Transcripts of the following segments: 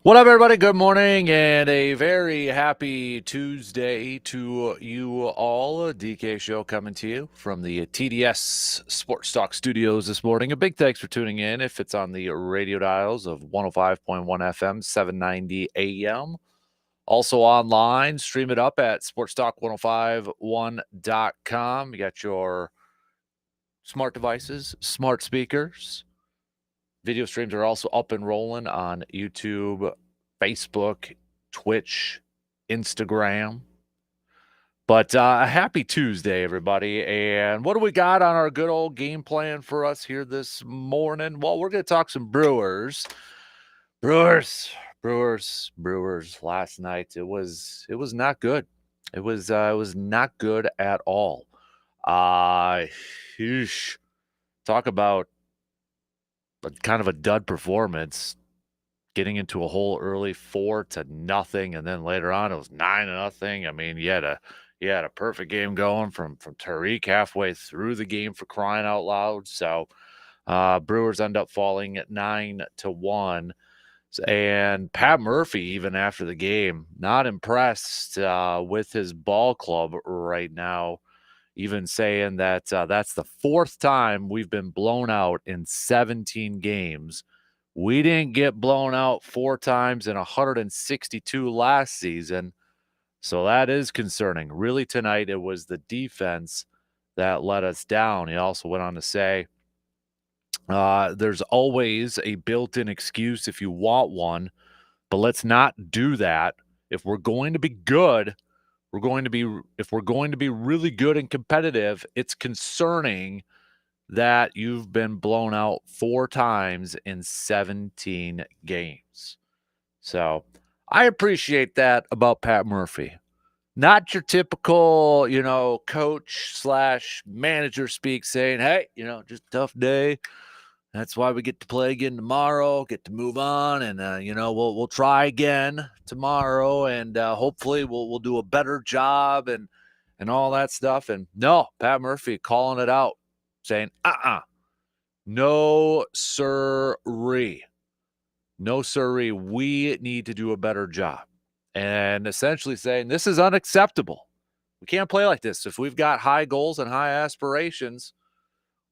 What up, everybody? Good morning and a very happy Tuesday to you all. DK Show coming to you from the TDS Sports Talk Studios this morning. A big thanks for tuning in. If it's on the radio dials of 105.1 FM, 790 AM. Also online, stream it up at sportstalk1051.com. You got your smart devices, smart speakers. Video streams are also up and rolling on YouTube, Facebook, Twitch, Instagram. But a happy Tuesday, everybody. And what do we got on our good old game plan for us here this morning? Well, we're going to talk some Brewers. Brewers last night. It was not good. It was not good at all. Talk about kind of a dud performance, getting into a hole early, 4-0, and then later on it was 9-0. I mean, you had a perfect game going from Tariq halfway through the game, for crying out loud. So Brewers end up falling at 9-1. And Pat Murphy, even after the game, not impressed with his ball club right now. Even saying that that's the fourth time we've been blown out in 17 games. We didn't get blown out 4 times in 162 last season. So that is concerning. Really, tonight, it was the defense that let us down. He also went on to say, there's always a built-in excuse if you want one, but let's not do that. If we're going to be good, if we're going to be really good and competitive, it's concerning that you've been blown out 4 times in 17 games. So I appreciate that about Pat Murphy. Not your typical, coach/manager speak saying, hey, just a tough day. That's why we get to play again tomorrow, get to move on, and we'll try again tomorrow, and hopefully we'll do a better job and all that stuff. And no, Pat Murphy calling it out, saying, no sirree, no sirree, we need to do a better job, and essentially saying this is unacceptable. We can't play like this. If we've got high goals and high aspirations,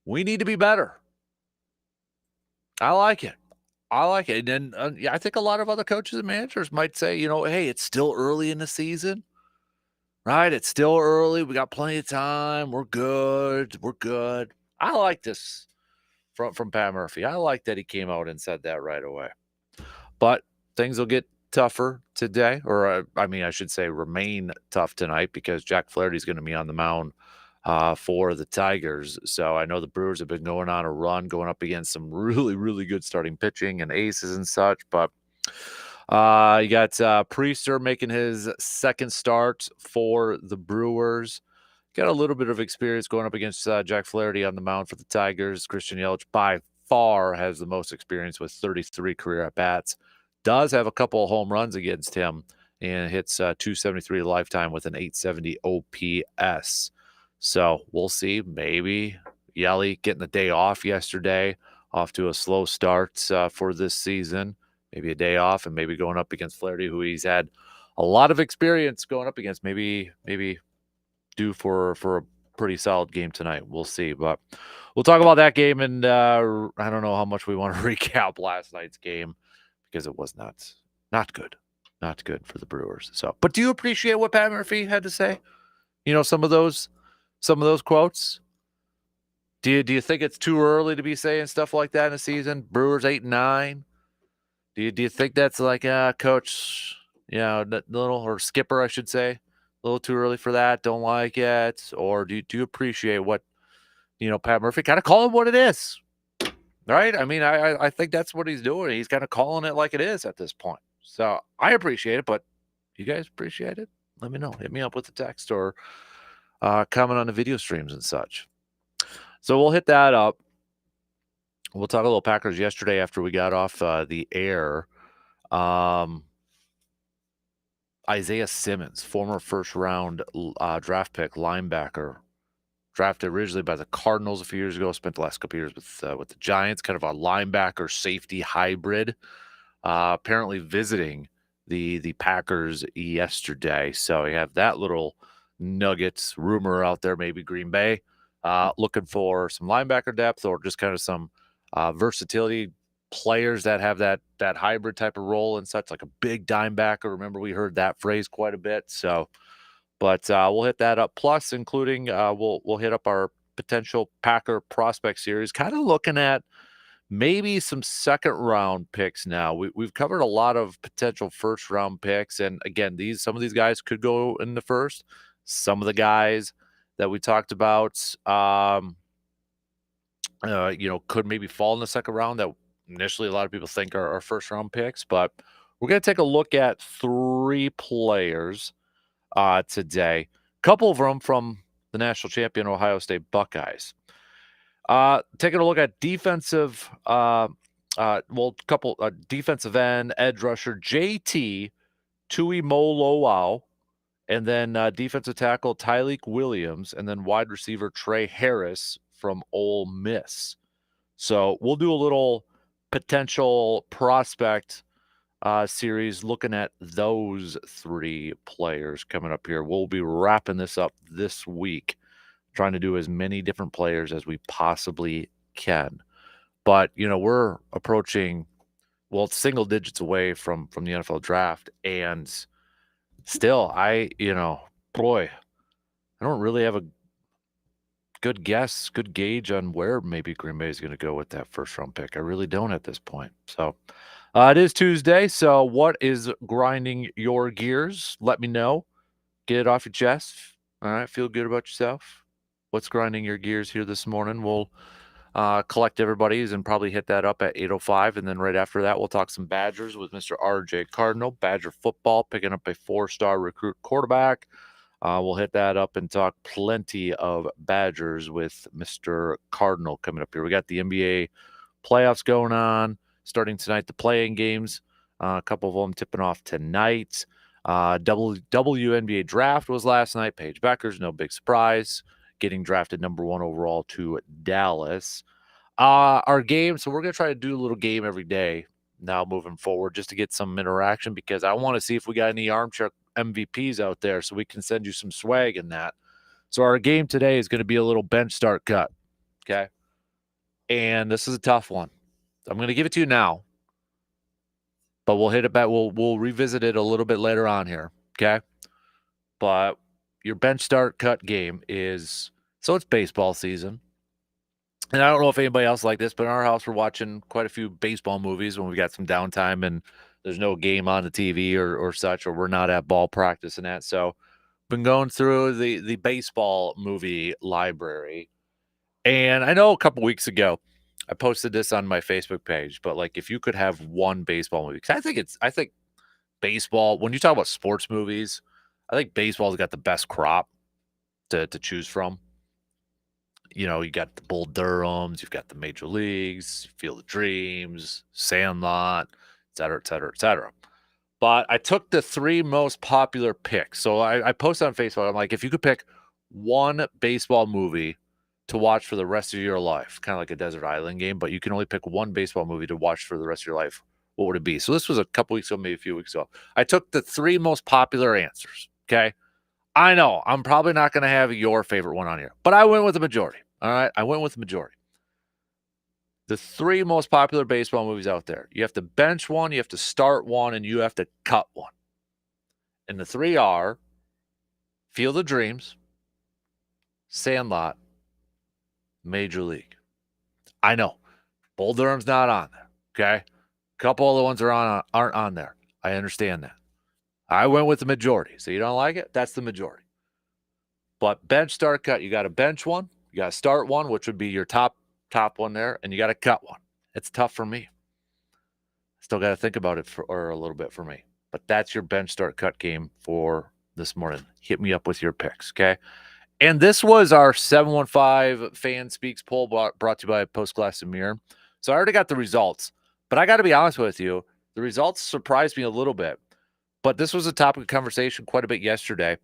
we need to be better. I like it. And then I think a lot of other coaches and managers might say, hey, it's still early in the season, right? It's still early. We got plenty of time. We're good. I like this from Pat Murphy. I like that he came out and said that right away. But things will get tougher today, or I should say remain tough tonight, because Jack Flaherty's going to be on the mound for the Tigers. So I know the Brewers have been going on a run, going up against some really, really good starting pitching and aces and such. But you got Priester making his second start for the Brewers. Got a little bit of experience going up against Jack Flaherty on the mound for the Tigers. Christian Yelich by far has the most experience with 33 career at-bats. Does have a couple of home runs against him and hits 273 lifetime with an 870 OPS. So we'll see. Maybe Yelly getting the day off yesterday, off to a slow start for this season. Maybe a day off, and maybe going up against Flaherty, who he's had a lot of experience going up against. Maybe due for a pretty solid game tonight. We'll see. But we'll talk about that game, and I don't know how much we want to recap last night's game, because it was not good. Not good for the Brewers. So, but do you appreciate what Pat Murphy had to say? Some of those quotes. Do you think it's too early to be saying stuff like that in a season? Brewers 8-9. Do you think that's like, coach, little, or skipper, I should say, a little too early for that? Don't like it, or do you appreciate what Pat Murphy kind of call it what it is, right? I mean, I think that's what he's doing. He's kind of calling it like it is at this point. So I appreciate it, but you guys appreciate it? Let me know. Hit me up with a text or comment on the video streams and such. So we'll hit that up. We'll talk a little Packers yesterday after we got off the air. Isaiah Simmons, former first-round draft pick linebacker, drafted originally by the Cardinals a few years ago, spent the last couple years with the Giants, kind of a linebacker safety hybrid. apparently visiting the Packers yesterday. So you have that little nuggets rumor out there, maybe Green Bay looking for some linebacker depth or just kind of some versatility players that have that hybrid type of role and such, like a big dime backer. Remember, we heard that phrase quite a bit. So, but we'll hit that up. Plus, including we'll hit up our potential Packer prospect series, kind of looking at maybe some second round picks now. We've covered a lot of potential first round picks. And again, some of these guys could go in the first. Some of the guys that we talked about, could maybe fall in the second round that initially a lot of people think are first round picks. But we're going to take a look at 3 players today. A couple of them from the national champion Ohio State Buckeyes. Taking a look at defensive, defensive end, edge rusher, JT Tuimoloau, and then defensive tackle Tyleik Williams, and then wide receiver Trey Harris from Ole Miss. So we'll do a little potential prospect series looking at those 3 players coming up here. We'll be wrapping this up this week, trying to do as many different players as we possibly can. But, we're approaching, single digits away from the NFL draft. And still, I don't really have a good gauge on where maybe Green Bay is going to go with that first round pick. I really don't at this point. So it is Tuesday. So what is grinding your gears? Let me know. Get it off your chest. All right. Feel good about yourself. What's grinding your gears here this morning? We'll collect everybody's and probably hit that up at 8:05. And then right after that, we'll talk some Badgers with Mr. RJ Cardinal. Badger football, picking up a 4-star recruit quarterback. We'll hit that up and talk plenty of Badgers with Mr. Cardinal coming up here. We got the NBA playoffs going on, starting tonight, the play-in games. A couple of them tipping off tonight. WNBA draft was last night. Paige Beckers, no big surprise, getting drafted number 1 overall to Dallas. Our game, so we're going to try to do a little game every day now moving forward just to get some interaction, because I want to see if we got any armchair MVPs out there so we can send you some swag in that. So our game today is going to be a little bench start cut, okay? And this is a tough one. I'm going to give it to you now, but we'll hit it back. We'll revisit it a little bit later on here, okay? But your bench start cut game is, so it's baseball season. And I don't know if anybody else like this, but in our house, we're watching quite a few baseball movies when we got some downtime and there's no game on the TV or such, or we're not at ball practice and that. So been going through the baseball movie library. And I know a couple weeks ago, I posted this on my Facebook page, but like if you could have one baseball movie, because I think baseball, when you talk about sports movies, I think baseball's got the best crop to choose from. You got the Bull Durhams, you've got the Major Leagues, Field of Dreams, Sandlot, et cetera, et cetera, et cetera. But I took the 3 most popular picks. So I posted on Facebook, I'm like, if you could pick one baseball movie to watch for the rest of your life, kind of like a Desert Island game, but you can only pick one baseball movie to watch for the rest of your life, what would it be? So this was a couple weeks ago, maybe a few weeks ago. I took the 3 most popular answers, okay? I know I'm probably not going to have your favorite one on here, but I went with the majority. All right. I went with the majority. The 3 most popular baseball movies out there. You have to bench one, you have to start one, and you have to cut one. And the 3 are Field of Dreams, Sandlot, Major League. I know. Bull Durham's not on there. Okay. A couple other ones aren't on there. I understand that. I went with the majority. So you don't like it? That's the majority. But bench, start, cut. You got to bench one. You got to start one, which would be your top one there, and you got to cut one. It's tough for me. Still got to think about it for a little bit for me. But that's your bench, start, cut game for this morning. Hit me up with your picks, okay? And this was our 715 Fan Speaks poll brought to you by Post Glass and Mirror. So I already got the results, but I got to be honest with you, the results surprised me a little bit. But this was a topic of conversation quite a bit yesterday.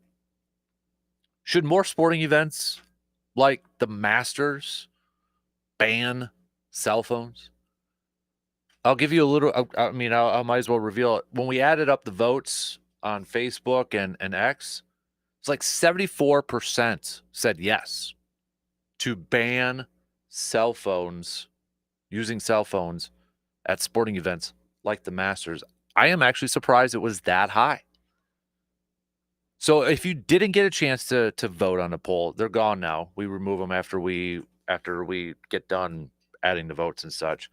Should more sporting events like the Masters ban cell phones? I'll give you a little. I might as well reveal it. When we added up the votes on Facebook and X, it's like 74% said yes to ban cell phones, using cell phones at sporting events like the Masters. I am actually surprised it was that high. So if you didn't get a chance to vote on the poll, they're gone now. We remove them after we get done adding the votes and such.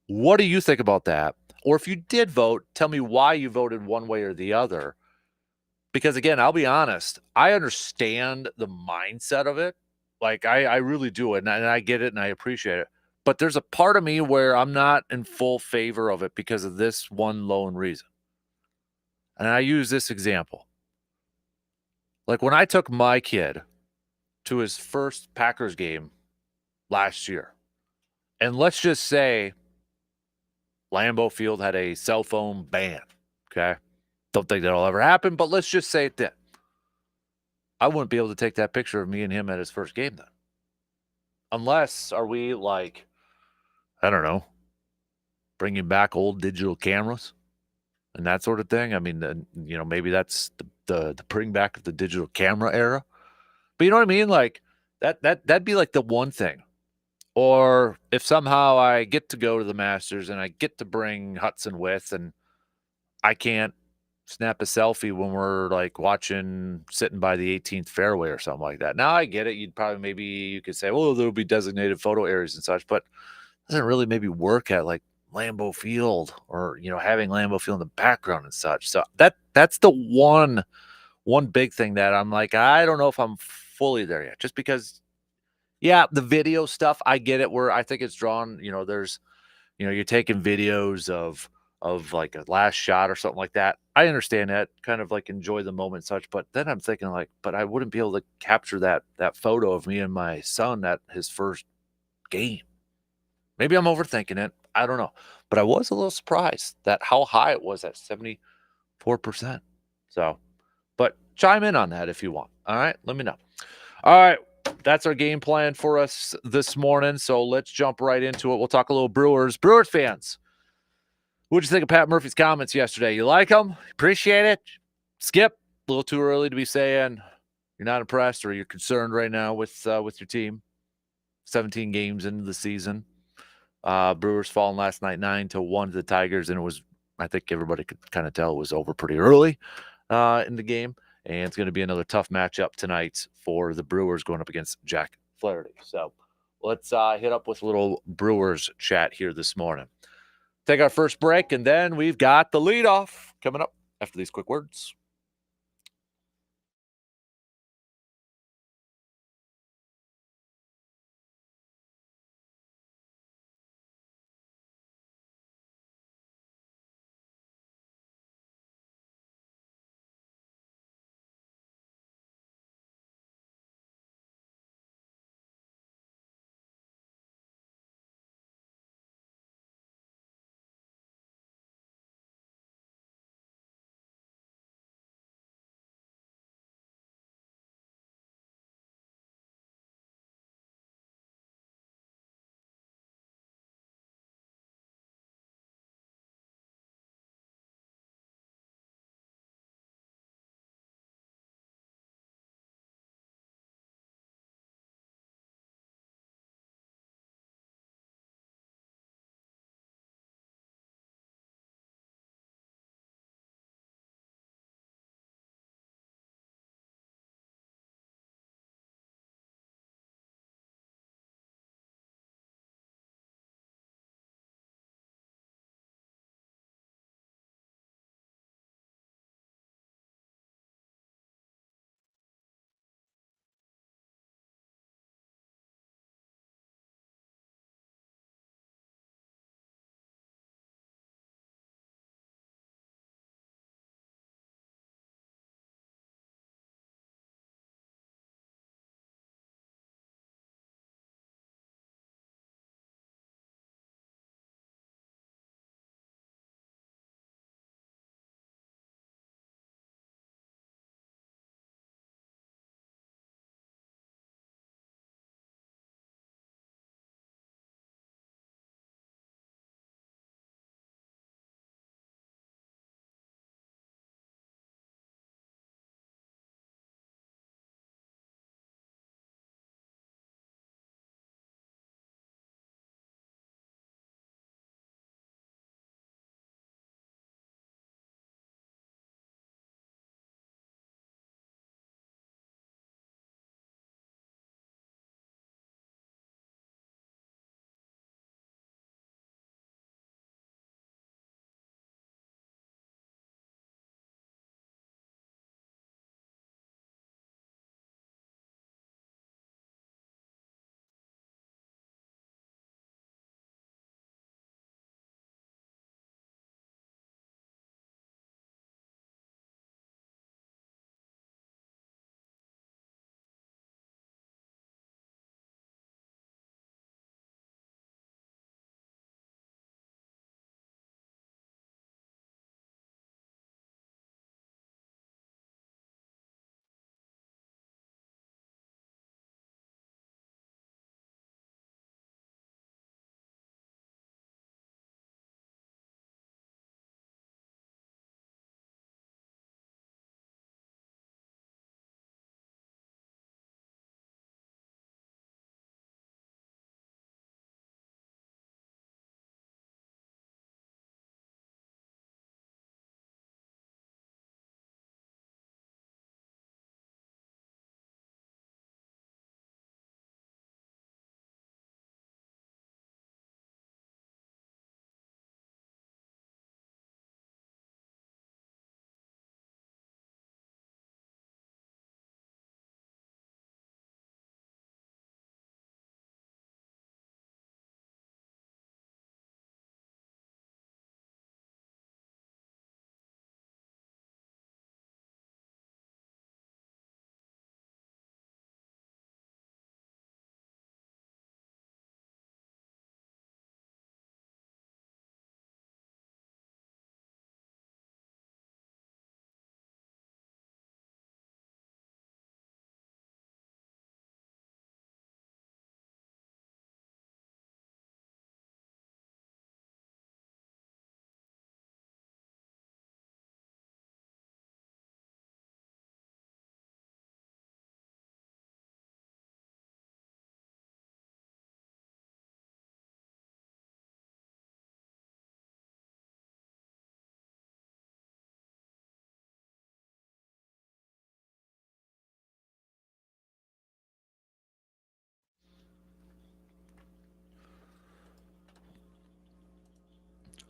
What do you think about that? Or if you did vote, tell me why you voted one way or the other. Because again, I'll be honest, I understand the mindset of it. Like I really do it, and I get it and I appreciate it. But there's a part of me where I'm not in full favor of it because of this one lone reason. And I use this example. Like when I took my kid to his first Packers game last year, and let's just say Lambeau Field had a cell phone ban. Okay. Don't think that'll ever happen, but let's just say it did. I wouldn't be able to take that picture of me and him at his first game then. Unless, are we like, I don't know, bringing back old digital cameras and that sort of thing? I mean, maybe that's the bring back of the digital camera era. But you know what I mean? Like that'd be like the one thing. Or if somehow I get to go to the Masters and I get to bring Hudson with, and I can't snap a selfie when we're like sitting by the 18th fairway or something like that. Now I get it. Maybe you could say, well, there'll be designated photo areas and such, but it doesn't really maybe work at like Lambeau Field or, having Lambeau Field in the background and such. So that's the one big thing that I'm like, I don't know if I'm fully there yet, just because, yeah, the video stuff, I get it, where I think it's drawn, you're taking videos of like a last shot or something like that. I understand that, kind of like enjoy the moment and such, but then I'm thinking like, but I wouldn't be able to capture that photo of me and my son at his first game. Maybe I'm overthinking it. I don't know. But I was a little surprised that how high it was at 74%. So, but chime in on that if you want. All right, let me know. All right, that's our game plan for us this morning. So let's jump right into it. We'll talk a little Brewers fans. What'd you think of Pat Murphy's comments yesterday? You like them? Appreciate it? Skip, a little too early to be saying you're not impressed or you're concerned right now with your team. 17 games into the season. Brewers falling last night 9-1 to the Tigers, and I think everybody could kind of tell it was over pretty early in the game. And it's going to be another tough matchup tonight for the Brewers going up against Jack Flaherty. So let's hit up with a little Brewers chat here this morning. Take our first break, and then we've got the leadoff coming up after these quick words.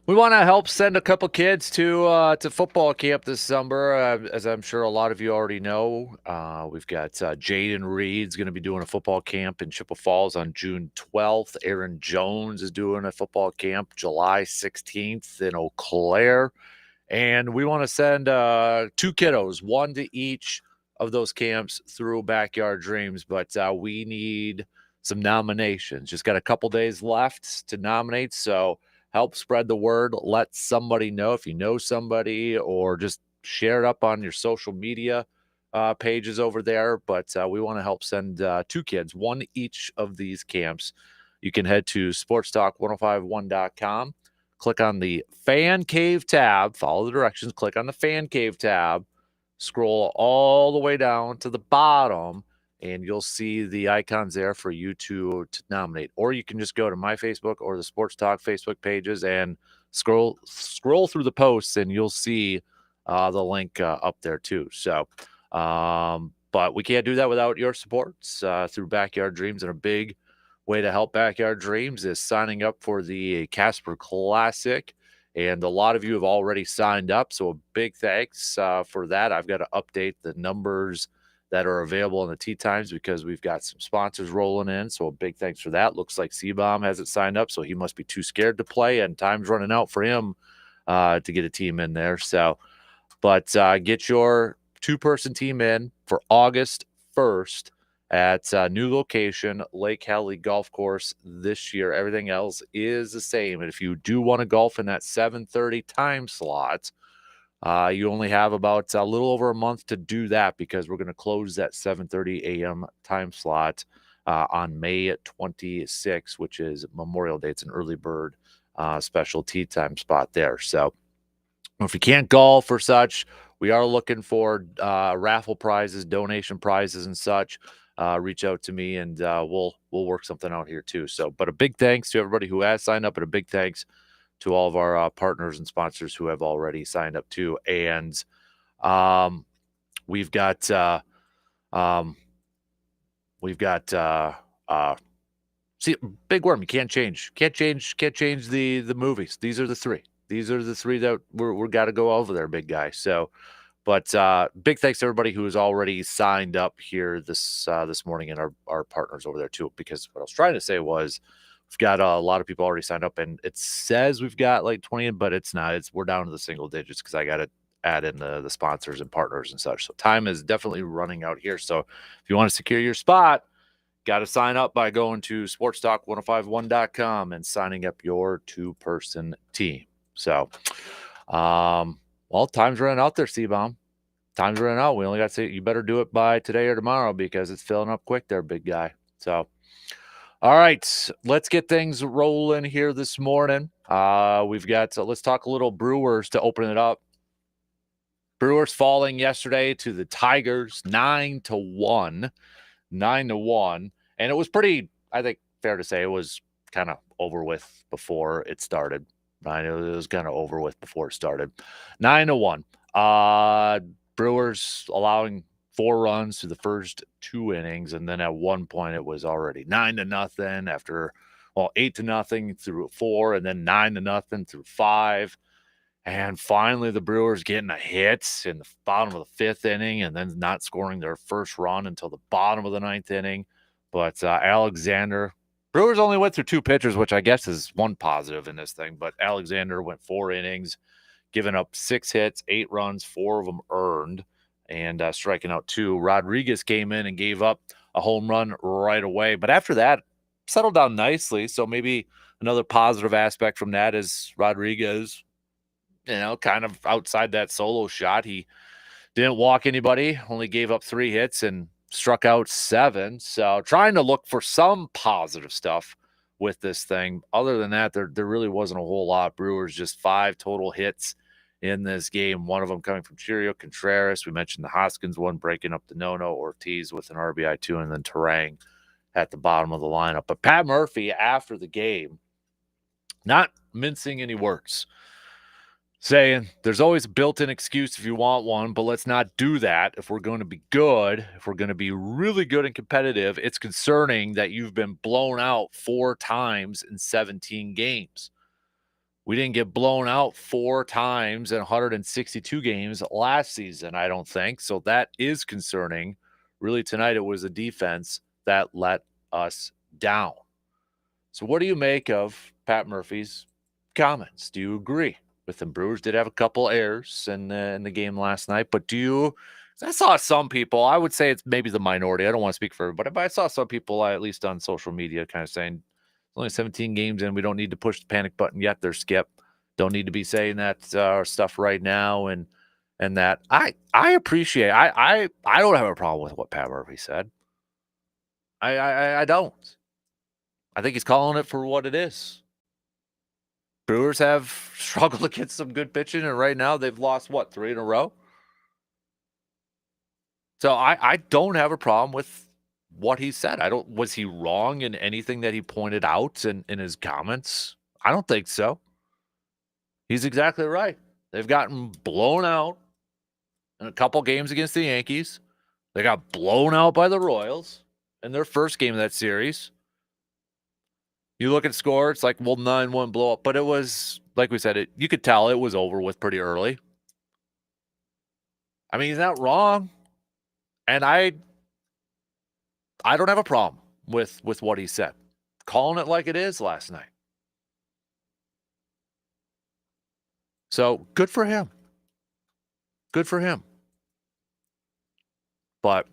We want to help send a couple kids to football camp this summer. As I'm sure a lot of you already know, we've got Jaden Reed's going to be doing a football camp in Chippewa Falls on June 12th. Aaron Jones is doing a football camp July 16th in Eau Claire. And we want to send 2 kiddos, one to each of those camps through Backyard Dreams. But we need some nominations. Just got a couple days left to nominate. So help spread the word. Let somebody know if you know somebody, or just share it up on your social media pages over there. But we want to help send 2 kids, one each of these camps. You can head to sportstalk1051.com. Click on the Fan Cave tab, follow the directions, click on the Fan Cave tab, scroll all the way down to the bottom, and you'll see the icons there for you to nominate. Or you can just go to my Facebook or the Sports Talk Facebook pages and scroll through the posts, and you'll see the link up there too. So, but we can't do that without your supports through Backyard Dreams, and a big way to help Backyard Dreams is signing up for the Kasper Classic. And a lot of you have already signed up, so a big thanks for that. I've got to update the numbers that are available in the tee times because we've got some sponsors rolling in, so a big thanks for that. Looks like C-Bomb hasn't signed up, so he must be too scared to play, and time's running out for him to get a team in there. So, but get your 2-person team in for August 1st at new location, Lake Hallie Golf Course this year. Everything else is the same. And if you do want to golf in that 7:30 time slot, you only have about a little over a month to do that, because we're going to close that 7:30 a.m. time slot on May 26th, which is Memorial Day. It's an early bird special tee time spot there. So if you can't golf or such, we are looking for raffle prizes, donation prizes, and such. Reach out to me, and we'll work something out here too. So, but a big thanks to everybody who has signed up, and a big thanks to all of our partners and sponsors who have already signed up too. And we've got see, big worm. You can't change the movies. These are the 3. These are the 3 that we're got to go over there, big guy. So. But big thanks to everybody who has already signed up here this morning, and our partners over there too. Because what I was trying to say was, we've got a lot of people already signed up, and it says we've got like 20, but it's not. We're down to the single digits because I got to add in the sponsors and partners and such. So time is definitely running out here. So if you want to secure your spot, got to sign up by going to sportstalk1051.com and signing up your 2-person team. So, well, time's running out there, C-Bomb. Time's running out. We only got to say you better do it by today or tomorrow, because it's filling up quick there, big guy. So, all right, let's get things rolling here this morning. We've got, let's talk a little Brewers to open it up. Brewers falling yesterday to the Tigers 9-1. 9-1. And it was pretty, I think, fair to say it was kind of over with before it started. Right? It was kind of over with before it started. 9-1. Brewers allowing 4 runs through the first 2 innings, and then at one point it was already 9-0 after, 8-0 through 4, and then 9-0 through 5. And finally, the Brewers getting a hit in the bottom of the 5th inning, and then not scoring their first run until the bottom of the 9th inning. But Alexander, Brewers only went through 2 pitchers, which I guess is one positive in this thing. But Alexander went 4 innings, giving up 6 hits, 8 runs, 4 of them earned, and striking out 2. Rodriguez came in and gave up a home run right away. But after that, settled down nicely. So maybe another positive aspect from that is Rodriguez, kind of outside that solo shot. He didn't walk anybody, only gave up 3 hits and struck out 7. So trying to look for some positive stuff with this thing. Other than that, there really wasn't a whole lot. Brewers just 5 total hits in this game. One of them coming from Chirio Contreras. We mentioned the Hoskins one breaking up the no-no. Ortiz with an RBI 2, and then Terang at the bottom of the lineup. But Pat Murphy, after the game, not mincing any words, saying there's always a built-in excuse if you want one, but let's not do that. If we're going to be good, if we're going to be really good and competitive, it's concerning that you've been blown out 4 times in 17 games. We didn't get blown out 4 times in 162 games last season, I don't think. So that is concerning. Really, tonight it was a defense that let us down. So what do you make of Pat Murphy's comments? Do you agree with them? Brewers did have a couple errors in the game last night, but do you? I saw some people. I would say it's maybe the minority. I don't want to speak for everybody, but I saw some people, at least on social media, kind of saying it's only 17 games in. We don't need to push the panic button yet. There's Skip. Don't need to be saying that stuff right now, and that I appreciate. I don't have a problem with what Pat Murphy said. I don't. I think he's calling it for what it is. Brewers have struggled against some good pitching, and right now they've lost, what, 3 in a row? So I don't have a problem with what he said. Was he wrong in anything that he pointed out in his comments? I don't think so. He's exactly right. They've gotten blown out in a couple games against the Yankees. They got blown out by the Royals in their first game of that series. You look at score, it's like, well, 9-1 blow up. But it was, like we said, you could tell it was over with pretty early. I mean, he's not wrong. And I don't have a problem with what he said. Calling it like it is last night. So good for him. Good for him. But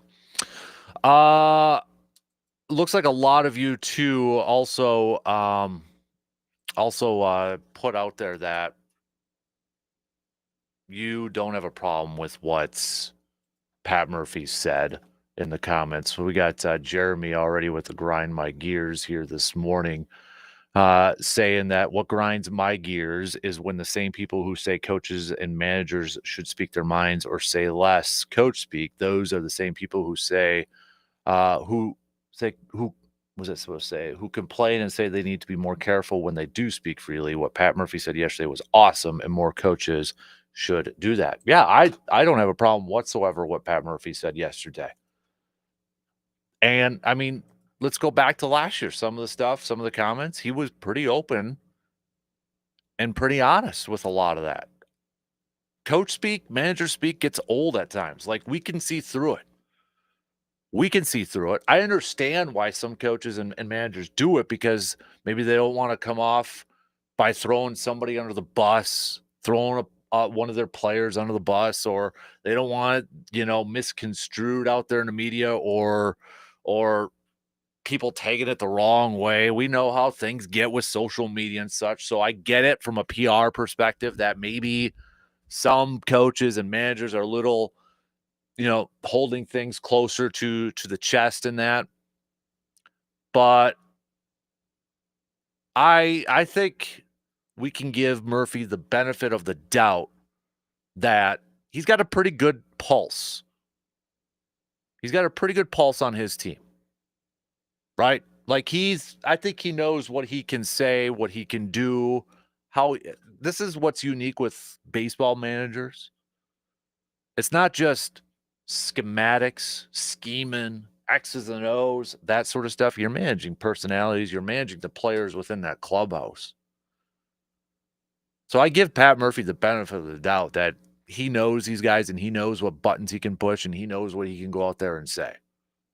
looks like a lot of you too also put out there that you don't have a problem with what Pat Murphy said in the comments. So we got Jeremy already with the grind my gears here this morning, saying that what grinds my gears is when the same people who say coaches and managers should speak their minds or say less coach speak, those are the same people who say who was it supposed to say? Who complain and say they need to be more careful when they do speak freely. What Pat Murphy said yesterday was awesome, and more coaches should do that. Yeah, I don't have a problem whatsoever what Pat Murphy said yesterday. And I mean, let's go back to last year. Some of the stuff, some of the comments, he was pretty open and pretty honest with a lot of that. Coach speak, manager speak gets old at times. Like, we can see through it. We can see through it. I understand why some coaches and managers do it, because maybe they don't want to come off by throwing somebody under the bus, throwing one of their players under the bus, or they don't want it, misconstrued out there in the media, or people taking it the wrong way. We know how things get with social media and such. So I get it from a PR perspective that maybe some coaches and managers are a little holding things closer to the chest in that. But I think we can give Murphy the benefit of the doubt that he's got a pretty good pulse. He's got a pretty good pulse on his team, right? Like, I think he knows what he can say, what he can do, this is what's unique with baseball managers. It's not just schematics, scheming, X's and O's, that sort of stuff. You're managing personalities. You're managing the players within that clubhouse. So I give Pat Murphy the benefit of the doubt that he knows these guys, and he knows what buttons he can push, and he knows what he can go out there and say.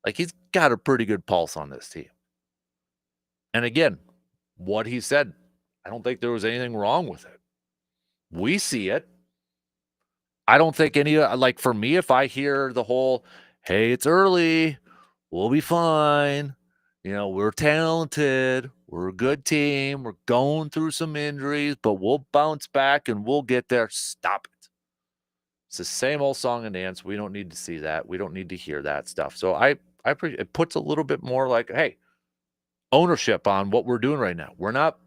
Like, he's got a pretty good pulse on this team. And again, what he said, I don't think there was anything wrong with it. We see it. I don't think for me, if I hear the whole, hey, it's early, we'll be fine, we're talented, we're a good team, we're going through some injuries, but we'll bounce back and we'll get there. Stop it. It's the same old song and dance. We don't need to see that. We don't need to hear that stuff. So I appreciate it. Puts a little bit more like, hey, ownership on what we're doing right now. We're not,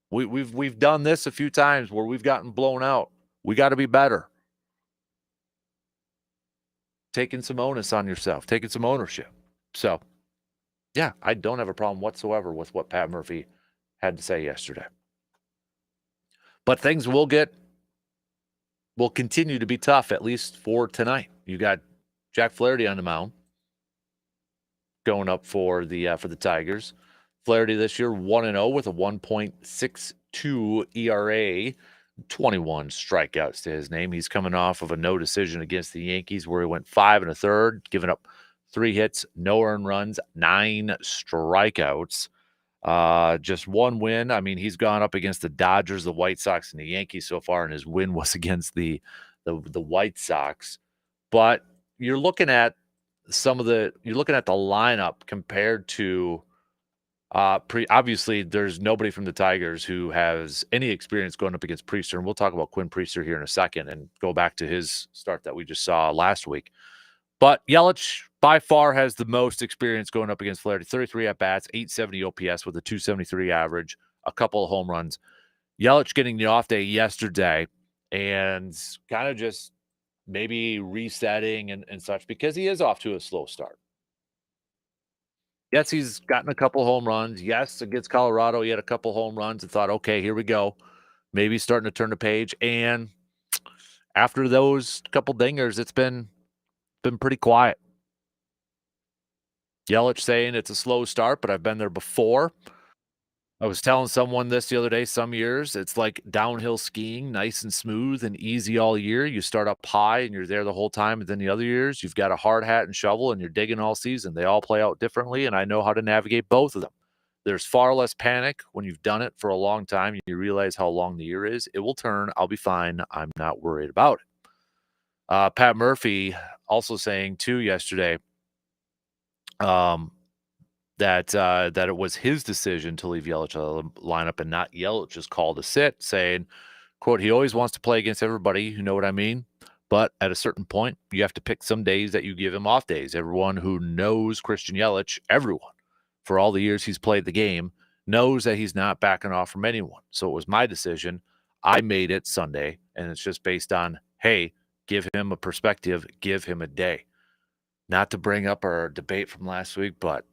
we've done this a few times where we've gotten blown out. We got to be better. Taking some onus on yourself, taking some ownership. So, yeah, I don't have a problem whatsoever with what Pat Murphy had to say yesterday. But things will continue to be tough, at least for tonight. You got Jack Flaherty on the mound going up for the Tigers. Flaherty this year 1-0 with a 1.62 2 ERA, 21 strikeouts to his name. He's coming off of a no decision against the Yankees where he went 5 1/3, giving up 3 hits, no earned runs, 9 strikeouts. Just one win. I mean, he's gone up against the Dodgers, the White Sox, and the Yankees so far, and his win was against the White Sox. But you're looking at the lineup compared to obviously there's nobody from the Tigers who has any experience going up against Priester, and we'll talk about Quinn Priester here in a second and go back to his start that we just saw last week. But Yelich by far has the most experience going up against Flaherty. 33 at bats, 870 OPS with a 273 average, a couple of home runs. Yelich getting the off day yesterday and kind of just maybe resetting and such because he is off to a slow start. Yes, he's gotten a couple home runs. Yes, against Colorado, he had a couple home runs and thought, okay, here we go. Maybe starting to turn the page. And after those couple dingers, it's been pretty quiet. Yelich saying it's a slow start, but I've been there before. I was telling someone this the other day, some years, it's like downhill skiing, nice and smooth and easy all year. You start up high and you're there the whole time. And then the other years, you've got a hard hat and shovel and you're digging all season. They all play out differently, and I know how to navigate both of them. There's far less panic when you've done it for a long time. You realize how long the year is. It will turn. I'll be fine. I'm not worried about it. Pat Murphy also saying, too, yesterday, that it was his decision to leave Yelich out of the lineup and not Yelich's call to sit, saying, quote, he always wants to play against everybody, you know what I mean? But at a certain point, you have to pick some days that you give him off days. Everyone who knows Christian Yelich, everyone, for all the years he's played the game, knows that he's not backing off from anyone. So it was my decision. I made it Sunday, and it's just based on, hey, give him a perspective, give him a day. Not to bring up our debate from last week, but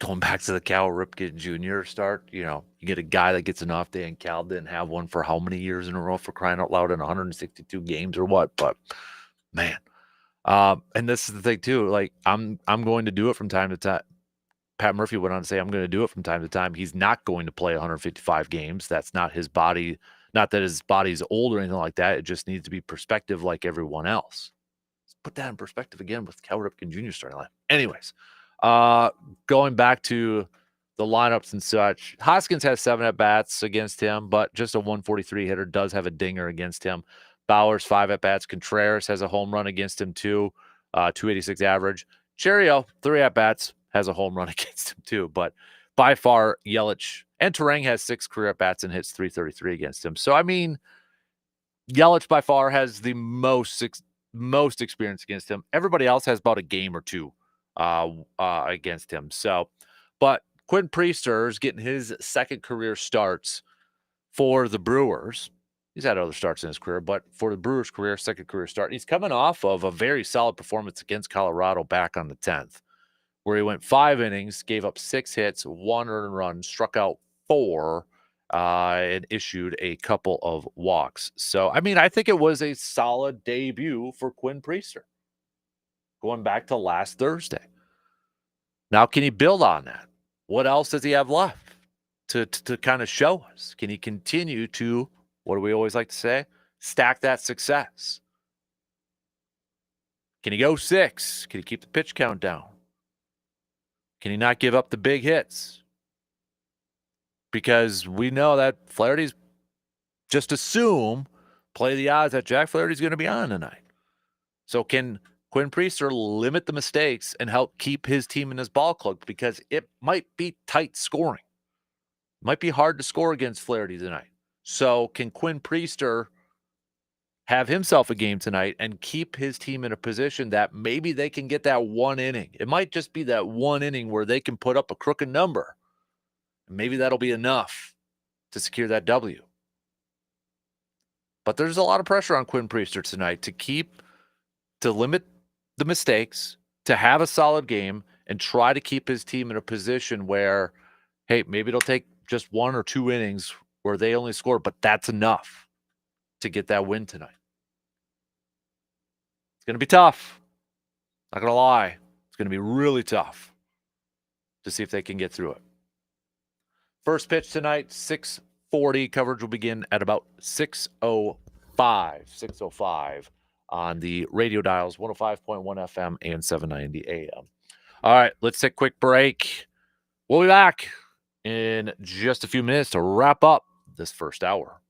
going back to the Cal Ripken Jr. start, you get a guy that gets an off day, and Cal didn't have one for how many years in a row, for crying out loud, in 162 games or what? But man, and this is the thing too. Like I'm going to do it from time to time. Pat Murphy went on to say, I'm going to do it from time to time. He's not going to play 155 games. That's not his body. Not that his body's old or anything like that. It just needs to be perspective like everyone else. Let's put that in perspective again with Cal Ripken Jr. starting line. Anyways, going back to the lineups and such, Hoskins has 7 at-bats against him, but just a 143 hitter, does have a dinger against him. Bowers, 5 at-bats. Contreras has a home run against him, too, 286 average. Cherio, 3 at-bats, has a home run against him, too. But by far, Yelich and Terang has 6 career at-bats and hits 333 against him. So, I mean, Yelich by far has the most experience against him. Everybody else has about a game or two against him. So, but Quinn Priester is getting his second career starts for the Brewers. He's had other starts in his career, but for the Brewers' career, second career start. He's coming off of a very solid performance against Colorado back on the 10th, where he went 5 innings, gave up 6 hits, 1 earned run, struck out 4, and issued a couple of walks. So, I mean, I think it was a solid debut for Quinn Priester going back to last Thursday. Now, can he build on that? What else does he have left to kind of show us? Can he continue to, what do we always like to say, stack that success? Can he go 6? Can he keep the pitch count down? Can he not give up the big hits? Because we know that Flaherty's, just assume, play the odds that Jack Flaherty's going to be on tonight. So can Quinn Priester limit the mistakes and help keep his team in his ball club? Because it might be tight scoring. It might be hard to score against Flaherty tonight. So can Quinn Priester have himself a game tonight and keep his team in a position that maybe they can get that one inning? It might just be that one inning where they can put up a crooked number. Maybe that'll be enough to secure that W. But there's a lot of pressure on Quinn Priester tonight to limit the mistakes, to have a solid game, and try to keep his team in a position where, hey, maybe it'll take just 1 or 2 innings where they only score, but that's enough to get that win tonight. It's going to be tough. Not going to lie. It's going to be really tough to see if they can get through it. First pitch tonight, 6:40. Coverage will begin at about 6:05 on the radio dials, 105.1 FM and 790 AM. All right, let's take a quick break. We'll be back in just a few minutes to wrap up this first hour.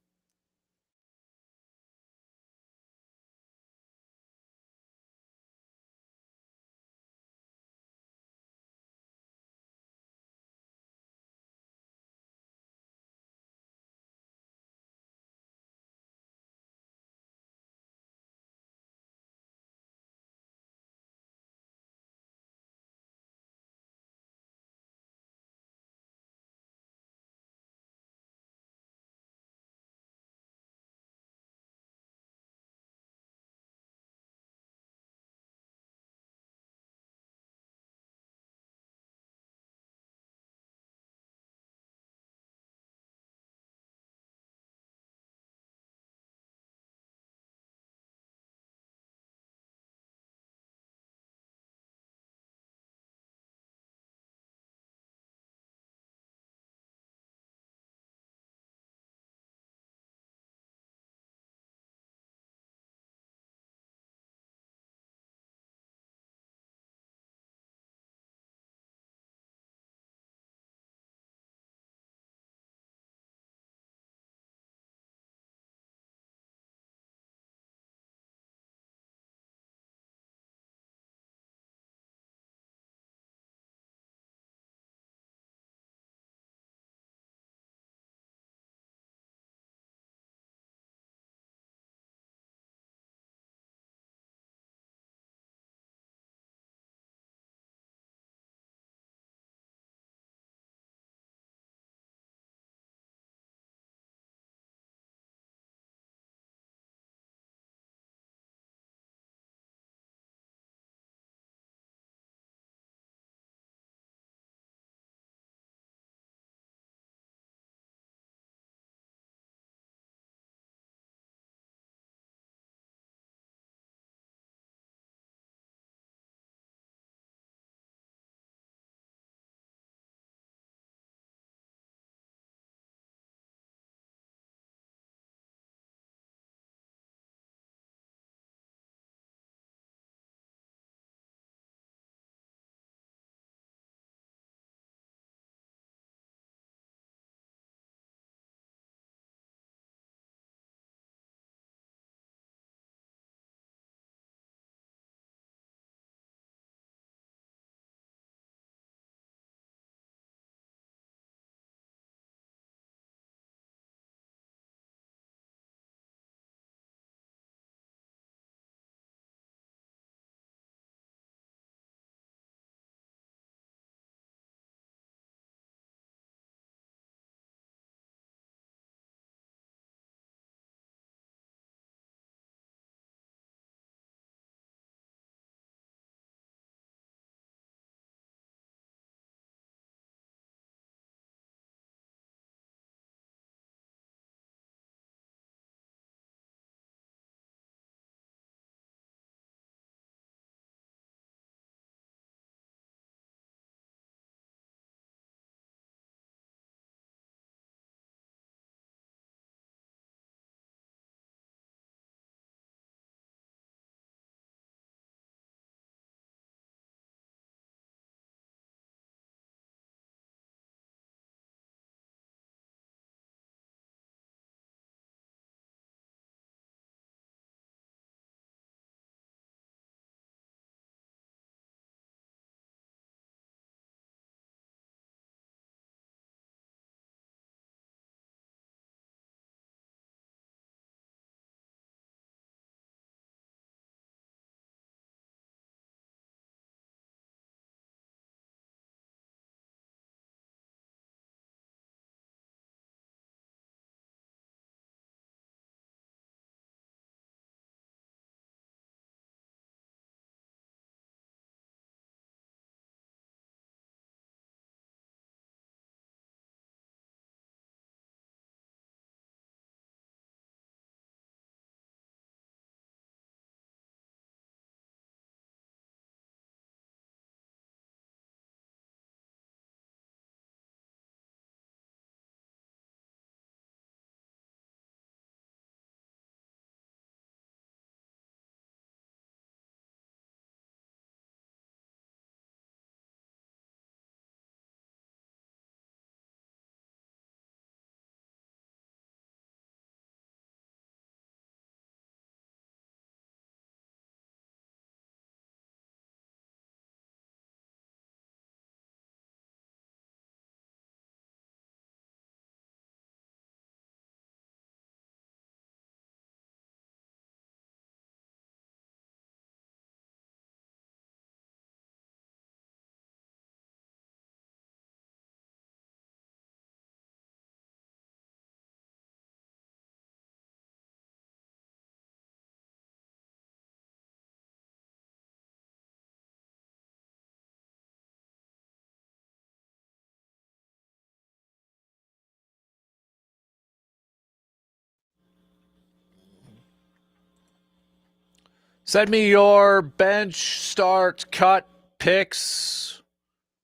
Send me your bench start cut picks.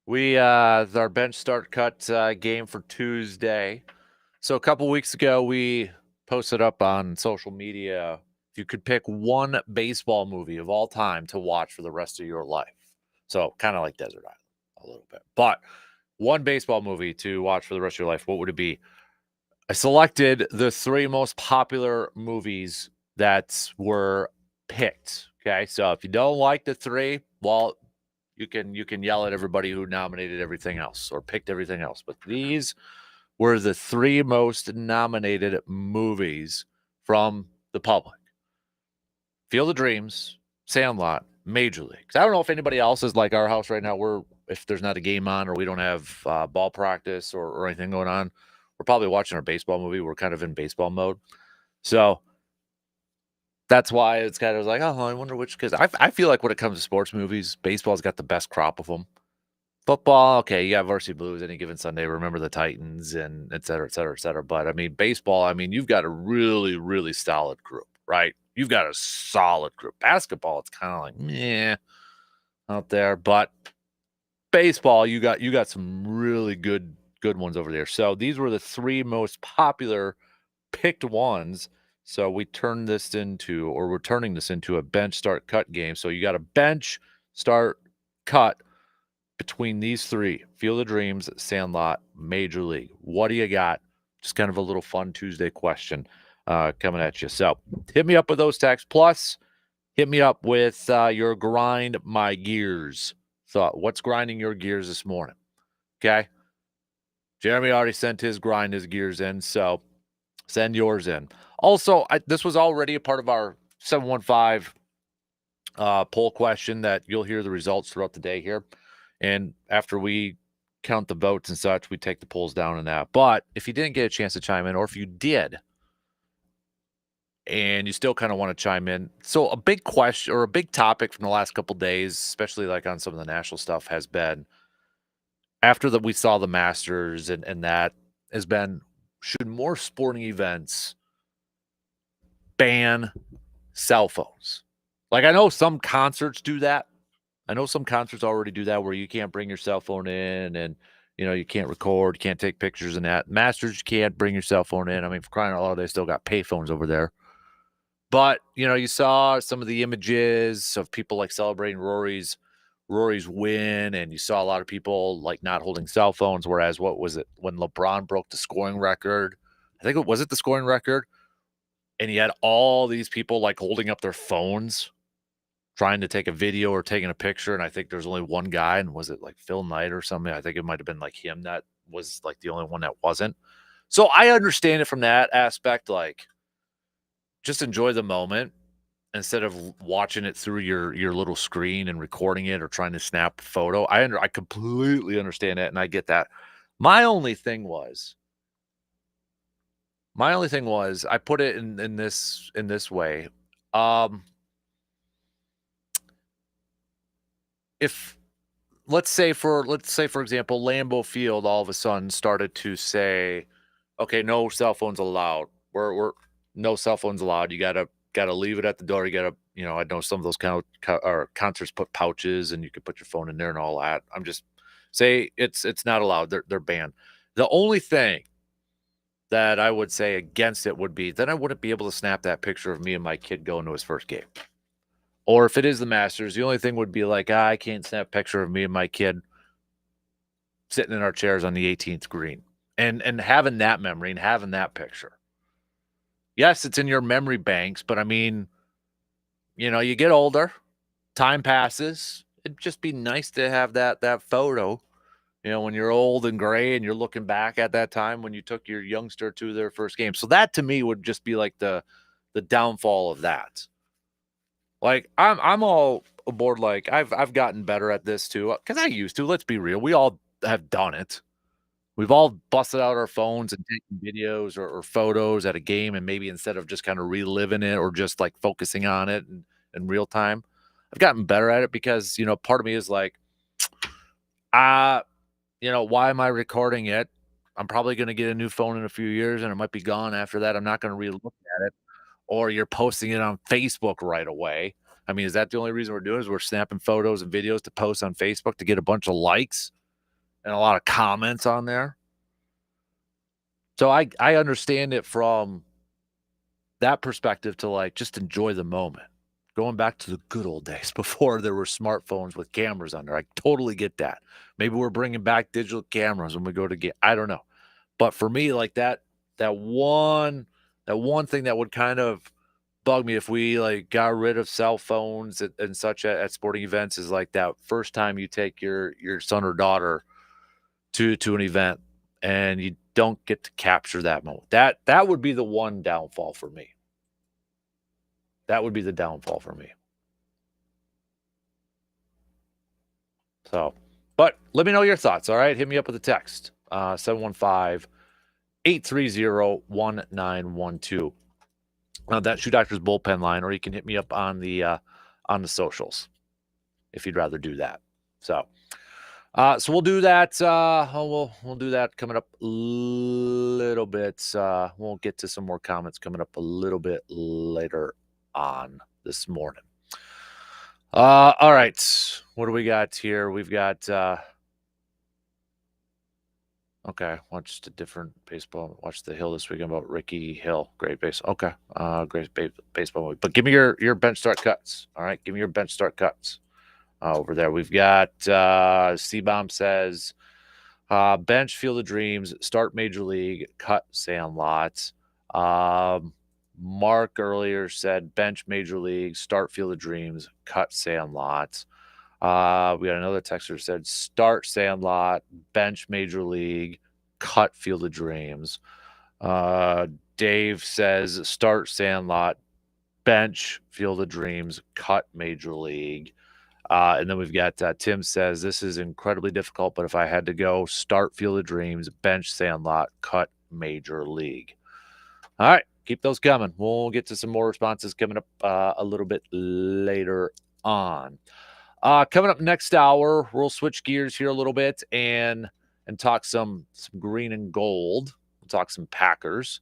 Our bench start cut game for Tuesday. So a couple weeks ago, we posted up on social media if you could pick one baseball movie of all time to watch for the rest of your life. So kind of like Desert Island a little bit, but one baseball movie to watch for the rest of your life. What would it be? I selected the three most popular movies that were picked. Okay, so if you don't like the three, well, you can yell at everybody who nominated everything else or picked everything else. But these were the three most nominated movies from the public: Field of Dreams, Sandlot, Major Leagues. I don't know if anybody else is like our house right now. If there's not a game on or we don't have ball practice or anything going on, we're probably watching our baseball movie. We're kind of in baseball mode. So that's why it's kind of like, oh, I wonder which, because I feel like when it comes to sports movies, baseball's got the best crop of them. Football, okay, you got Varsity Blues any given Sunday. Remember the Titans and et cetera, et cetera, et cetera. But I mean, baseball, I mean, you've got a really, really solid group, right? You've got a solid group. Basketball, it's kind of like meh out there, but baseball, you got some really good ones over there. So these were the three most popular picked ones. So we're turning this into a bench start cut game. So you got a bench start cut between these three: Field of Dreams, Sandlot, Major League. What do you got? Just kind of a little fun Tuesday question coming at you. So hit me up with those texts. Plus, hit me up with your grind my gears thought. What's grinding your gears this morning? Okay. Jeremy already sent his gears in. So send yours in. Also, this was already a part of our 715 poll question that you'll hear the results throughout the day here. And after we count the votes and such, we take the polls down in that. But if you didn't get a chance to chime in, or if you did and you still kind of want to chime in, so a big question or a big topic from the last couple days, especially like on some of the national stuff, has been after that we saw the Masters and that has been, should more sporting events ban cell phones? Like, I know some concerts do that. I know some concerts already do that where you can't bring your cell phone in and, you can't record, can't take pictures and that. Masters, you can't bring your cell phone in. I mean, for crying out loud, they still got pay phones over there. But, you saw some of the images of people like celebrating Rory's win, and you saw a lot of people like not holding cell phones. Whereas, what was it when LeBron broke the scoring record? I think it was the scoring record, and he had all these people like holding up their phones trying to take a video or taking a picture, and I think there's only one guy, and was it like Phil Knight or something? I think it might have been like him that was like the only one that wasn't. So I understand it from that aspect, like just enjoy the moment instead of watching it through your little screen and recording it or trying to snap a photo. I completely understand it and I get that. My only thing was I put it in this way. If let's say for example, Lambeau Field all of a sudden started to say, okay, no cell phones allowed. We're no cell phones allowed. You gotta leave it at the door. You gotta, I know some of those concerts put pouches and you could put your phone in there and all that. I'm just say it's not allowed. They're banned. The only thing that I would say against it would be then I wouldn't be able to snap that picture of me and my kid going to his first game. Or if it is the Masters, the only thing would be like, I can't snap a picture of me and my kid sitting in our chairs on the 18th green and having that memory and having that picture. Yes, it's in your memory banks, but I mean, you get older, time passes. It'd just be nice to have that photo, when you're old and gray and you're looking back at that time when you took your youngster to their first game. So that to me would just be like the downfall of that. Like I'm all aboard. Like I've gotten better at this too because I used to. Let's be real. We all have done it. We've all busted out our phones and taken videos or photos at a game, and maybe instead of just kind of reliving it or just like focusing on it in real time, I've gotten better at it because part of me is like, why am I recording it? I'm probably going to get a new phone in a few years, and it might be gone after that. I'm not going to re-look at it. Or you're posting it on Facebook right away. I mean, is that the only reason we're doing it? Is we're snapping photos and videos to post on Facebook to get a bunch of likes and a lot of comments on there? So I understand it from that perspective to, like, just enjoy the moment. Going back to the good old days before there were smartphones with cameras on there. I totally get that. Maybe we're bringing back digital cameras when we go to get, I don't know. But for me, like that one that one thing that would kind of bug me if we, like, got rid of cell phones and such at sporting events is, like, that first time you take your son or daughter to an event and you don't get to capture that moment. That would be the one downfall for me. That would be the downfall for me. So, but let me know your thoughts, all right? Hit me up with a text, 715-830-1912. That Shoe Doctor's bullpen line, or you can hit me up on the socials if you'd rather do that. So, so we'll do that. We'll do that coming up a little bit. We'll get to some more comments coming up a little bit later on this morning. All right. What do we got here? We've got okay, watched a different baseball. Watched The Hill this weekend about Ricky Hill. Great base. Okay. Great baseball movie. But give me your bench start cuts. All right. Give me your bench start cuts. Over there. We've got C-Bomb says bench Field of Dreams, start Major League, cut Sandlot. Mark earlier said bench Major League, start Field of Dreams, cut Sandlot. We got another texter said start Sandlot, bench Major League, cut Field of Dreams. Dave says start Sandlot, bench Field of Dreams, cut Major League. And then we've got Tim says this is incredibly difficult, but if I had to go, start Field of Dreams, bench Sandlot, cut Major League. All right, keep those coming. We'll get to some more responses coming up a little bit later on. Coming up next hour, we'll switch gears here a little bit and talk some green and gold. We'll talk some Packers.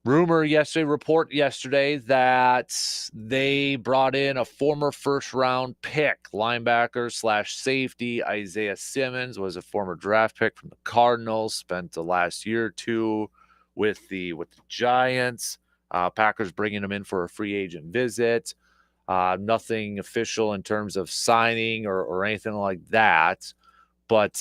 Report yesterday that they brought in a former first-round pick, linebacker / safety. Isaiah Simmons was a former draft pick from the Cardinals, spent the last year or two with the Giants. Packers bringing him in for a free agent visit. Nothing official in terms of signing or anything like that, but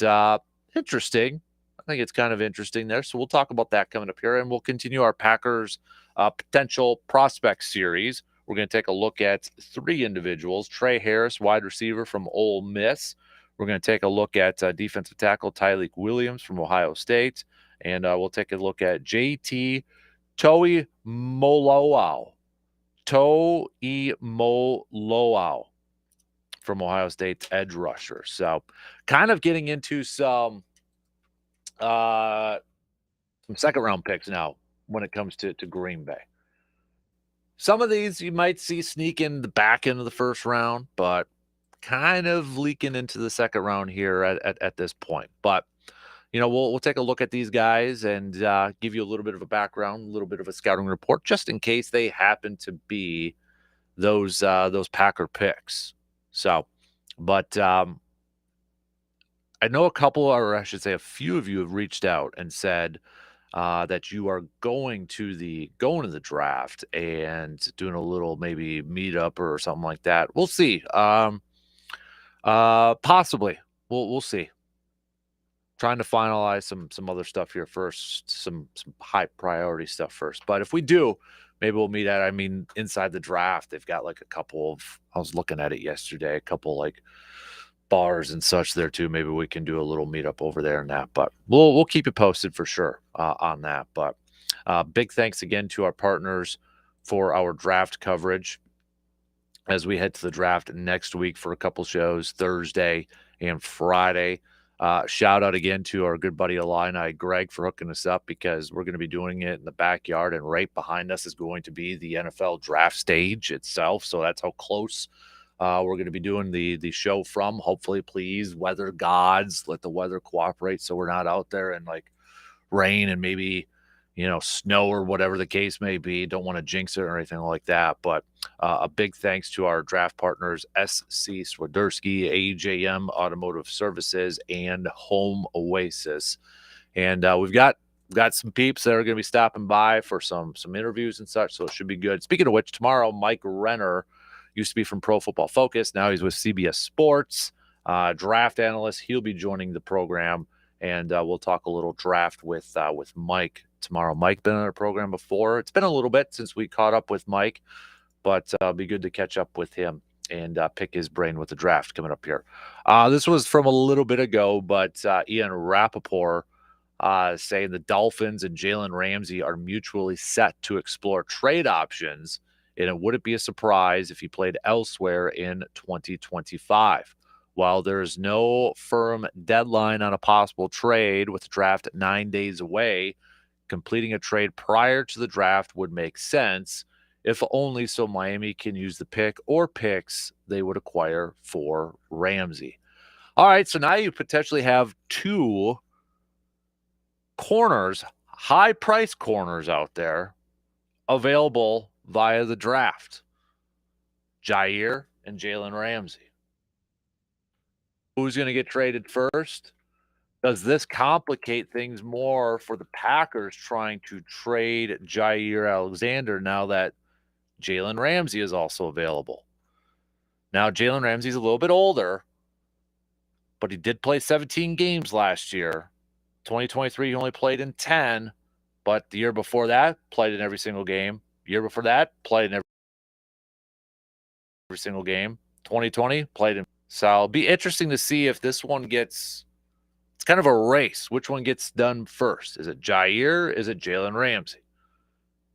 interesting. I think it's kind of interesting there. So we'll talk about that coming up here, and we'll continue our Packers potential prospect series. We're going to take a look at 3 individuals. Trey Harris, wide receiver from Ole Miss. We're going to take a look at defensive tackle Tyleik Williams from Ohio State. And we'll take a look at JT Toimoloau from Ohio State's edge rusher. So kind of getting into some second round picks now when it comes to Green Bay. Some of these you might see sneak in the back end of the first round, but kind of leaking into the second round here at this point. But you know, we'll take a look at these guys and give you a little bit of a background, a little bit of a scouting report, just in case they happen to be those Packer picks. So, but I know a couple, or I should say a few of you have reached out and said that you are going to the draft and doing a little maybe meetup or something like that. We'll see. Possibly. We'll see. Trying to finalize some other stuff here first, some high priority stuff first. But if we do, maybe we'll meet at, I mean, inside the draft, they've got like a couple of, I was looking at it yesterday, a couple like bars and such there too. Maybe we can do a little meetup over there and that, but we'll keep you posted for sure on that. But big thanks again to our partners for our draft coverage as we head to the draft next week for a couple shows, Thursday and Friday. Shout out again to our good buddy Illini, Greg, for hooking us up, because we're going to be doing it in the backyard, and right behind us is going to be the NFL draft stage itself. So that's how close we're going to be doing the show from. Hopefully, please, weather gods, let the weather cooperate so we're not out there in like rain and maybe snow or whatever the case may be. Don't want to jinx it or anything like that. But a big thanks to our draft partners, SC Swiderski, AJM Automotive Services, and Home Oasis. And we've got some peeps that are going to be stopping by for some interviews and such, so it should be good. Speaking of which, tomorrow, Mike Renner used to be from Pro Football Focus. Now he's with CBS Sports, draft analyst. He'll be joining the program, and we'll talk a little draft with Mike tomorrow. Mike been on our program before. It's been a little bit since we caught up with Mike, but it'll be good to catch up with him and pick his brain with the draft coming up here. This was from a little bit ago, but Ian Rappaport saying the Dolphins and Jalen Ramsey are mutually set to explore trade options, and it wouldn't be a surprise if he played elsewhere in 2025. While there is no firm deadline on a possible trade with the draft 9 days away, completing a trade prior to the draft would make sense, if only so Miami can use the pick or picks they would acquire for Ramsey. All right, so now you potentially have two corners, high-priced corners out there available via the draft. Jair and Jalen Ramsey. Who's going to get traded first? Does this complicate things more for the Packers trying to trade Jair Alexander now that Jalen Ramsey is also available? Now, Jalen Ramsey's a little bit older, but he did play 17 games last year. 2023, he only played in 10, but the year before that, played in every single game. The year before that, played in every single game. 2020, played in. So it'll be interesting to see if this one gets, it's kind of a race. Which one gets done first? Is it Jair? Is it Jalen Ramsey?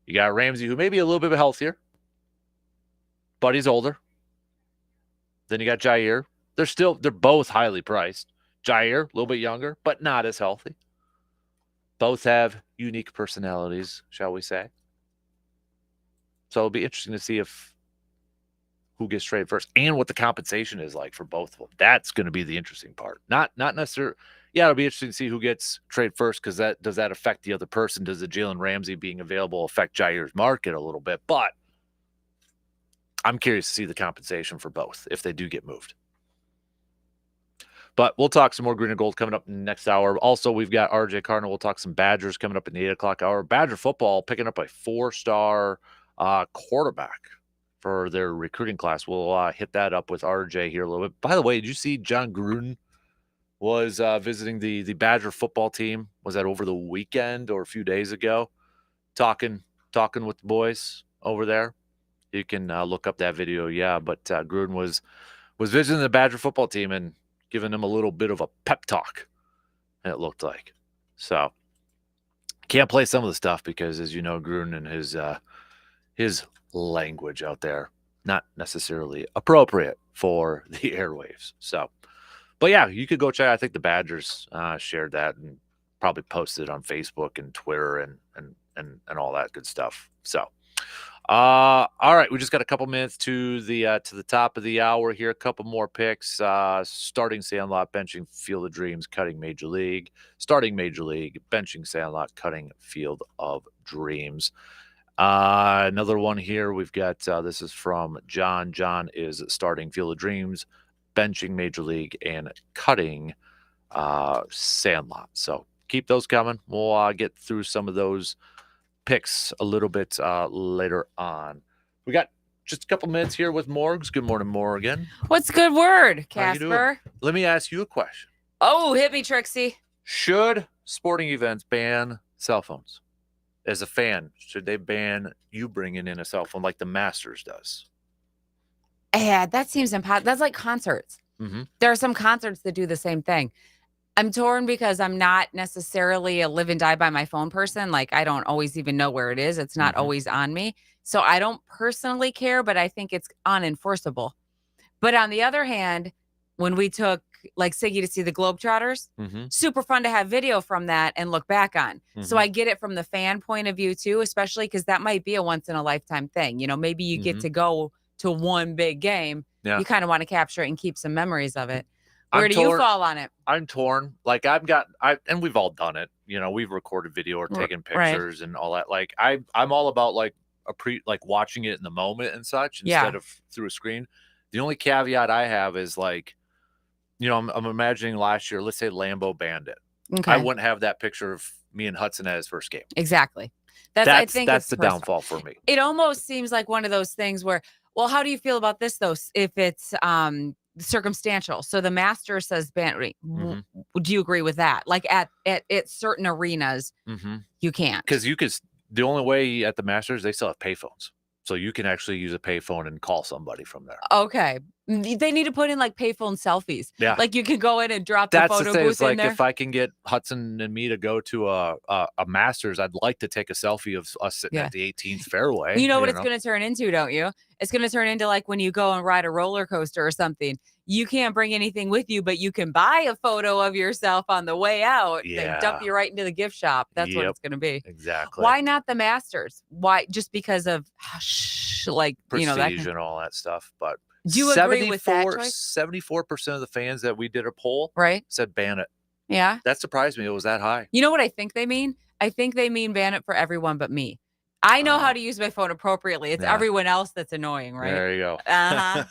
You got Ramsey, who may be a little bit healthier, but he's older. Then you got Jair. They're both highly priced. Jair, a little bit younger, but not as healthy. Both have unique personalities, shall we say. So it'll be interesting to see who gets traded first and what the compensation is like for both of them. That's going to be the interesting part. Not necessarily. Yeah, it'll be interesting to see who gets traded first, because does that affect the other person? Does the Jalen Ramsey being available affect Jair's market a little bit? But I'm curious to see the compensation for both if they do get moved. But we'll talk some more green and gold coming up next hour. Also, we've got RJ Cardinal. We'll talk some Badgers coming up in the 8 o'clock hour. Badger football picking up a 4-star quarterback for their recruiting class. We'll hit that up with RJ here a little bit. By the way, did you see John Gruden was visiting the Badger football team? Was that over the weekend or a few days ago? Talking with the boys over there. You can look up that video. Yeah, but Gruden was visiting the Badger football team and giving them a little bit of a pep talk, it looked like. So can't play some of the stuff because, as you know, Gruden and his language out there, not necessarily appropriate for the airwaves. So, but yeah, you could go check. I think the Badgers shared that and probably posted it on Facebook and Twitter and all that good stuff. So, all right, we just got a couple minutes to the top of the hour here. A couple more picks. Starting Sandlot, benching Field of Dreams, cutting Major League. Starting Major League, benching Sandlot, cutting Field of Dreams. Another one here. We've got this is from John. John is starting Field of Dreams, benching Major League, and cutting Sandlot. So keep those coming. We'll get through some of those picks a little bit later on. We got just a couple minutes here with Morgs. Good morning, Morgan. What's a good word, Kasper? Let me ask you a question. Oh, hit me, Trixie. Should sporting events ban cell phones? As a fan, should they ban you bringing in a cell phone like the Masters does? Yeah, that seems impossible. That's like concerts. Mm-hmm. There are some concerts that do the same thing. I'm torn because I'm not necessarily a live and die by my phone person. Like, I don't always even know where it is. It's not always on me. So I don't personally care, but I think it's unenforceable. But on the other hand, when we took like Siggy to see the Globetrotters, super fun to have video from that and look back on. So I get it from the fan point of view too, especially because that might be a once in a lifetime thing. You know, maybe you get to go to one big game. Yeah. You kind of want to capture it and keep some memories of it. Where I'm do you torn. fall on it? I'm torn. Like and we've all done it. You know, we've recorded video or taken Right. pictures and all that. Like I'm all about like like watching it in the moment and such Yeah. instead of through a screen. The only caveat I have is like, I'm imagining last year, let's say Lambo Bandit. I Okay. wouldn't have that picture of me and Hudson at his first game. Exactly. I That's think that's it's the personal. downfall for me. It almost seems like one of those things where, well, how do you feel about this though? If it's circumstantial. So the master says Hmm. do you agree with that? Like at certain arenas, Hmm. you can't. Because the only way at the Masters, they still have payphones. So you can actually use a payphone and call somebody from there. Okay. They need to put in like payphone selfies. Yeah. Like you can go in and drop the That's the photo thing. booth It's in like there. if I can get Hudson and me to go to a Masters, I'd like to take a selfie of us sitting Yeah. at the 18th fairway. You know what it's going to turn into, don't you? It's going to turn into like when you go and ride a roller coaster or something. You can't bring anything with you, but you can buy a photo of yourself on the way out. They dump Yeah. you right into the gift shop. That's what Yep. it's going to be. Exactly. Why not the Masters? Why? Just because of like, that Prestige kind. and all that stuff. But Do you agree with that choice? 74% of the fans that we did a poll Right? said ban it. Yeah. That surprised me. It was that high. You know what I think they mean? I think they mean ban it for everyone but me. I know how Oh, to use my phone appropriately. It's yeah. everyone else that's annoying, right? There you go. Uh-huh.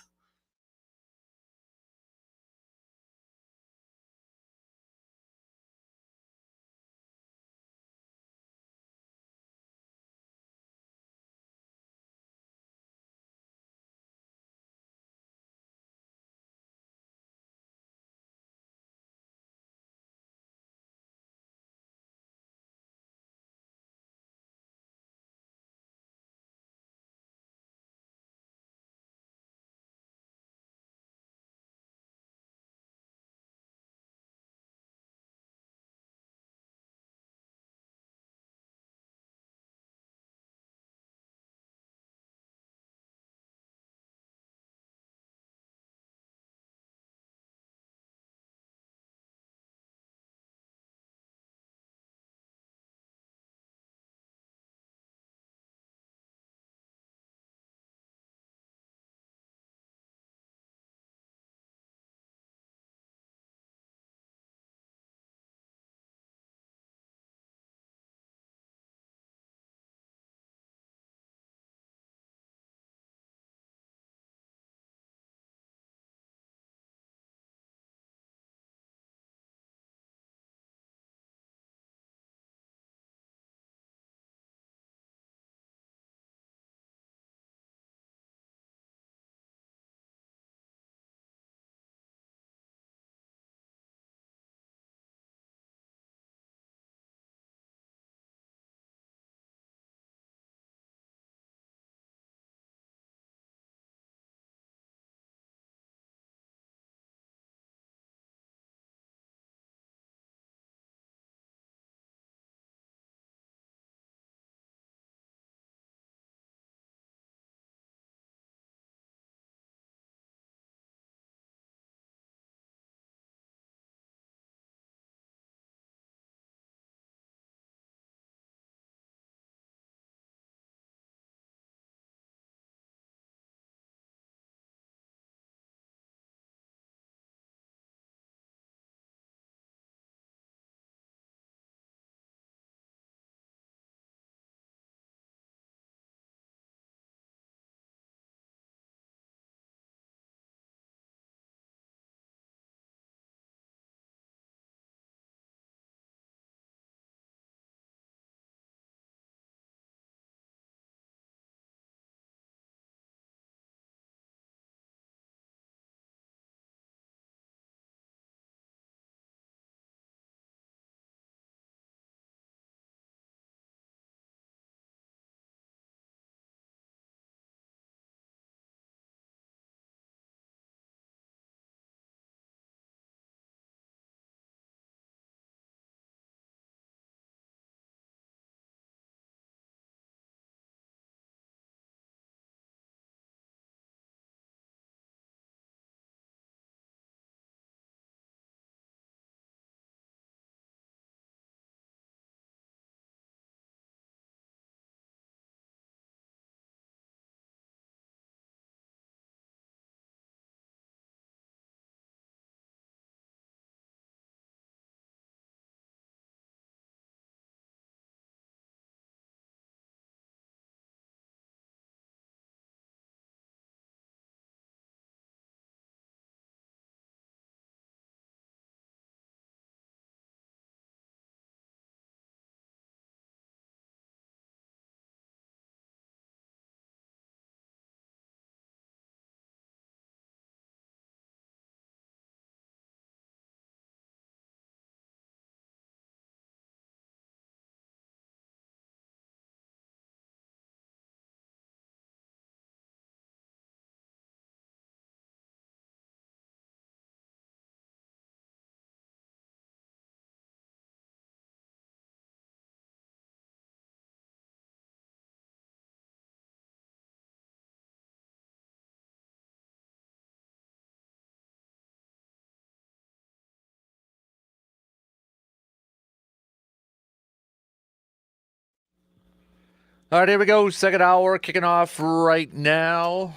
All right, here we go. Second hour kicking off right now.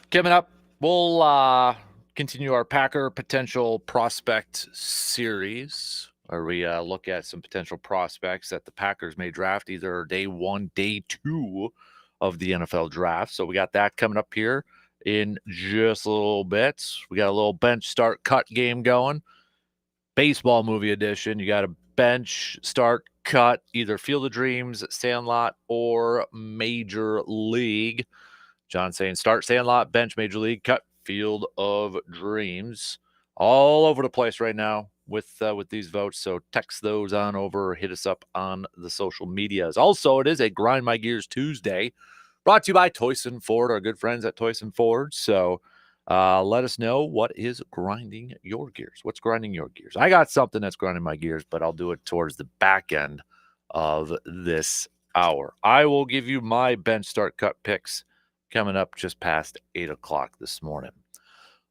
Coming up, we'll continue our Packer potential prospect series, where we look at some potential prospects that the Packers may draft either day one, day two of the NFL draft. So we got that coming up here in just a little bit. We got a little bench start cut game going. Baseball movie edition. You got a bench start cut, either Field of Dreams, Sandlot, or Major League. John saying start Sandlot, bench Major League, cut Field of Dreams. All over the place right now with these votes. So text those on over or hit us up on the social medias. Also, it is a Grind My Gears Tuesday, brought to you by Toyson Ford, our good friends at Toyson Ford. So let us know what is grinding your gears. What's grinding your gears? I got something that's grinding my gears, but I'll do it towards the back end of this hour. I will give you my bench start cut picks coming up just past 8 o'clock this morning.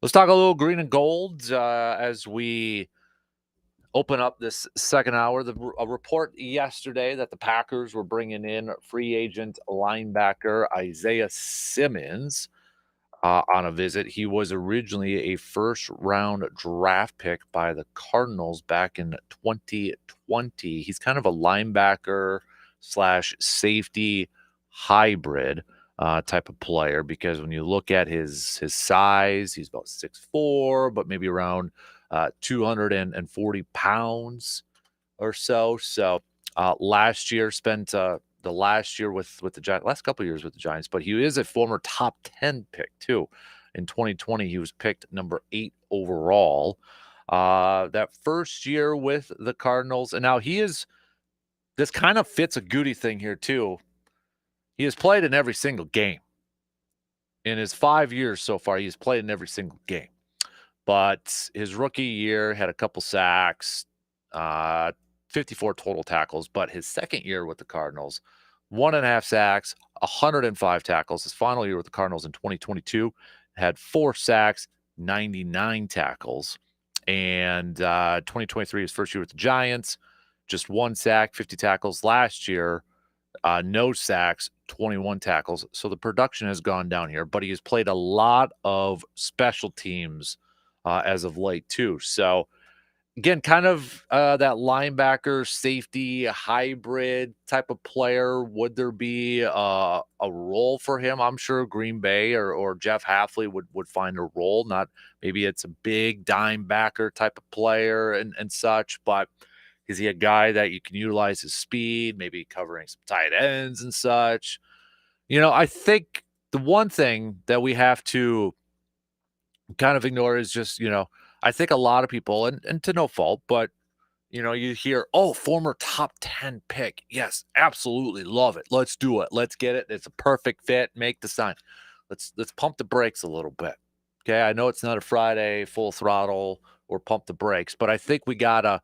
Let's talk a little green and gold as we open up this second hour. A report yesterday that the Packers were bringing in free agent linebacker Isaiah Simmons on a visit. He was originally a first-round draft pick by the Cardinals back in 2020. He's kind of a linebacker slash safety hybrid type of player, because when you look at his size, he's about 6'4", but maybe around 240 pounds or so. So last year spent the last year with the Giants, last couple of years with the Giants, but he is a former top 10 pick too. In 2020, he was picked number 8 overall. That first year with the Cardinals, and now this kind of fits a Goody thing here too. He has played in every single game. In his 5 years so far, he's played in every single game. But his rookie year had a couple sacks, 54 total tackles. But his second year with the Cardinals, 1.5 sacks, 105 tackles. His final year with the Cardinals in 2022 had 4 sacks, 99 tackles. And 2023, his first year with the Giants, just 1 sack, 50 tackles. Last year, no sacks, 21 tackles. So the production has gone down here, but he has played a lot of special teams as of late too. So again, kind of that linebacker safety hybrid type of player. Would there be a role for him? I'm sure Green Bay or Jeff Hafley would find a role. Not maybe it's a big dime backer type of player and such, but is he a guy that you can utilize his speed, maybe covering some tight ends and such? I think the one thing that we have to kind of ignore is just, I think a lot of people, and to no fault, but, you hear, oh, former top 10 pick. Yes, absolutely. Love it. Let's do it. Let's get it. It's a perfect fit. Make the sign. Let's pump the brakes a little bit. Okay. I know it's not a Friday full throttle or pump the brakes, but I think we got to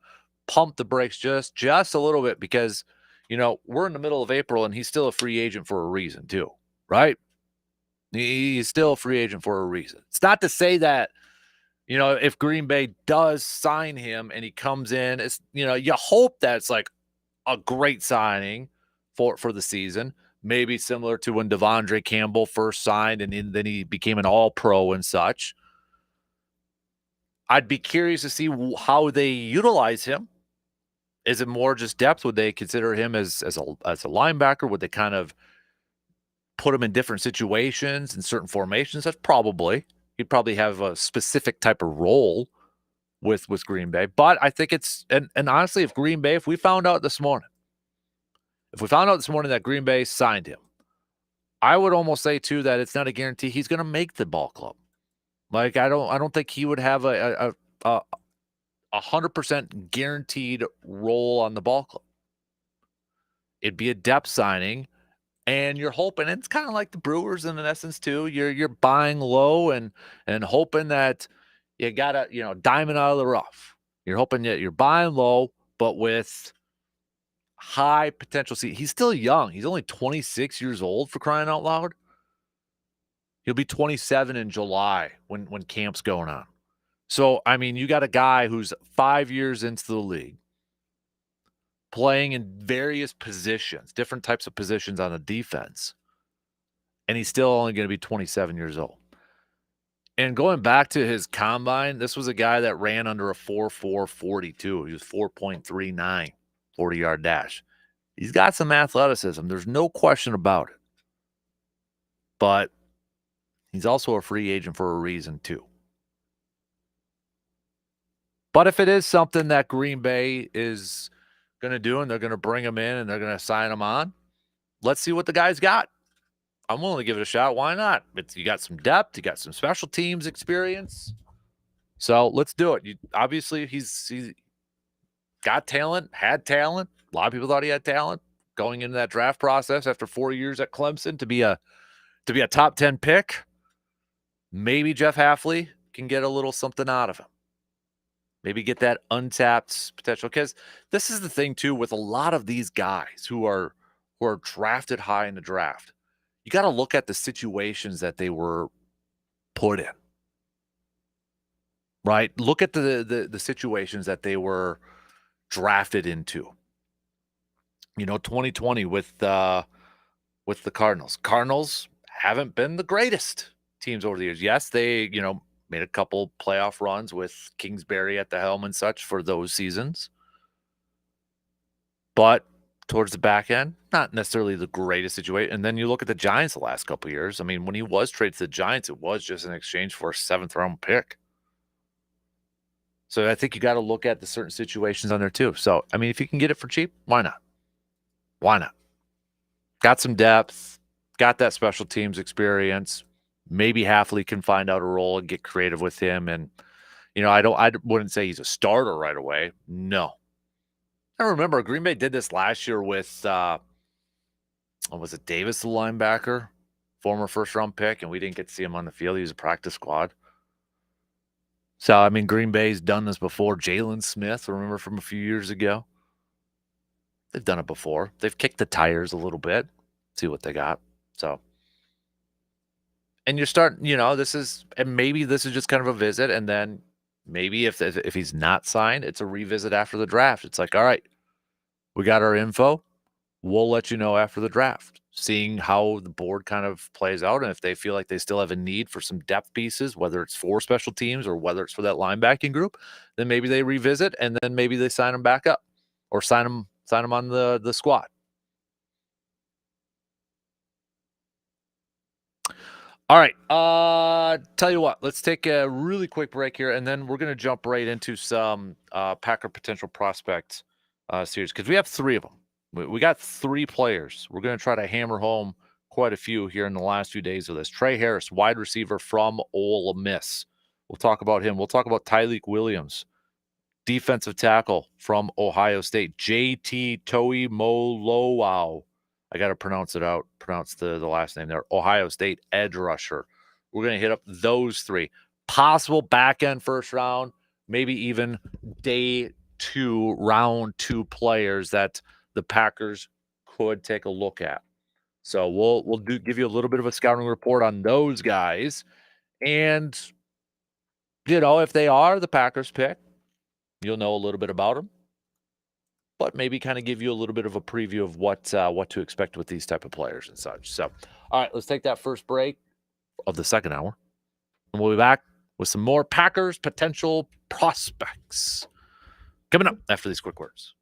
pump the brakes just a little bit because, we're in the middle of April and he's still a free agent for a reason too, right? He's still a free agent for a reason. It's not to say that, if Green Bay does sign him and he comes in, it's, you hope that it's like a great signing for the season. Maybe similar to when Devondre Campbell first signed and then he became an all-pro and such. I'd be curious to see how they utilize him. Is it more just depth? Would they consider him as a linebacker? Would they kind of put him in different situations in certain formations? That's probably. He'd probably have a specific type of role with Green Bay. But I think it's and honestly, if we found out this morning that Green Bay signed him, I would almost say too that it's not a guarantee he's going to make the ball club. Like I don't think he would have a 100% guaranteed role on the ball club. It'd be a depth signing. And you're hoping, and it's kind of like the Brewers in essence too. You're buying low and hoping that you got a diamond out of the rough. You're hoping that you're buying low, but with high potential. See, he's still young. He's only 26 years old, for crying out loud. He'll be 27 in July when camp's going on. So I mean, you got a guy who's 5 years into the league, playing in various positions, different types of positions on the defense, and he's still only going to be 27 years old. And going back to his combine, this was a guy that ran under a 4.4 42. He was 4.39 40-yard dash. He's got some athleticism. There's no question about it. But he's also a free agent for a reason, too. But if it is something that Green Bay is going to do and they're going to bring him in and they're going to sign him on, let's see what the guy's got. I'm willing to give it a shot. Why not? You got some depth. You got some special teams experience. So let's do it. Obviously, he's got talent, had talent. A lot of people thought he had talent going into that draft process after 4 years at Clemson to be a top 10 pick. Maybe Jeff Hafley can get a little something out of him. Maybe get that untapped potential. Because this is the thing, too, with a lot of these guys who are drafted high in the draft. You got to look at the situations that they were put in. Right? Look at the situations that they were drafted into. 2020 with the Cardinals. Cardinals haven't been the greatest teams over the years. Yes, they, made a couple playoff runs with Kingsbury at the helm and such for those seasons. But towards the back end, not necessarily the greatest situation. And then you look at the Giants the last couple of years. I mean, when he was traded to the Giants, it was just in exchange for a 7th-round pick. So I think you got to look at the certain situations on there too. So, I mean, if you can get it for cheap, why not? Why not? Got some depth, got that special teams experience. Maybe Hafley can find out a role and get creative with him. And, I wouldn't say he's a starter right away. No. I remember Green Bay did this last year with, was it Davis, the linebacker, former first-round pick, and we didn't get to see him on the field. He was a practice squad. So, I mean, Green Bay's done this before. Jalen Smith, remember from a few years ago? They've done it before. They've kicked the tires a little bit, see what they got. So, and you're starting, maybe this is just kind of a visit, and then maybe if he's not signed, it's a revisit after the draft. It's like, all right, we got our info. We'll let you know after the draft, seeing how the board kind of plays out. And if they feel like they still have a need for some depth pieces, whether it's for special teams or whether it's for that linebacking group, then maybe they revisit and then maybe they sign them back up or sign them on the squad. All right. Tell you what, let's take a really quick break here, and then we're going to jump right into some Packer potential prospect series because we have 3 of them. We got 3 players. We're going to try to hammer home quite a few here in the last few days of this. Trey Harris, wide receiver from Ole Miss. We'll talk about him. We'll talk about Tyleik Williams, defensive tackle from Ohio State. JT Toimoloau. I got to pronounce the last name there. Ohio State edge rusher. We're going to hit up those 3. Possible back-end first round, maybe even day 2, round 2 players that the Packers could take a look at. So we'll give you a little bit of a scouting report on those guys. And, if they are the Packers pick, you'll know a little bit about them. But maybe kind of give you a little bit of a preview of what to expect with these type of players and such. So, all right, let's take that first break of the second hour. And we'll be back with some more Packers potential prospects coming up after these quick words.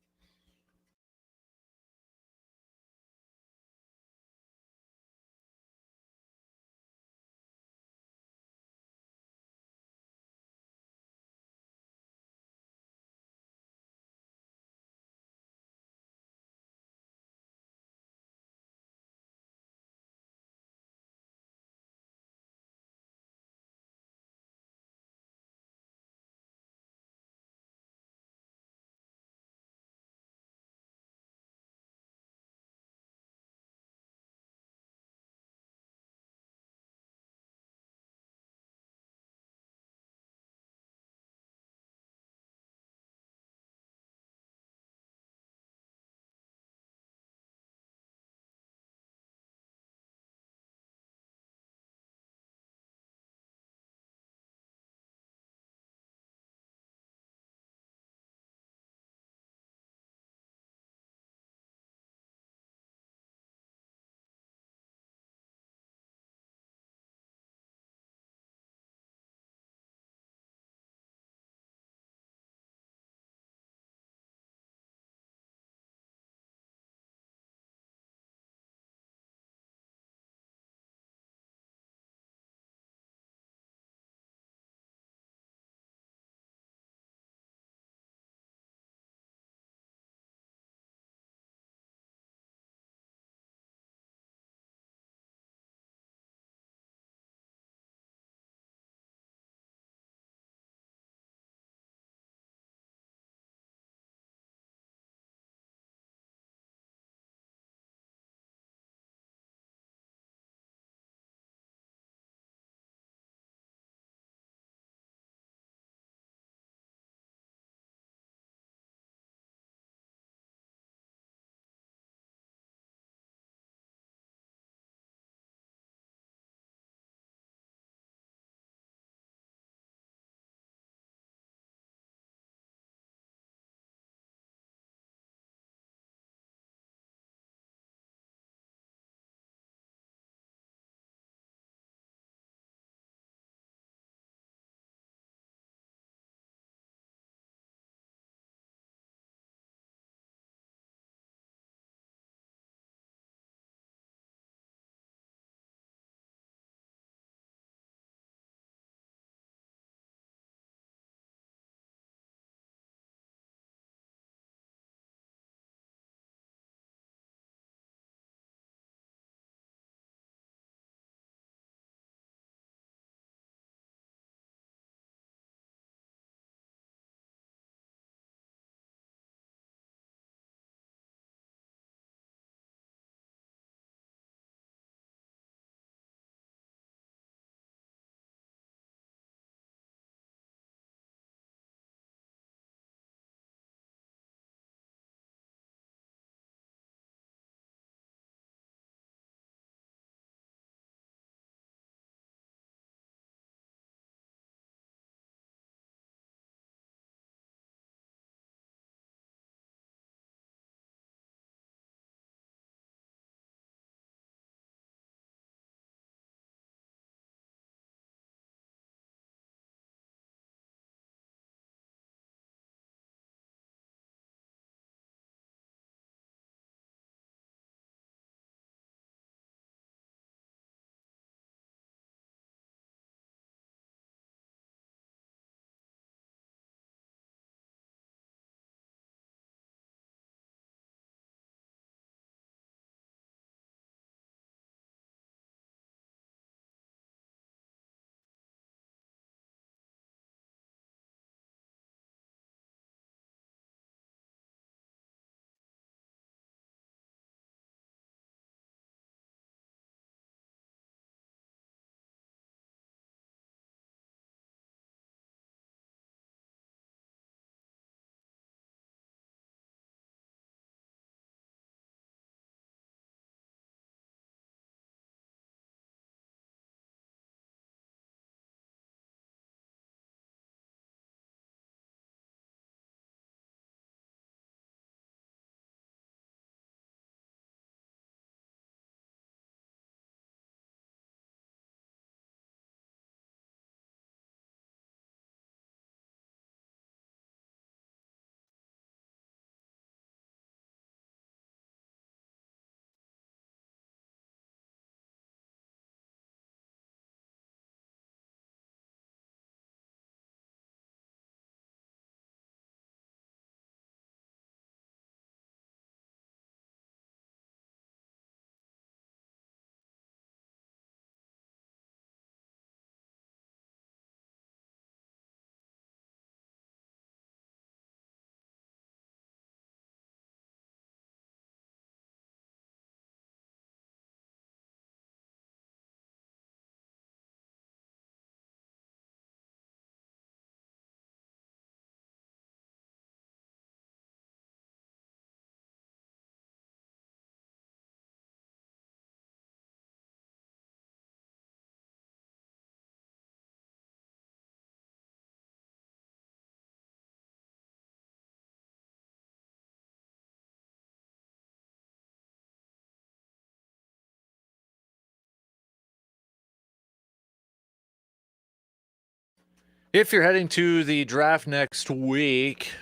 If you're heading to the draft next week,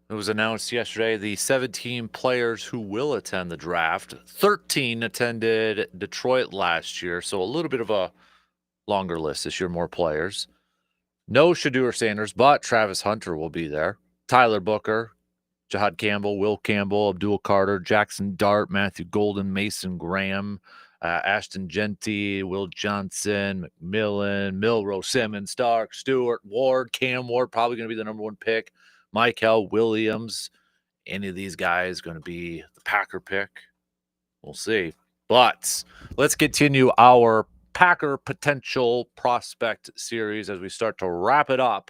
it was announced yesterday the 17 players who will attend the draft. 13 attended Detroit last year, so a little bit of a longer list this year, more players. No Shedeur Sanders, but Travis Hunter will be there. Tyler Booker, Jahad Campbell, Will Campbell, Abdul Carter, Jackson Dart, Matthew Golden, Mason Graham, Ashton Genty, Will Johnson, McMillan, Milroe, Simmons, Stark, Stewart, Ward, Cam Ward, probably going to be the number one pick. Michael Williams. Any of these guys going to be the Packer pick? We'll see. But let's continue our Packer potential prospect series as we start to wrap it up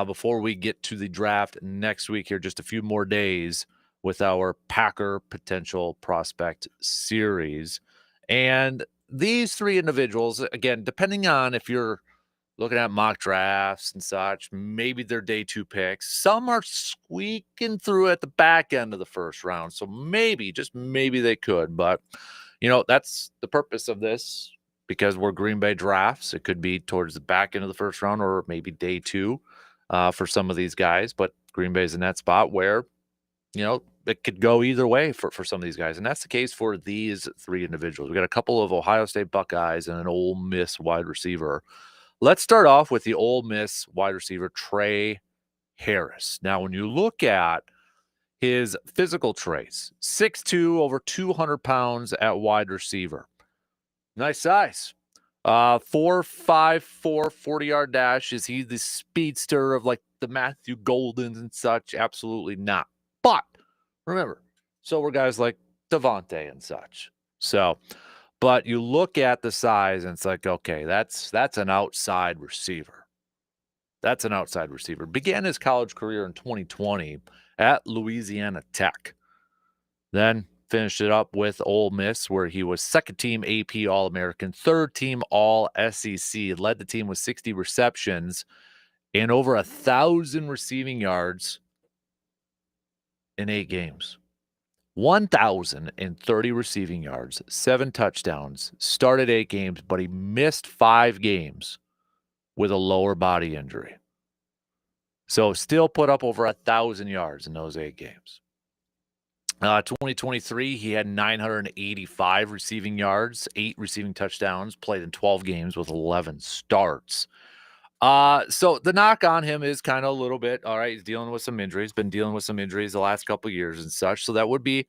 before we get to the draft next week here, just a few more days with our Packer potential prospect series. And these three individuals, again, depending on if you're looking at mock drafts and such, maybe they're day 2 picks. Some are squeaking through at the back end of the first round. So maybe, just maybe they could. But, that's the purpose of this because we're Green Bay drafts. It could be towards the back end of the first round or maybe day 2 for some of these guys. But Green Bay's in that spot where, it could go either way for some of these guys. And that's the case for these three individuals. We got a couple of Ohio State Buckeyes and an Ole Miss wide receiver. Let's start off with the Ole Miss wide receiver, Trey Harris. Now, when you look at his physical traits, 6'2", over 200 pounds at wide receiver. Nice size. 4.54, 40-yard dash. Is he the speedster of like the Matthew Goldens and such? Absolutely not. But remember, so were guys like Devontae and such. So, but you look at the size and it's like, okay, that's an outside receiver. That's an outside receiver. Began his college career in 2020 at Louisiana Tech. Then finished it up with Ole Miss, where he was second-team AP All-American, third-team All-SEC, led the team with 60 receptions and over 1,000 receiving yards in 8 games. 1,030 receiving yards, 7 touchdowns, started 8 games, but he missed 5 games with a lower body injury. So still put up over 1,000 yards in those 8 games. 2023, he had 985 receiving yards, 8 receiving touchdowns, played in 12 games with 11 starts. So the knock on him is kind of a little bit, all right, he's dealing with some injuries, been dealing with some injuries the last couple of years and such. So that would be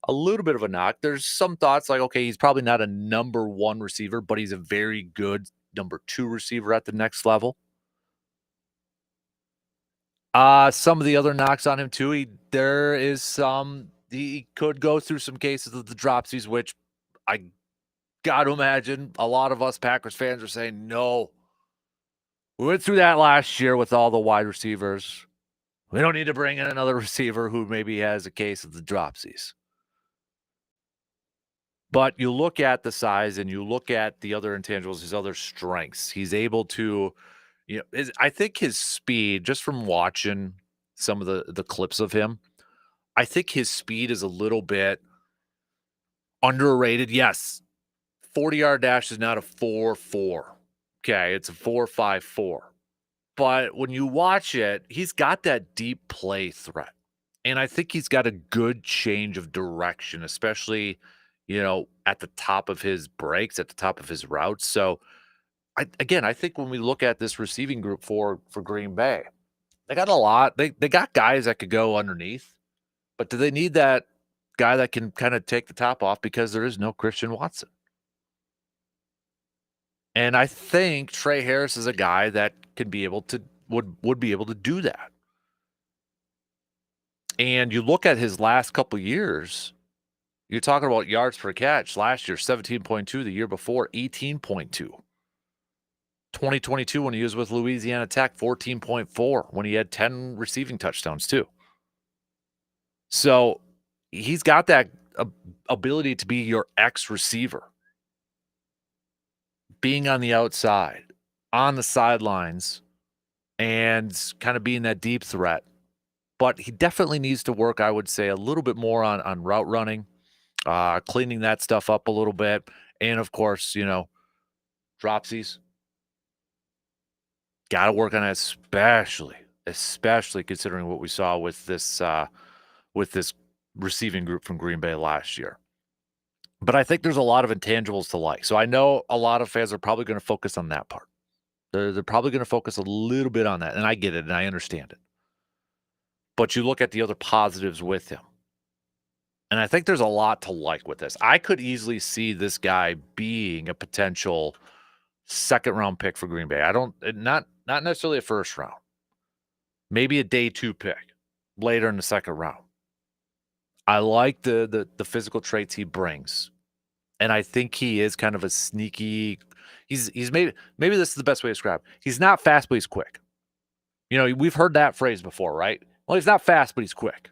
a little bit of a knock. There's some thoughts like, okay, he's probably not a number 1 receiver, but he's a very good number 2 receiver at the next level. Some of the other knocks on him too, he could go through some cases of the dropsies, which I got to imagine a lot of us Packers fans are saying, no, we went through that last year with all the wide receivers. We don't need to bring in another receiver who maybe has a case of the dropsies. But you look at the size and you look at the other intangibles, his other strengths. He's able to, I think his speed, just from watching some of the clips of him, I think his speed is a little bit underrated. Yes, 40-yard dash is not a 4.4. Okay, it's a 4.54. But when you watch it, he's got that deep play threat. And I think he's got a good change of direction, especially, at the top of his breaks, at the top of his routes. So, I think when we look at this receiving group for Green Bay, they got a lot. They got guys that could go underneath. But do they need that guy that can kind of take the top off because there is no Christian Watson? And I think Trey Harris is a guy that would be able to do that. And you look at his last couple years, you're talking about yards per catch. Last year, 17.2. The year before, 18.2. 2022, when he was with Louisiana Tech, 14.4. When he had 10 receiving touchdowns, too. So he's got that ability to be your X receiver. Being on the outside, on the sidelines, and kind of being that deep threat. But he definitely needs to work, I would say, a little bit more on route running, cleaning that stuff up a little bit. And, of course, dropsies. Got to work on it, especially considering what we saw with this receiving group from Green Bay last year. But I think there's a lot of intangibles to like. So I know a lot of fans are probably going to focus on that part. They're probably going to focus a little bit on that, and I get it, and I understand it. But you look at the other positives with him, and I think there's a lot to like with this. I could easily see this guy being a potential second-round pick for Green Bay. Not necessarily a first round, maybe a day 2 pick later in the second round. I like the physical traits he brings, and I think he is kind of a sneaky. He's maybe this is the best way to describe. He's not fast, but he's quick. We've heard that phrase before, right? Well, he's not fast, but he's quick.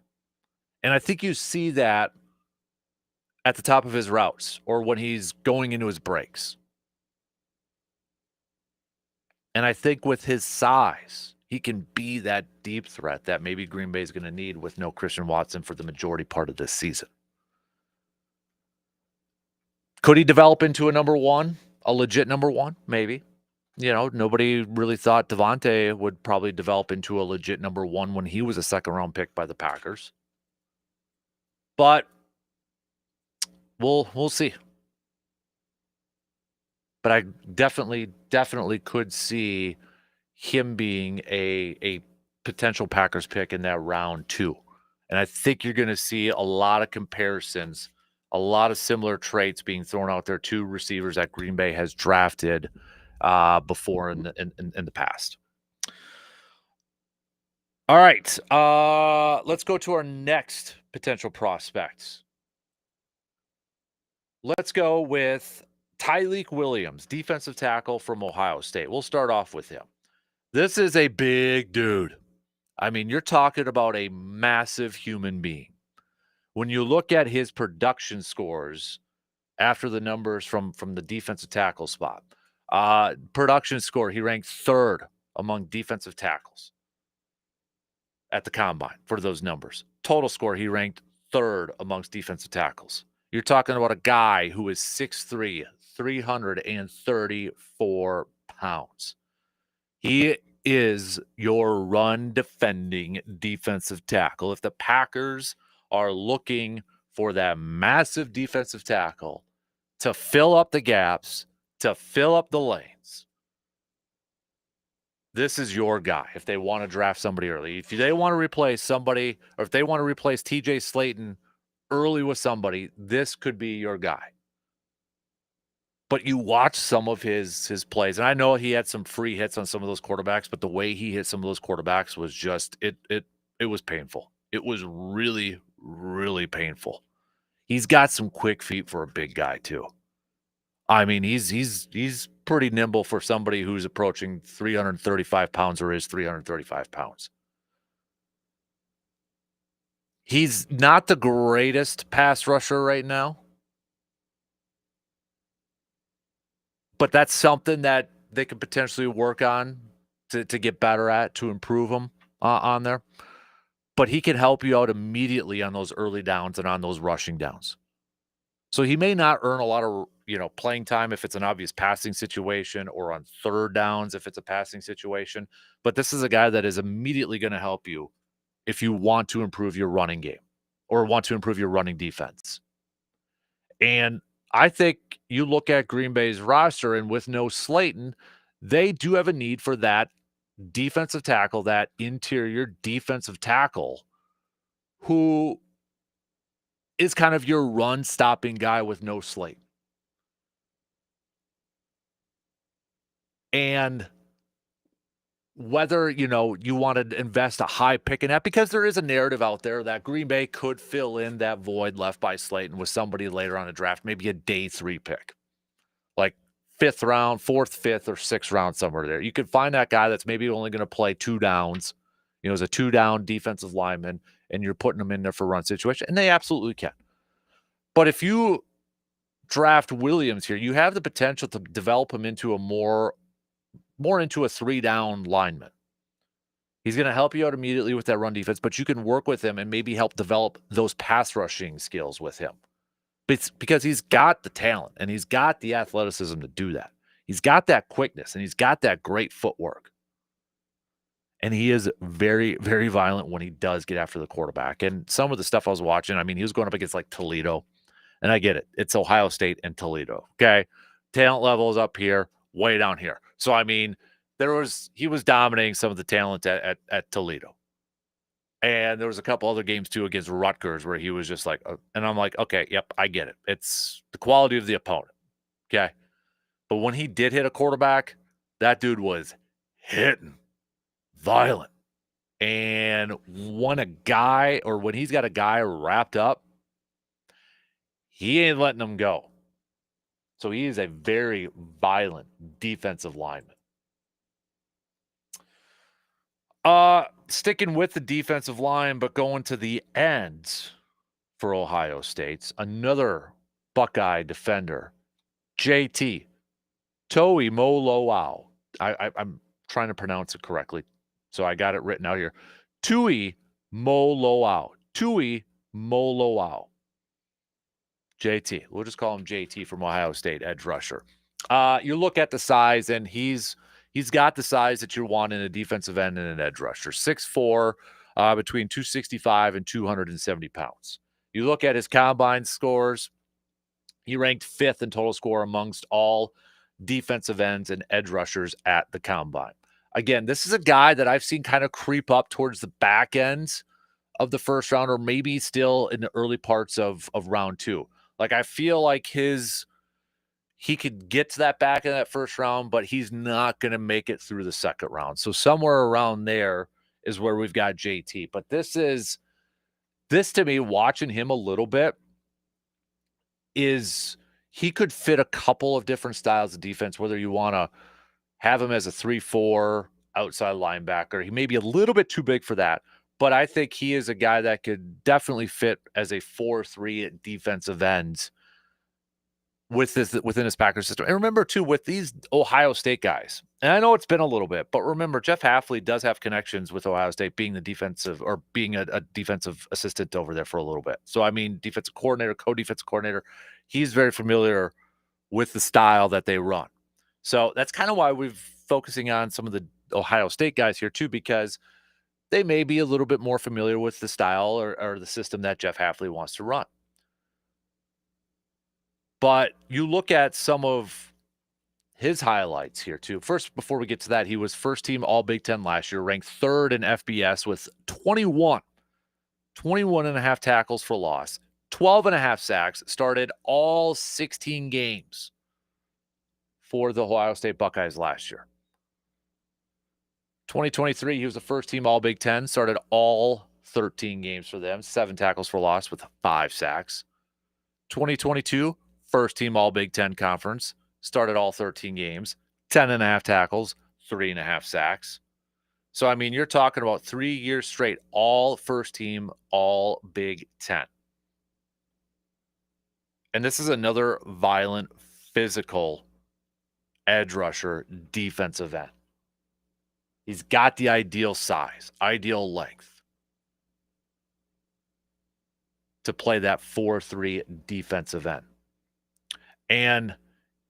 And I think you see that at the top of his routes or when he's going into his breaks. And I think with his size, he can be that deep threat that maybe Green Bay is going to need with no Christian Watson for the majority part of this season. Could he develop into a number one, a legit number one? Maybe. Nobody really thought Devontae would probably develop into a legit number one when he was a second-round pick by the Packers. But we'll see. But I definitely could see him being a potential Packers pick in that round 2. And I think you're going to see a lot of comparisons, a lot of similar traits being thrown out there to receivers that Green Bay has drafted before in the past. All right, let's go to our next potential prospects. Let's go with Tyleik Williams, defensive tackle from Ohio State. We'll start off with him. This is a big dude. I mean, you're talking about a massive human being. When you look at his production scores after the numbers from the defensive tackle spot, production score, he ranked 3rd among defensive tackles at the combine for those numbers. Total score, he ranked 3rd amongst defensive tackles. You're talking about a guy who is 6'3", 334 pounds. He is your run defending defensive tackle. If the Packers are looking for that massive defensive tackle to fill up the gaps, to fill up the lanes, this is your guy if they want to draft somebody early. If they want to replace somebody, or if they want to replace TJ Slayton early with somebody, this could be your guy. But you watch some of his plays, and I know he had some free hits on some of those quarterbacks, but the way he hit some of those quarterbacks was just it was painful. It was really, really painful. He's got some quick feet for a big guy too. I mean, he's pretty nimble for somebody who's approaching 335 pounds or is 335 pounds. He's not the greatest pass rusher right now, but that's something that they could potentially work on to get better at, to improve him on there. But he can help you out immediately on those early downs and on those rushing downs. So he may not earn a lot of playing time if it's an obvious passing situation, or on 3rd downs if it's a passing situation. But this is a guy that is immediately going to help you if you want to improve your running game or want to improve your running defense. And I think you look at Green Bay's roster, and with no Slayton, they do have a need for that defensive tackle, that interior defensive tackle who is kind of your run-stopping guy with no Slayton. And whether, you want to invest a high pick in that, because there is a narrative out there that Green Bay could fill in that void left by Slayton with somebody later on a draft, maybe a day 3 pick, like 5th round, 4th, 5th, or 6th round, somewhere there. You could find that guy that's maybe only going to play 2 downs, as a 2-down defensive lineman, and you're putting them in there for run situation, and they absolutely can. But if you draft Williams here, you have the potential to develop him into a more into a 3-down lineman. He's going to help you out immediately with that run defense, but you can work with him and maybe help develop those pass rushing skills with him. It's because he's got the talent and he's got the athleticism to do that. He's got that quickness and he's got that great footwork. And he is very, very violent when he does get after the quarterback. And some of the stuff I was watching, I mean, he was going up against like Toledo. And I get it. It's Ohio State and Toledo. Okay. Talent level is up here, way down here. So I mean, he was dominating some of the talent at Toledo. And there was a couple other games too against Rutgers where he was just like, and I'm like, okay, yep, I get it. It's the quality of the opponent. Okay. But when he did hit a quarterback, that dude was hitting violent. And when he's got a guy wrapped up, he ain't letting him go. So he is a very violent defensive lineman. Sticking with the defensive line, but going to the ends for Ohio State's another Buckeye defender, JT Toi Moloau. I'm trying to pronounce it correctly, so I got it written out here. Tui Moloau. Tui Moloau. JT. We'll just call him JT from Ohio State, edge rusher. You look at the size, and he's got the size that you want in a defensive end and an edge rusher. 6'4", between 265 and 270 pounds. You look at his combine scores, he ranked 5th in total score amongst all defensive ends and edge rushers at the combine. Again, this is a guy that I've seen kind of creep up towards the back end of the first round, or maybe still in the early parts of round 2. Like, I feel like he could get to that back in that first round, but he's not going to make it through the second round. So somewhere around there is where we've got JT. But this to me, watching him a little bit, is he could fit a couple of different styles of defense, whether you want to have him as a 3-4 outside linebacker. He may be a little bit too big for that, but I think he is a guy that could definitely fit as a 4-3 at defensive ends within his Packers system. And remember, too, with these Ohio State guys, and I know it's been a little bit, but remember, Jeff Hafley does have connections with Ohio State, being a defensive assistant over there for a little bit. So, I mean, defensive coordinator, co-defensive coordinator, he's very familiar with the style that they run. So that's kind of why we're focusing on some of the Ohio State guys here, too, because they may be a little bit more familiar with the style or the system that Jeff Hafley wants to run. But you look at some of his highlights here, too. First, before we get to that, he was first team All Big Ten last year, ranked 3rd in FBS with 21 and a half tackles for loss, 12 and a half sacks, started all 16 games for the Ohio State Buckeyes last year. 2023, he was the first team All Big Ten, started all 13 games for them, 7 tackles for loss with 5 sacks. 2022, first team All Big Ten Conference, started all 13 games, 10 and a half tackles, 3 and a half sacks. So, I mean, you're talking about 3 years straight, all first team, all Big Ten. And this is another violent, physical edge rusher, defensive end. He's got the ideal size, ideal length to play that 4-3 defensive end. And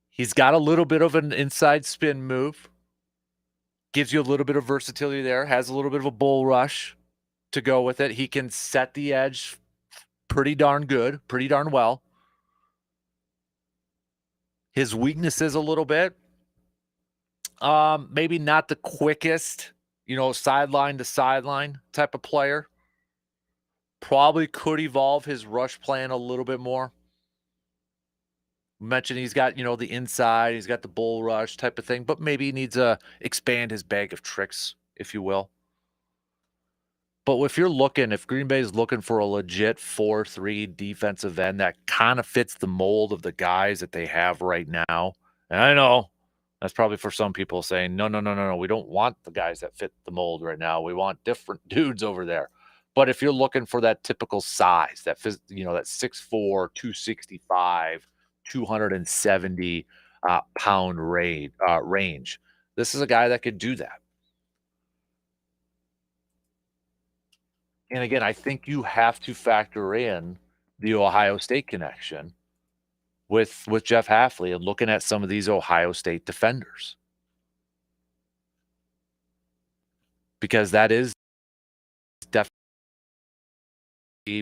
he's got a little bit of an inside spin move. Gives you a little bit of versatility there. Has a little bit of a bull rush to go with it. He can set the edge pretty darn good, pretty darn well. His weaknesses a little bit. Maybe not the quickest, sideline to sideline type of player. Probably could evolve his rush plan a little bit more. Mentioned he's got, the inside, he's got the bull rush type of thing, but maybe he needs to expand his bag of tricks, if you will. But if Green Bay is looking for a legit 4-3 defensive end that kind of fits the mold of the guys that they have right now, and I know that's probably for some people saying, no, we don't want the guys that fit the mold right now. We want different dudes over there. But if you're looking for that typical size, that 6'4", 265, 270 pound range, this is a guy that could do that. And again, I think you have to factor in the Ohio State connection with Jeff Hafley and looking at some of these Ohio State defenders. because that is definitely a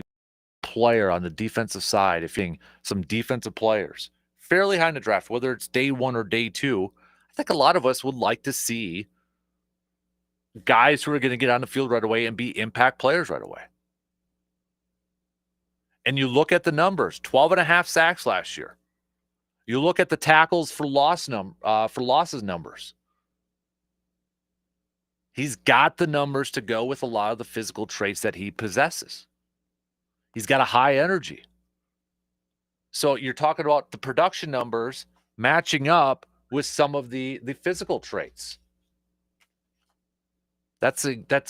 player on the defensive side. If you're some defensive players fairly high in the draft, whether it's day one or day two, I think a lot of us would like to see guys who are going to get on the field right away and be impact players right away. And you look at the numbers, 12 and a half sacks last year. You look at the tackles for losses numbers. He's got the numbers to go with a lot of the physical traits that he possesses. He's got a high energy. So you're talking about the production numbers matching up with some of the physical traits. That's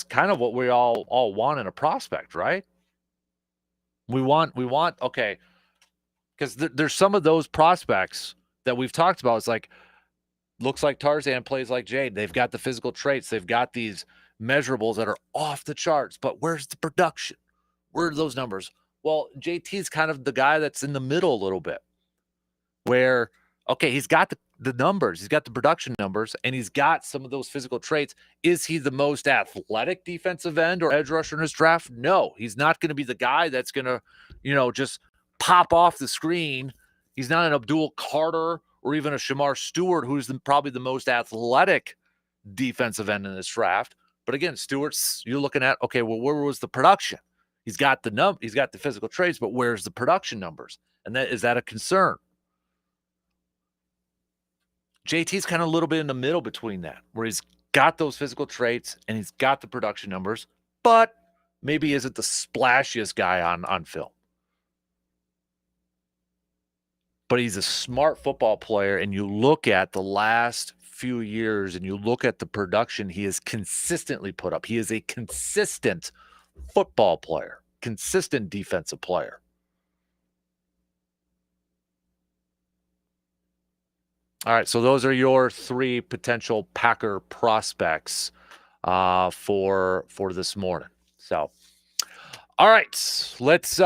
kind of what we all want in a prospect, right? We want okay, because there's some of those prospects that we've talked about. It's like, looks like Tarzan, plays like Jade. They've got the physical traits. They've got these measurables that are off the charts. But where's the production? Where are those numbers? Well, JT's kind of the guy that's in the middle a little bit, where, okay, he's got the numbers, he's got the production numbers, and he's got some of those physical traits. Is he the most athletic defensive end or edge rusher in his draft? No, he's not going to be the guy that's going to, just pop off the screen. He's not an Abdul Carter or even a Shamar Stewart, who's probably the most athletic defensive end in this draft. But again, Stewart's, you're looking at, okay, well, where was the production? He's got the physical traits, but where's the production numbers? And is that a concern? JT's kind of a little bit in the middle between that, where he's got those physical traits and he's got the production numbers, but maybe isn't the splashiest guy on film. But he's a smart football player, and you look at the last few years and you look at the production he has consistently put up. He is a consistent football player, consistent defensive player. All right, so those are your three potential Packer prospects for this morning. So, all right, let's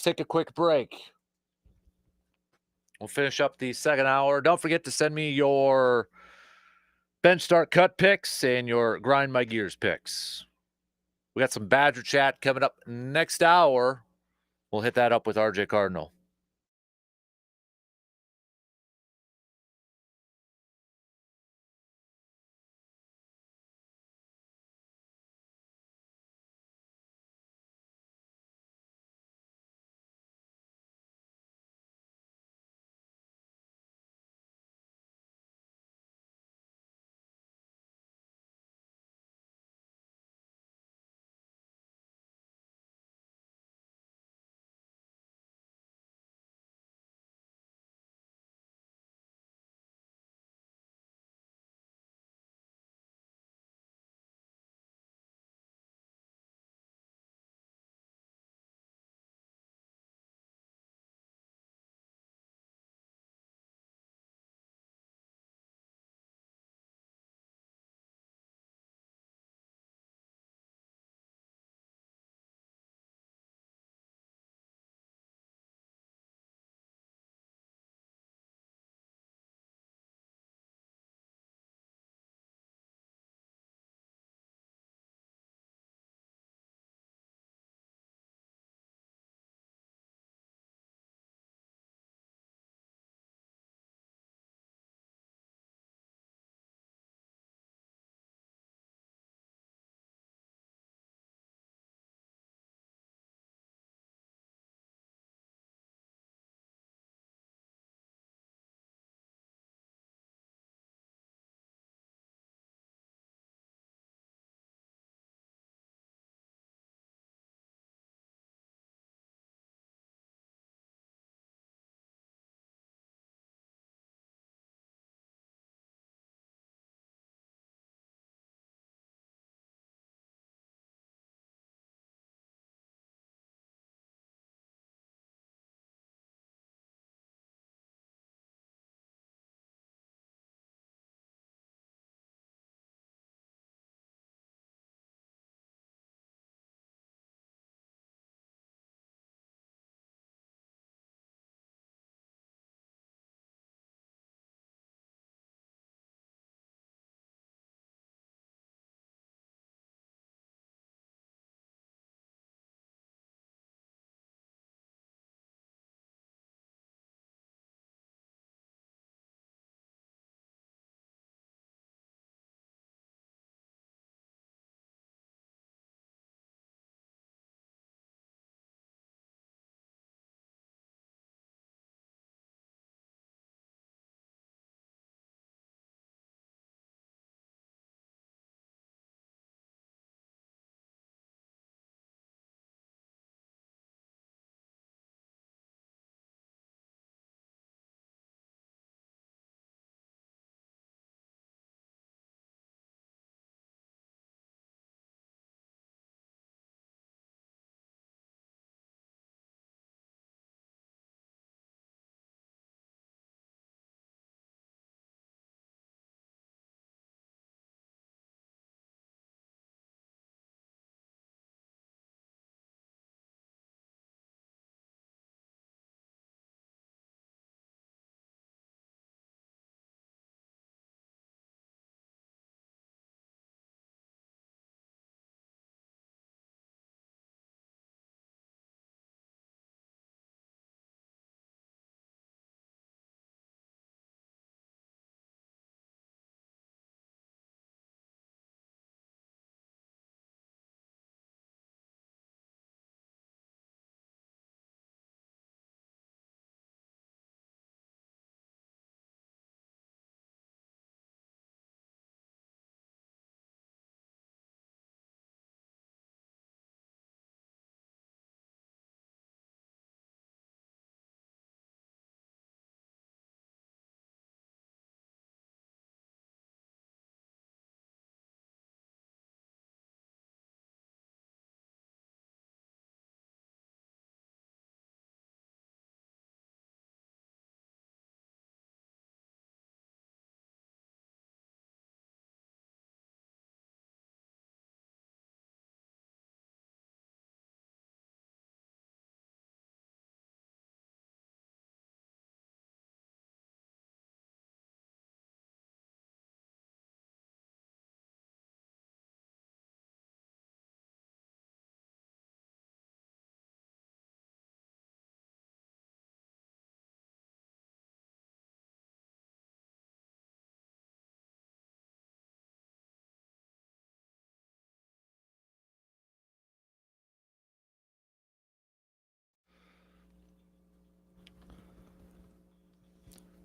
take a quick break. We'll finish up the second hour. Don't forget to send me your bench start cut picks and your grind my gears picks. We got some Badger chat coming up next hour. We'll hit that up with RJ Cardinal.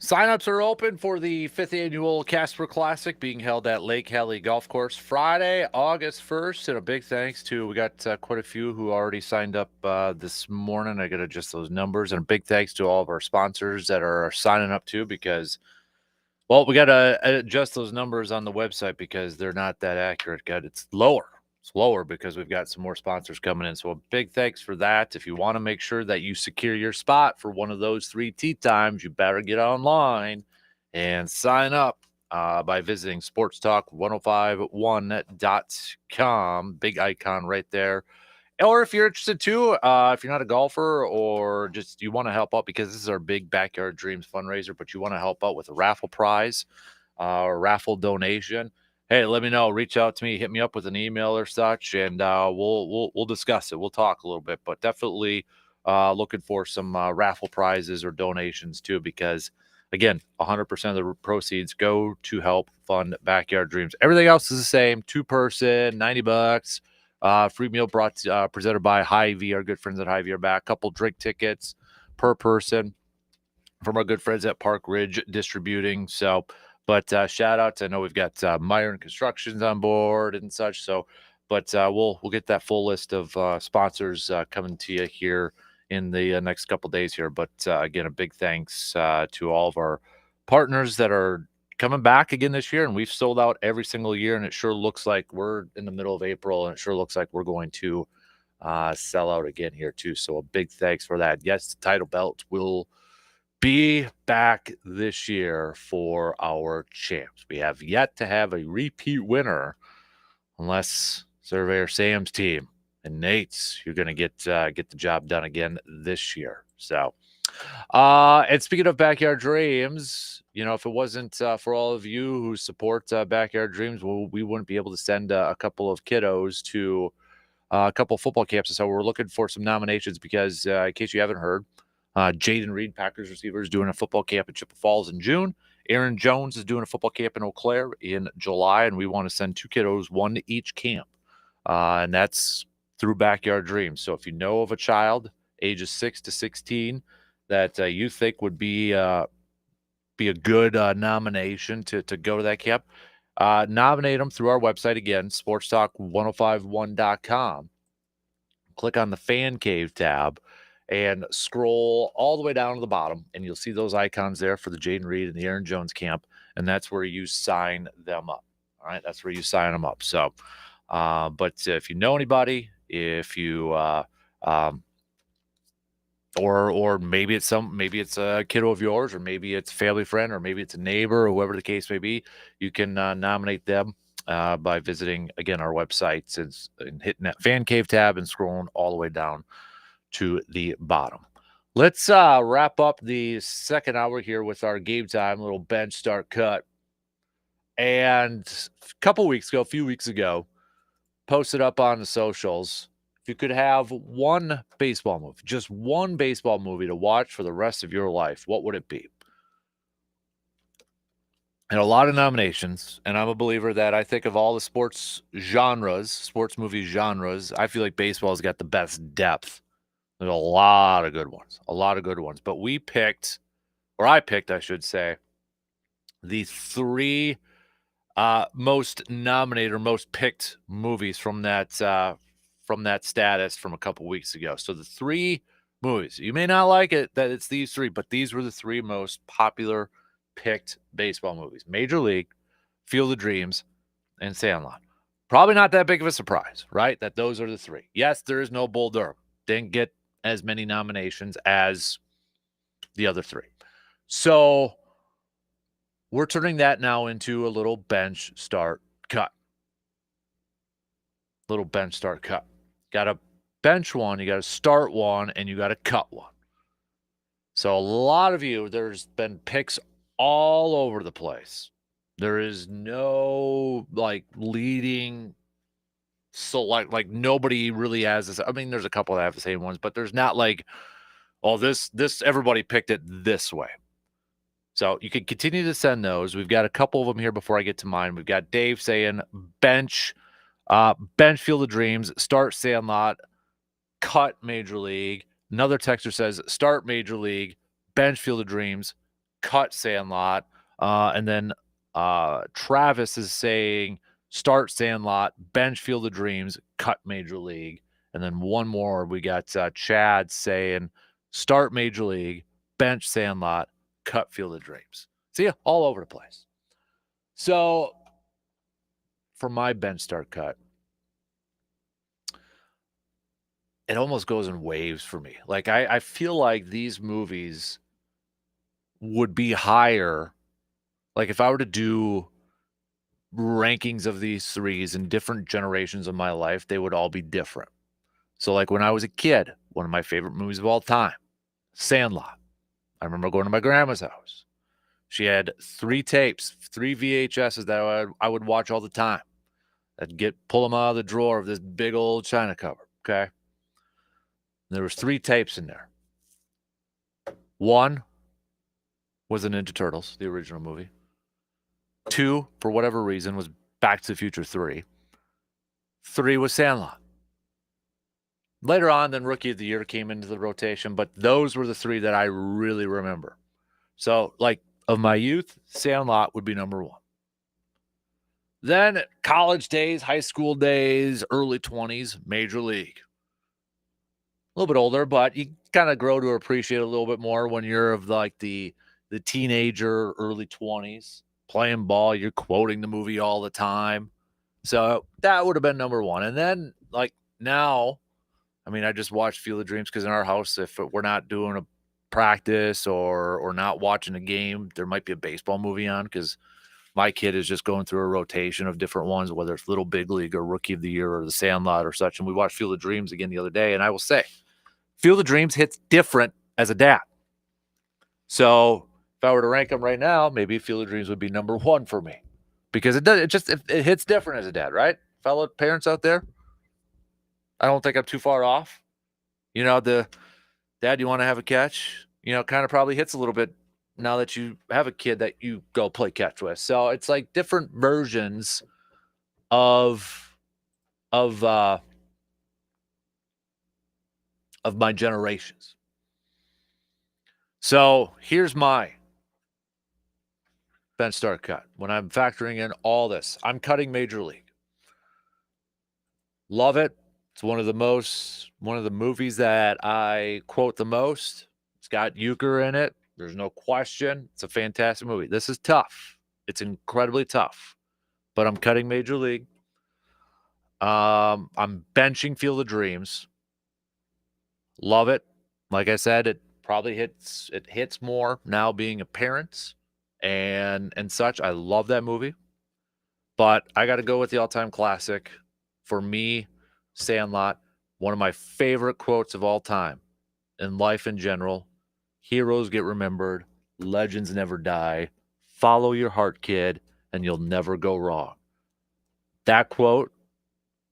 Signups are open for the 5th annual Casper Classic being held at Lake Hallie Golf Course Friday, August 1st. And a big thanks to, we got quite a few who already signed up this morning. I got to adjust those numbers. And a big thanks to all of our sponsors that are signing up too, because, well, we got to adjust those numbers on the website because they're not that accurate. It's lower. It's lower because we've got some more sponsors coming in. So a big thanks for that. If you want to make sure that you secure your spot for one of those 3 tee times, you better get online and sign up by visiting sportstalk1051.com. Big icon right there. Or if you're interested too, if you're not a golfer or just you want to help out, because this is our big Backyard Dreams fundraiser, but you want to help out with a raffle prize or raffle donation, hey, let me know. Reach out to me, hit me up with an email or such, and we'll discuss it. We'll talk a little bit, but definitely looking for some raffle prizes or donations too, because again, 100% of the proceeds go to help fund Backyard Dreams. Everything else is the same. 2-person, $90. Free meal presented by Hy-Vee. Our good friends at Hy-Vee are back. Couple drink tickets per person from our good friends at Park Ridge Distributing. So, but shout out to, I know we've got Myron Constructions on board and such. So, but we'll get that full list of sponsors coming to you here in the next couple days here. But again, a big thanks to all of our partners that are coming back again this year. And we've sold out every single year. And it sure looks like we're in the middle of April. And it sure looks like we're going to sell out again here too. So a big thanks for that. Yes, the title belt will be back this year for our champs. We have yet to have a repeat winner unless Surveyor Sam's team and Nate's, you're going to get the job done again this year. So, and speaking of Backyard Dreams, you know, if it wasn't for all of you who support Backyard Dreams, well, we wouldn't be able to send a couple of kiddos to a couple of football camps. So we're looking for some nominations because, in case you haven't heard, Jaden Reed, Packers receiver, is doing a football camp in Chippewa Falls in June. Aaron Jones is doing a football camp in Eau Claire in July, and we want to send 2 kiddos, 1 to each camp. And that's through Backyard Dreams. So if you know of a child, ages 6 to 16, that you think would be a good nomination to go to that camp, nominate them through our website again, sportstalk1051.com. Click on the Fan Cave tab and scroll all the way down to the bottom, and you'll see those icons there for the Jaden Reed and the Aaron Jones camp, and that's where you sign them up. All right, that's where you sign them up. So, but if you know anybody, if you or maybe it's a kiddo of yours, or maybe it's a family friend, or maybe it's a neighbor, or whoever the case may be, you can nominate them by visiting again our websites and hitting that Fan Cave tab and scrolling all the way down to the bottom. Let's wrap up the second hour here with our game time little bench start cut. And a few weeks ago, posted up on the socials, if you could have one baseball movie, just one baseball movie to watch for the rest of your life, what would it be? And a lot of nominations. And I'm a believer that I think of all the sports movie genres, I feel like baseball's got the best depth. There's a lot of good ones. But I picked, I should say, the 3 most nominated or most picked movies from that status from a couple weeks ago. So the 3 movies, you may not like it that it's these 3, but these were the 3 most popular picked baseball movies: Major League, Field of Dreams, and Sandlot. Probably not that big of a surprise, right? That those are the 3. Yes, there is no Bull Durham. Didn't get as many nominations as the other 3. So we're turning that now into a little bench start cut. Got to bench one, you got to start one, and you got to cut one. So a lot of you, there's been picks all over the place. There is no leading select, nobody really has this. I mean, there's a couple that have the same ones, but there's not this everybody picked it this way. So you can continue to send those. We've got a couple of them here before I get to mine. We've got Dave saying bench Field of Dreams, start Sandlot, cut Major League. Another texter says start Major League, bench Field of Dreams, cut Sandlot. And then Travis is saying start Sandlot, bench Field of Dreams, cut Major League. And then one more, we got Chad saying start Major League, bench Sandlot, cut Field of Dreams. See, all over the place. So for my bench start cut, it almost goes in waves for me. Like I feel like these movies would be higher. Like if I were to do rankings of these threes in different generations of my life, they would all be different. So like when I was a kid, one of my favorite movies of all time, Sandlot. I remember going to my grandma's house. She had 3 tapes, 3 VHSs that I would watch all the time. I'd pull them out of the drawer of this big old china cupboard, okay? There was 3 tapes in there. One was the Ninja Turtles, the original movie. 2, for whatever reason, was Back to the Future 3. 3 was Sandlot. Later on, then Rookie of the Year came into the rotation, but those were the 3 that I really remember. So, like, of my youth, Sandlot would be number 1. Then college days, high school days, early 20s, Major League. A little bit older, but you kind of grow to appreciate it a little bit more when you're of like the teenager, early 20s, playing ball, you're quoting the movie all the time. So that would have been number 1. And then like now, I mean, I just watched Field of Dreams because in our house, if we're not doing a practice or not watching a game, there might be a baseball movie on because my kid is just going through a rotation of different ones, whether it's Little Big League or Rookie of the Year or The Sandlot or such. And we watched Field of Dreams again the other day. And I will say, Field of Dreams hits different as a dad. So if I were to rank them right now, maybe Field of Dreams would be number 1 for me because it hits different as a dad, right? Fellow parents out there, I don't think I'm too far off. You know, the dad, you want to have a catch, you know, kind of probably hits a little bit now that you have a kid that you go play catch with. So it's like different versions of my generations. So here's my bench start cut. When I'm factoring in all this, I'm cutting Major League. Love it. It's one of the movies that I quote the most. It's got Euchre in it. There's no question. It's a fantastic movie. This is tough. It's incredibly tough. But I'm cutting Major League. I'm benching Field of Dreams. Love it. Like I said, it probably hits more now being a parent and such. I love that movie. But I got to go with the all-time classic. For me, Sandlot, one of my favorite quotes of all time in life in general. Heroes get remembered, legends never die. Follow your heart, kid, and you'll never go wrong. That quote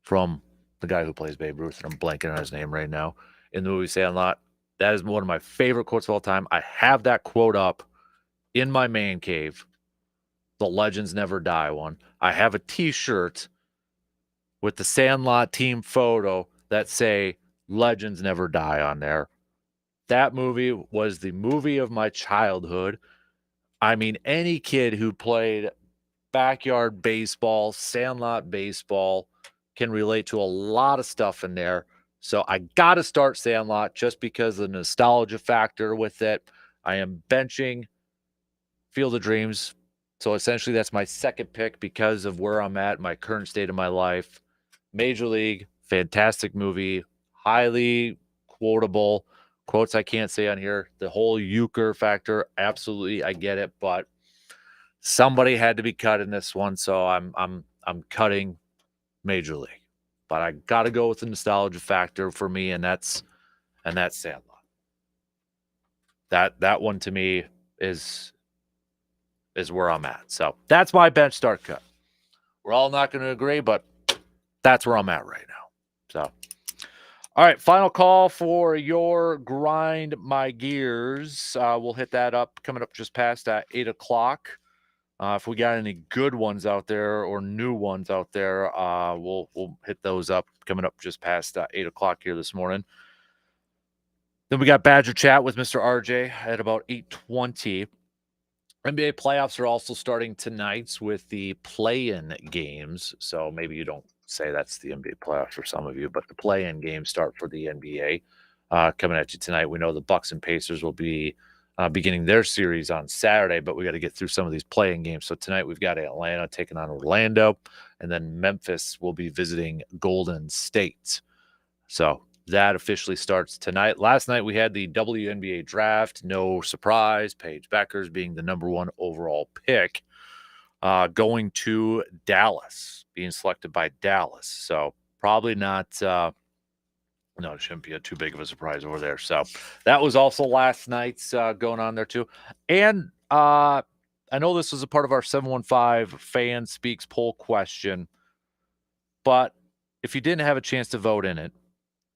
from the guy who plays Babe Ruth, and I'm blanking on his name right now, in the movie Sandlot, that is one of my favorite quotes of all time. I have that quote up in my man cave, the Legends Never Die one. I have a t-shirt with the Sandlot team photo that say Legends Never Die on there. That movie was the movie of my childhood. I mean, any kid who played backyard baseball, Sandlot baseball, can relate to a lot of stuff in there. So I got to start Sandlot just because of the nostalgia factor with it. I am benching Field of Dreams. So essentially that's my second pick because of where I'm at, my current state of my life. Major League, fantastic movie, highly quotable. Quotes I can't say on here. The whole Euchre factor, absolutely, I get it, but somebody had to be cut in this one, so I'm cutting Major League. But I got to go with the nostalgia factor for me, and that's Sandlot. That one to me is where I'm at. So that's my bench start cut. We're all not going to agree, but that's where I'm at right now. So, all right, final call for your Grind My Gears. We'll hit that up coming up just past 8 o'clock. If we got any good ones out there or new ones out there, we'll hit those up coming up just past 8 o'clock here this morning. Then we got Badger Chat with Mr. RJ at about 8:20. NBA playoffs are also starting tonight with the play-in games. So maybe you don't say that's the NBA playoffs for some of you, but the play-in games start for the NBA coming at you tonight. We know the Bucks and Pacers will be beginning their series on Saturday, but we got to get through some of these play-in games. So tonight we've got Atlanta taking on Orlando, and then Memphis will be visiting Golden State. So that officially starts tonight. Last night we had the WNBA draft. No surprise. Paige Beckers being the number one overall pick, going to Dallas, being selected by Dallas. So probably not. No, it shouldn't be too big of a surprise over there. So that was also last night's going on there too. And I know this was a part of our 715 fan speaks poll question, but if you didn't have a chance to vote in it,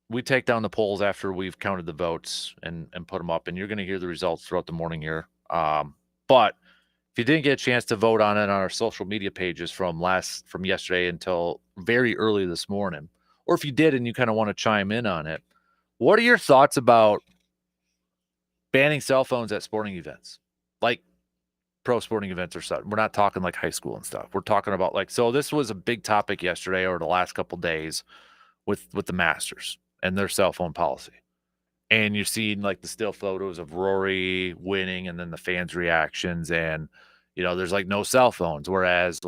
we take down the polls after we've counted the votes and put them up, and you're going to hear the results throughout the morning here. But if you didn't get a chance to vote on it on our social media pages from yesterday until very early this morning, or if you did and you kind of want to chime in on it, what are your thoughts about banning cell phones at sporting events, like pro sporting events or something? We're not talking like high school and stuff. We're talking about so this was a big topic yesterday or the last couple of days with the Masters and their cell phone policy. And you're seeing the still photos of Rory winning and then the fans' reactions. And, there's no cell phones. Whereas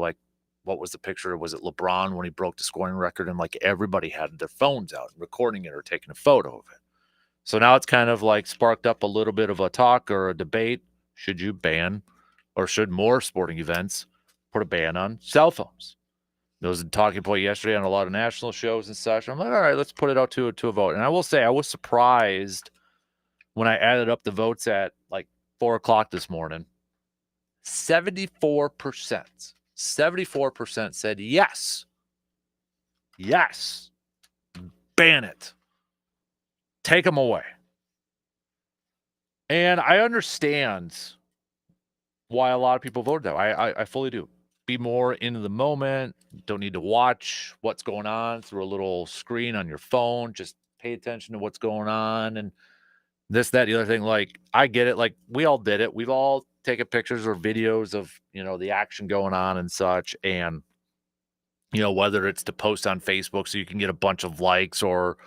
what was the picture? Was it LeBron when he broke the scoring record and everybody had their phones out recording it or taking a photo of it? So now it's kind of sparked up a little bit of a talk or a debate. Should you ban or should more sporting events put a ban on cell phones? There was a talking point yesterday on a lot of national shows and such. I'm like, all right, let's put it out to a vote. And I will say I was surprised when I added up the votes at 4 o'clock this morning. 74% said yes. Yes. Ban it. Take them away. And I understand why a lot of people voted that way. I fully do. Be more into the moment. Don't need to watch what's going on through a little screen on your phone. Just pay attention to what's going on and this, that, the other thing. I get it. We all did it. We've all taken pictures or videos of, the action going on and such. And, whether it's to post on Facebook so you can get a bunch of likes or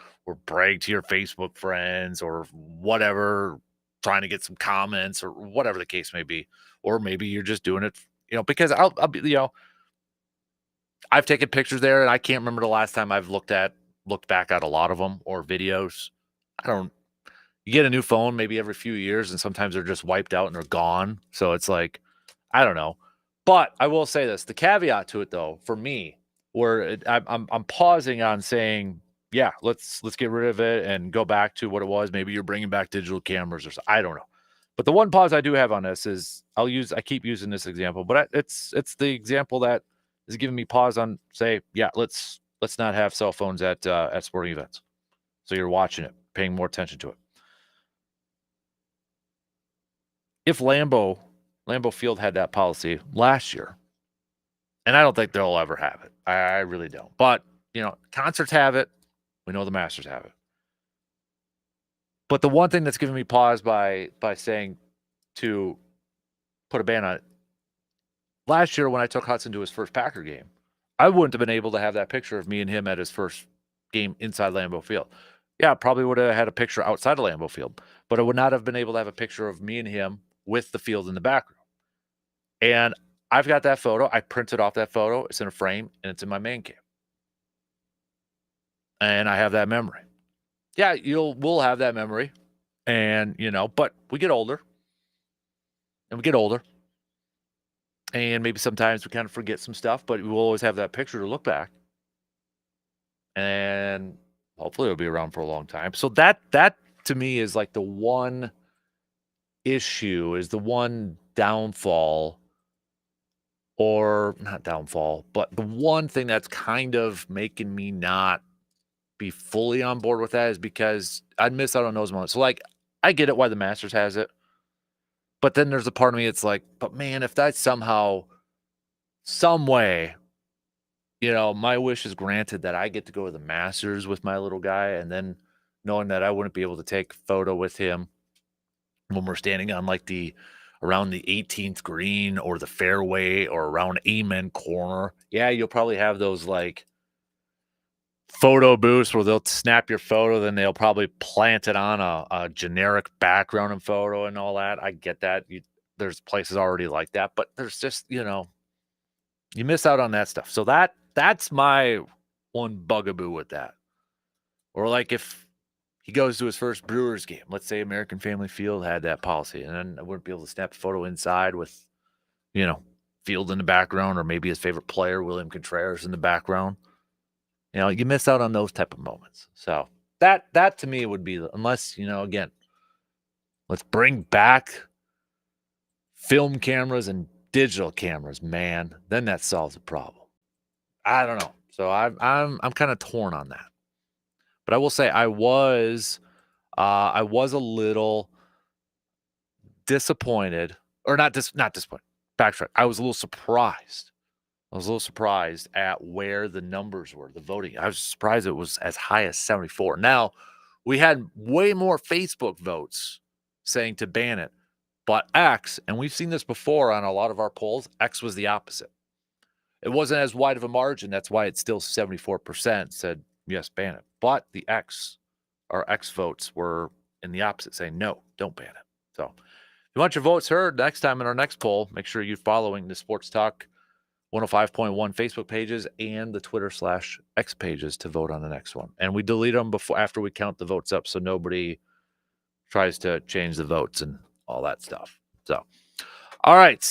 brag to your Facebook friends or whatever, trying to get some comments or whatever the case may be. Or maybe you're just doing it, because I'll be, I've taken pictures there and I can't remember the last time I've looked back at a lot of them or videos. You get a new phone maybe every few years and sometimes they're just wiped out and they're gone. So it's I don't know. But I will say this, the caveat to it though, for me, where I'm pausing on saying, yeah, let's get rid of it and go back to what it was. Maybe you're bringing back digital cameras or something. I don't know. But the one pause I do have on this is I keep using this example, but it's the example that is giving me pause on yeah, let's not have cell phones at sporting events. So you're watching it, paying more attention to it. If Lambeau Field had that policy last year, and I don't think they'll ever have it. I really don't. But, concerts have it. We know the Masters have it. But the one thing that's giving me pause by saying to put a ban on it, last year when I took Hudson to his first Packer game, I wouldn't have been able to have that picture of me and him at his first game inside Lambeau Field. Yeah, probably would have had a picture outside of Lambeau Field, but I would not have been able to have a picture of me and him with the field in the background. And I've got that photo. I printed off that photo. It's in a frame, and it's in my man cave. And I have that memory. Yeah, we'll have that memory. And, but we get older. And we get older. And maybe sometimes we kind of forget some stuff, but we'll always have that picture to look back. And hopefully it'll be around for a long time. So that to me is the one issue, is the one downfall, or not downfall, but the one thing that's kind of making me not be fully on board with that is because I'd miss out on those moments. So I get it why the Masters has it, but then there's a part of me, it's but man, if that's somehow, some way, my wish is granted that I get to go to the Masters with my little guy, and then knowing that I wouldn't be able to take a photo with him when we're standing on the around the 18th green or the fairway or around amen corner. Yeah, you'll probably have those like photo booths where they'll snap your photo, then they'll probably plant it on a generic background and photo and all that. I get that. There's places already like that, but there's just, you miss out on that stuff. So that's my one bugaboo with that. Or like if he goes to his first Brewers game, let's say American Family Field had that policy, and then I wouldn't be able to snap a photo inside with, you know, Field in the background or maybe his favorite player, William Contreras, in the background. You miss out on those type of moments. So that to me would be unless, again, let's bring back film cameras and digital cameras, man. Then that solves the problem. I don't know. So I'm kind of torn on that. But I will say I was a little disappointed, or not disappointed. Backtrack. I was a little surprised. I was a little surprised at where the numbers were, the voting. I was surprised it was as high as 74. Now, we had way more Facebook votes saying to ban it, but X, and we've seen this before on a lot of our polls, X was the opposite. It wasn't as wide of a margin. That's why it's still 74% said, yes, ban it. But the X votes were in the opposite, saying, no, don't ban it. So if you want your votes heard next time in our next poll, make sure you're following the Sports Talk 105.1 Facebook pages and the Twitter/X pages to vote on the next one. And we delete them after we count the votes up so nobody tries to change the votes and all that stuff. So, all right.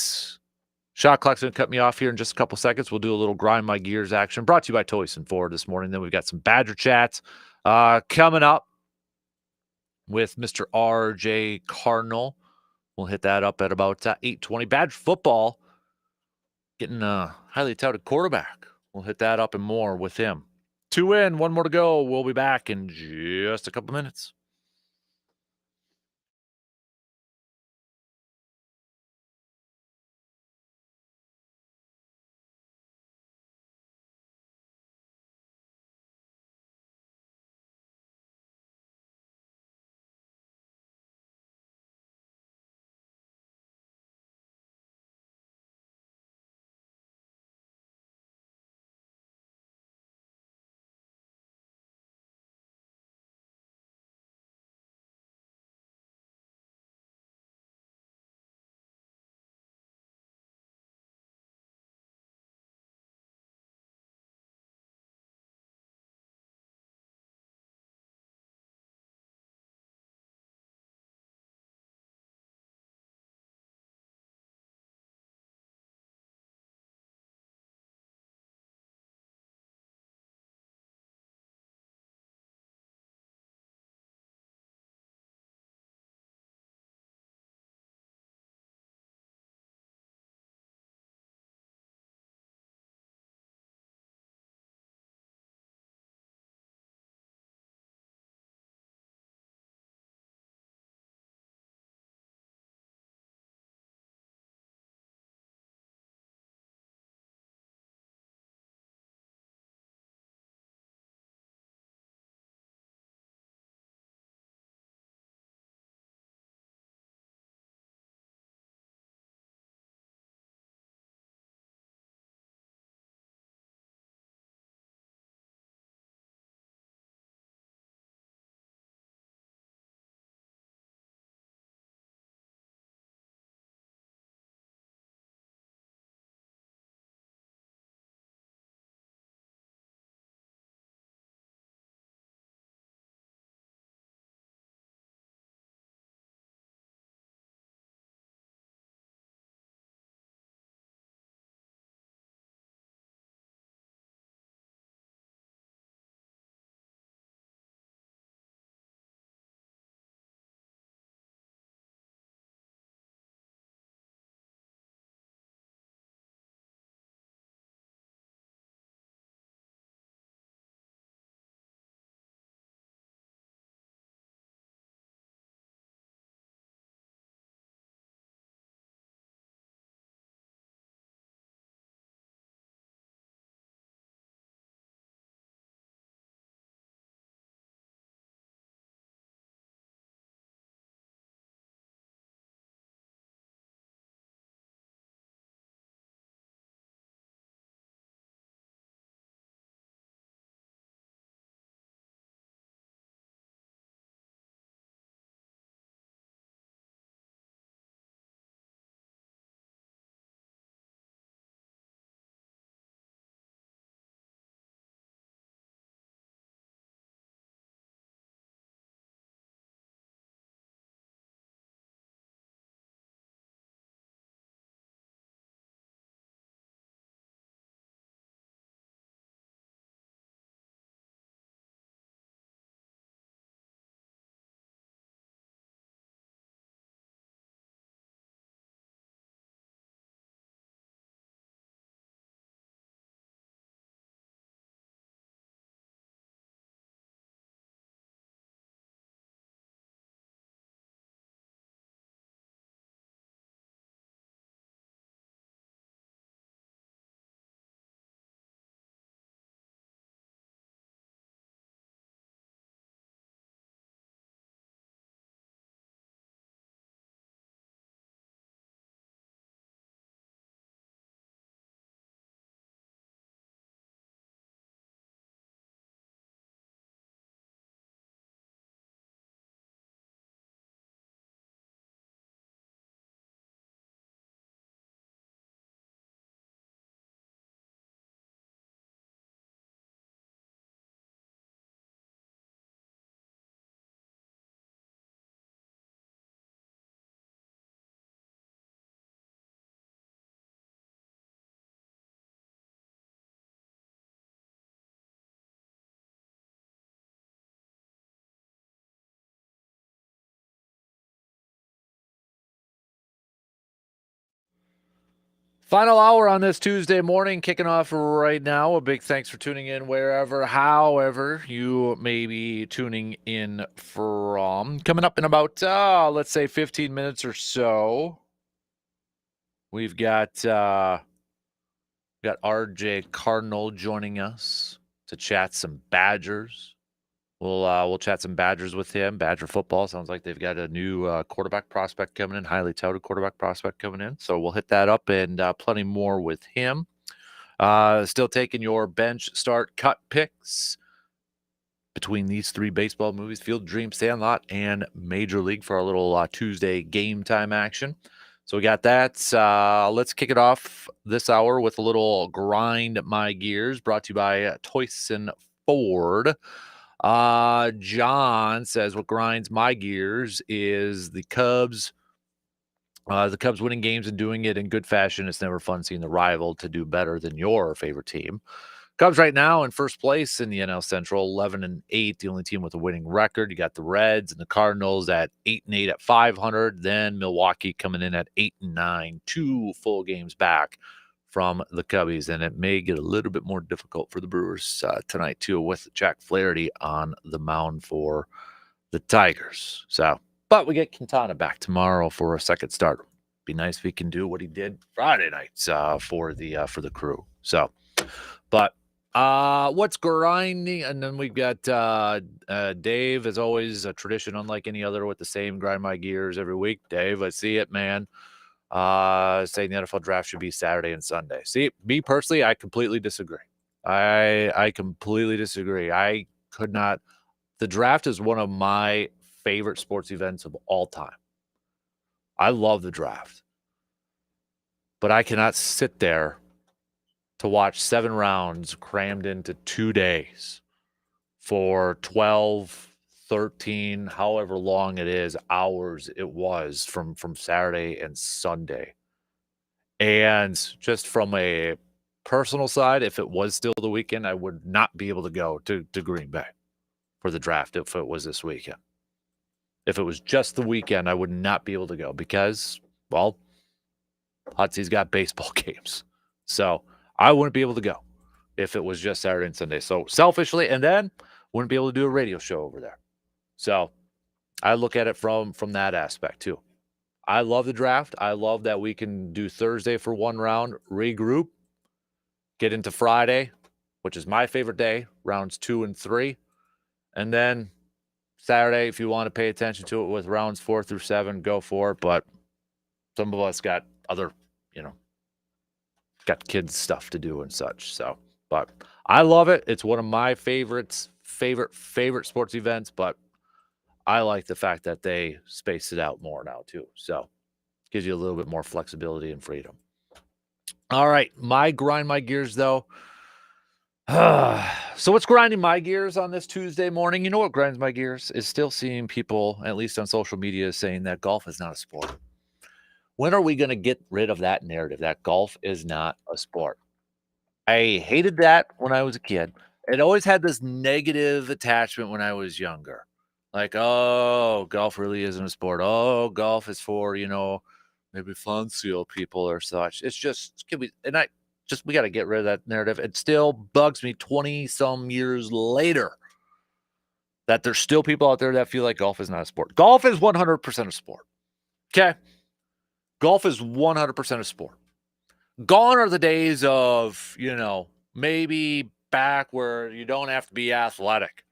Shot clock's going to cut me off here in just a couple seconds. We'll do a little grind my gears action brought to you by Toyson Ford this morning. Then we've got some Badger chats coming up with Mr. RJ Cardinal. We'll hit that up at about 8:20. Badger football getting a highly touted quarterback. We'll hit that up and more with him. 2 in, 1 more to go. We'll be back in just a couple minutes. Final hour on this Tuesday morning, kicking off right now. A big thanks for tuning in wherever, however you may be tuning in from. Coming up in about, let's say 15 minutes or so, we've got RJ Cardinal joining us to chat some Badgers. We'll chat some Badgers with him. Badger football sounds like they've got a new quarterback prospect coming in, highly touted quarterback prospect coming in. So we'll hit that up and plenty more with him. Still taking your bench start cut picks between these three baseball movies: Field of Dreams, Sandlot, and Major League for our little Tuesday game time action. So we got that. Let's kick it off this hour with a little Grind My Gears, brought to you by Toyson Ford. John says what grinds my gears is the Cubs. The Cubs winning games and doing it in good fashion. It's never fun seeing the rival to do better than your favorite team. Cubs right now in first place in the NL Central, 11-8, the only team with a winning record. You got the Reds and the Cardinals at 8-8 at 500. Then Milwaukee coming in at 8-9, 2 full games back from the Cubbies, and it may get a little bit more difficult for the Brewers tonight too, with Jack Flaherty on the mound for the Tigers. So, but we get Quintana back tomorrow for a second start. Be nice if he can do what he did Friday nights for the Crew. So, but what's grinding? And then we've got Dave, as always, a tradition unlike any other, with the same grind my gears every week. Dave, I see it, man. Saying the NFL draft should be Saturday and Sunday. See, me personally, I completely disagree. I completely disagree. I could not. The draft is one of my favorite sports events of all time. I love the draft, but I cannot sit there to watch 7 rounds crammed into 2 days for 12, 13, however long it is, hours it was from Saturday and Sunday. And just from a personal side, if it was still the weekend, I would not be able to go to Green Bay for the draft if it was this weekend. If it was just the weekend, I would not be able to go because, well, Hutsy's got baseball games. So I wouldn't be able to go if it was just Saturday and Sunday. So selfishly, and then wouldn't be able to do a radio show over there. So I look at it from that aspect too. I love the draft. I love that we can do Thursday for one round, regroup, get into Friday, which is my favorite day, rounds 2 and 3. And then Saturday, if you want to pay attention to it with rounds 4 through 7, go for it. But some of us got other, got kids stuff to do and such. So, but I love it. It's one of my favorite sports events, but I like the fact that they space it out more now too. So gives you a little bit more flexibility and freedom. All right. My grind my gears though. So what's grinding my gears on this Tuesday morning? You know what grinds my gears is still seeing people, at least on social media, saying that golf is not a sport. When are we going to get rid of that narrative that golf is not a sport? I hated that when I was a kid. It always had this negative attachment when I was younger. Like, oh, golf really isn't a sport. Oh, golf is for, maybe Fonseal people or such. It's just, we got to get rid of that narrative. It still bugs me 20 some years later that there's still people out there that feel like golf is not a sport. Golf is 100% a sport. Okay. Golf is 100% a sport. Gone are the days of, maybe back where you don't have to be athletic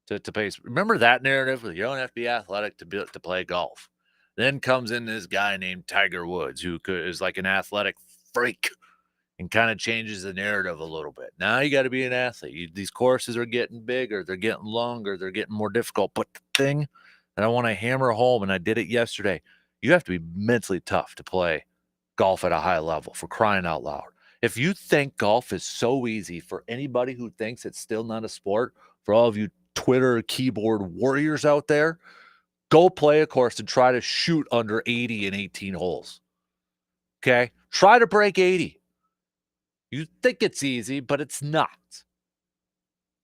to play. Remember that narrative? You don't have to be athletic to play golf. Then comes in this guy named Tiger Woods, who is like an athletic freak and kind of changes the narrative a little bit. Now you got to be an athlete. These courses are getting bigger. They're getting longer. They're getting more difficult. But the thing that I want to hammer home, and I did it yesterday, you have to be mentally tough to play golf at a high level, for crying out loud. If you think golf is so easy, for anybody who thinks it's still not a sport, for all of you Twitter keyboard warriors out there, go play a course and try to shoot under 80 in 18 holes. Okay? Try to break 80. You think it's easy, but it's not.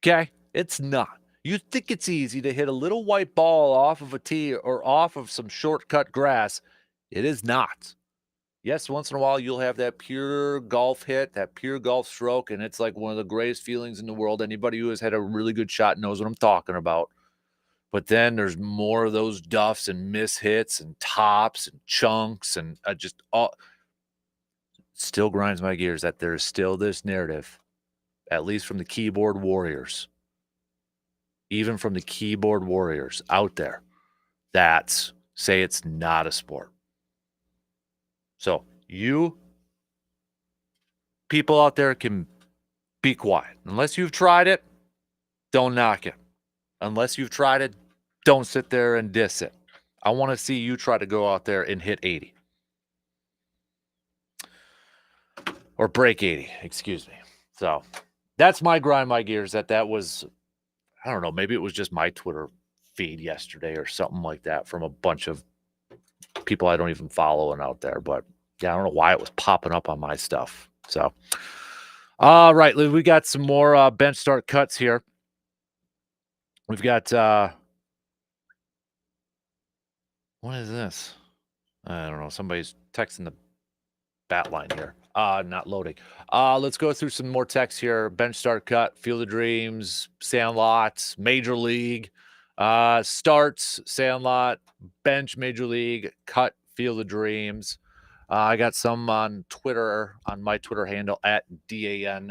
Okay? It's not. You think it's easy to hit a little white ball off of a tee or off of some shortcut grass. It is not. Yes, once in a while you'll have that pure golf hit, that pure golf stroke, and it's like one of the greatest feelings in the world. Anybody who has had a really good shot knows what I'm talking about. But then there's more of those duffs and miss hits and tops and chunks and just all still grinds my gears that there's still this narrative, at least from the keyboard warriors, even from the keyboard warriors out there that say it's not a sport. So you people out there can be quiet. Unless you've tried it, don't knock it. Unless you've tried it, don't sit there and diss it. I want to see you try to go out there and hit 80. Or break 80, excuse me. So that's my grind my gears that was, I don't know, maybe it was just my Twitter feed yesterday or something like that from a bunch of people I don't even follow and out there. But yeah, I don't know why it was popping up on my stuff. So, all right, we got some more bench start cuts here. We've got, what is this? I don't know. Somebody's texting the bat line here. Not loading. Let's go through some more texts here. Bench start cut, Field of Dreams, Sandlot, Major League, starts, Sandlot, bench, Major League, cut, Field of Dreams. I got some on Twitter, on my Twitter handle at DANKASPER.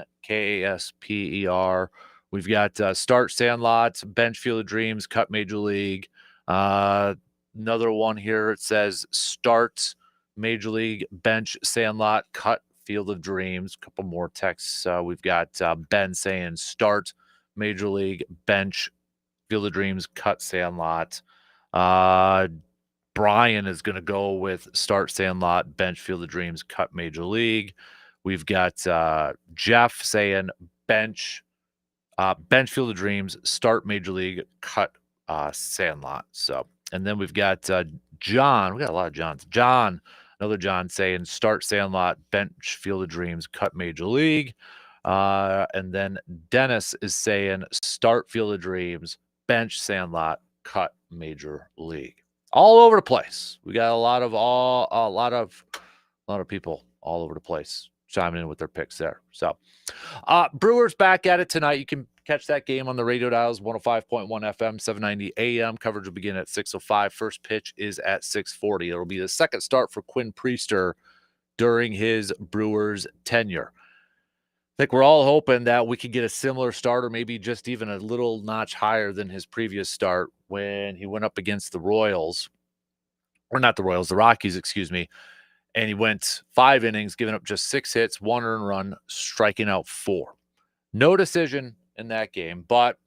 We've got start, Sandlot, bench, Field of Dreams, cut, Major League. Another one here. It says start, Major League, bench, Sandlot, cut, Field of Dreams. A couple more texts. We've got Ben saying start, Major League, bench, Field of Dreams, cut, Sandlot. Brian is going to go with start, Sandlot, bench, Field of Dreams, cut, Major League. We've got Jeff saying bench, Field of Dreams, start, Major League, cut, Sandlot. So, and then we've got John. We got a lot of Johns. John, another John saying start, Sandlot, bench, Field of Dreams, cut, Major League. And then Dennis is saying start, Field of Dreams, bench, Sandlot, cut, Major League. All over the place. We got a lot of people all over the place chiming in with their picks there. So, Brewers back at it tonight. You can catch that game on the radio dials, 105.1 FM, 790 AM. Coverage will begin at 6:05. First pitch is at 6:40. It'll be the second start for Quinn Priester during his Brewers tenure. I think we're all hoping that we could get a similar start or maybe just even a little notch higher than his previous start when he went up against the Royals. Or not the Royals, the Rockies, excuse me. And he went 5 innings, giving up just 6 hits, 1 earned run, striking out 4. No decision in that game, but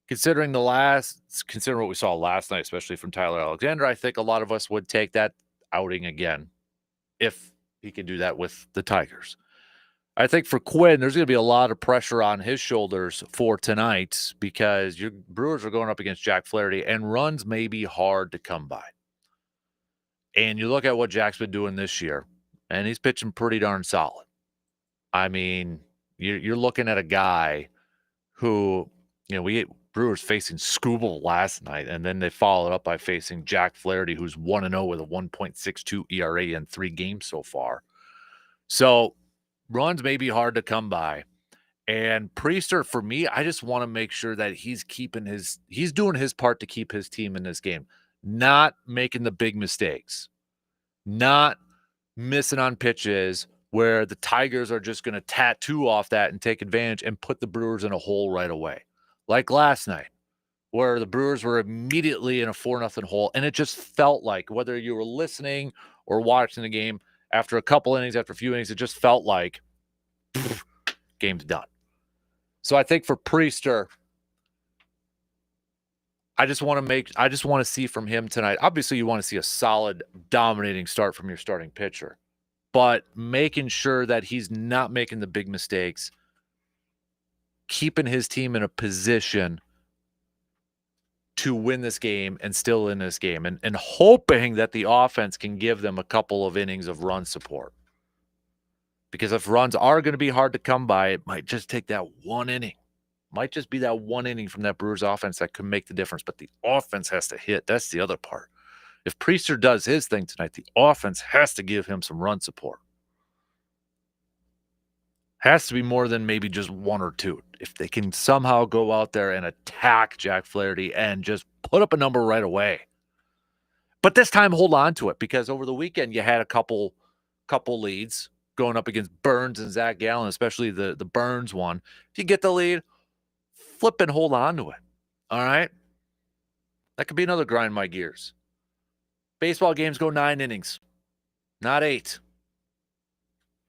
considering what we saw last night, especially from Tyler Alexander, I think a lot of us would take that outing again if he can do that with the Tigers. I think for Quinn, there's going to be a lot of pressure on his shoulders for tonight because your Brewers are going up against Jack Flaherty, and runs may be hard to come by. And you look at what Jack's been doing this year, and he's pitching pretty darn solid. I mean, you're looking at a guy who, Brewers facing Skubal last night, and then they followed up by facing Jack Flaherty, who's 1-0 with a 1.62 ERA in 3 games so far. So runs may be hard to come by. And Priester, for me, I just want to make sure that he's doing his part to keep his team in this game, not making the big mistakes, not missing on pitches where the Tigers are just going to tattoo off that and take advantage and put the Brewers in a hole right away. Like last night, where the Brewers were immediately in a 4-0 hole. And it just felt like, whether you were listening or watching the game, after a couple innings, after a few innings, it just felt like game's done. So I think for Priester, I just want to see from him tonight. Obviously, you want to see a solid, dominating start from your starting pitcher, but making sure that he's not making the big mistakes, keeping his team in a position to win this game and still in this game, and hoping that the offense can give them a couple of innings of run support. Because if runs are going to be hard to come by, it might just take that one inning. Might just be that one inning from that Brewers offense that could make the difference. But the offense has to hit. That's the other part. If Priester does his thing tonight, the offense has to give him some run support. Has to be more than maybe just one or two. If they can somehow go out there and attack Jack Flaherty and just put up a number right away. But this time, hold on to it, because over the weekend you had a couple leads going up against Burns and Zach Gallen, especially the Burns one. If you get the lead, flip and hold on to it. All right? That could be another grind my gears. Baseball games go 9 innings, not 8.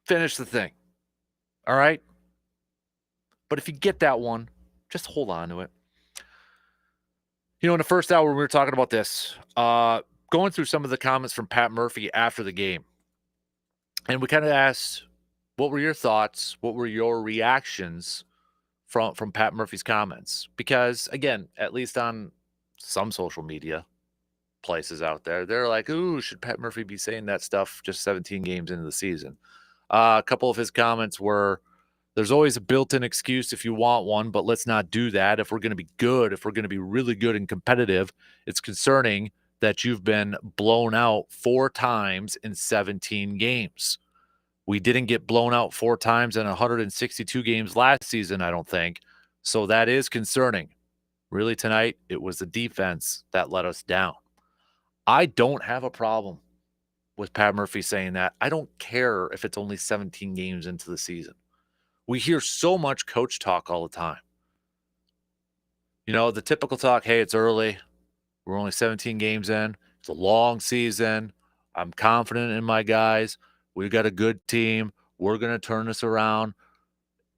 Finish the thing. All right? But if you get that one, just hold on to it. You know, in the first hour, we were talking about this, going through some of the comments from Pat Murphy after the game. And we kind of asked, what were your thoughts? What were your reactions from Pat Murphy's comments? Because, again, at least on some social media places out there, they're like, ooh, should Pat Murphy be saying that stuff just 17 games into the season? A couple of his comments were, there's always a built-in excuse if you want one, but let's not do that. If we're going to be good, if we're going to be really good and competitive, it's concerning that you've been blown out 4 times in 17 games. We didn't get blown out 4 times in 162 games last season, I don't think. So that is concerning. Really, tonight, it was the defense that let us down. I don't have a problem with Pat Murphy saying that. I don't care if it's only 17 games into the season. We hear so much coach talk all the time. You know, the typical talk, hey, it's early. We're only 17 games in. It's a long season. I'm confident in my guys. We've got a good team. We're going to turn this around.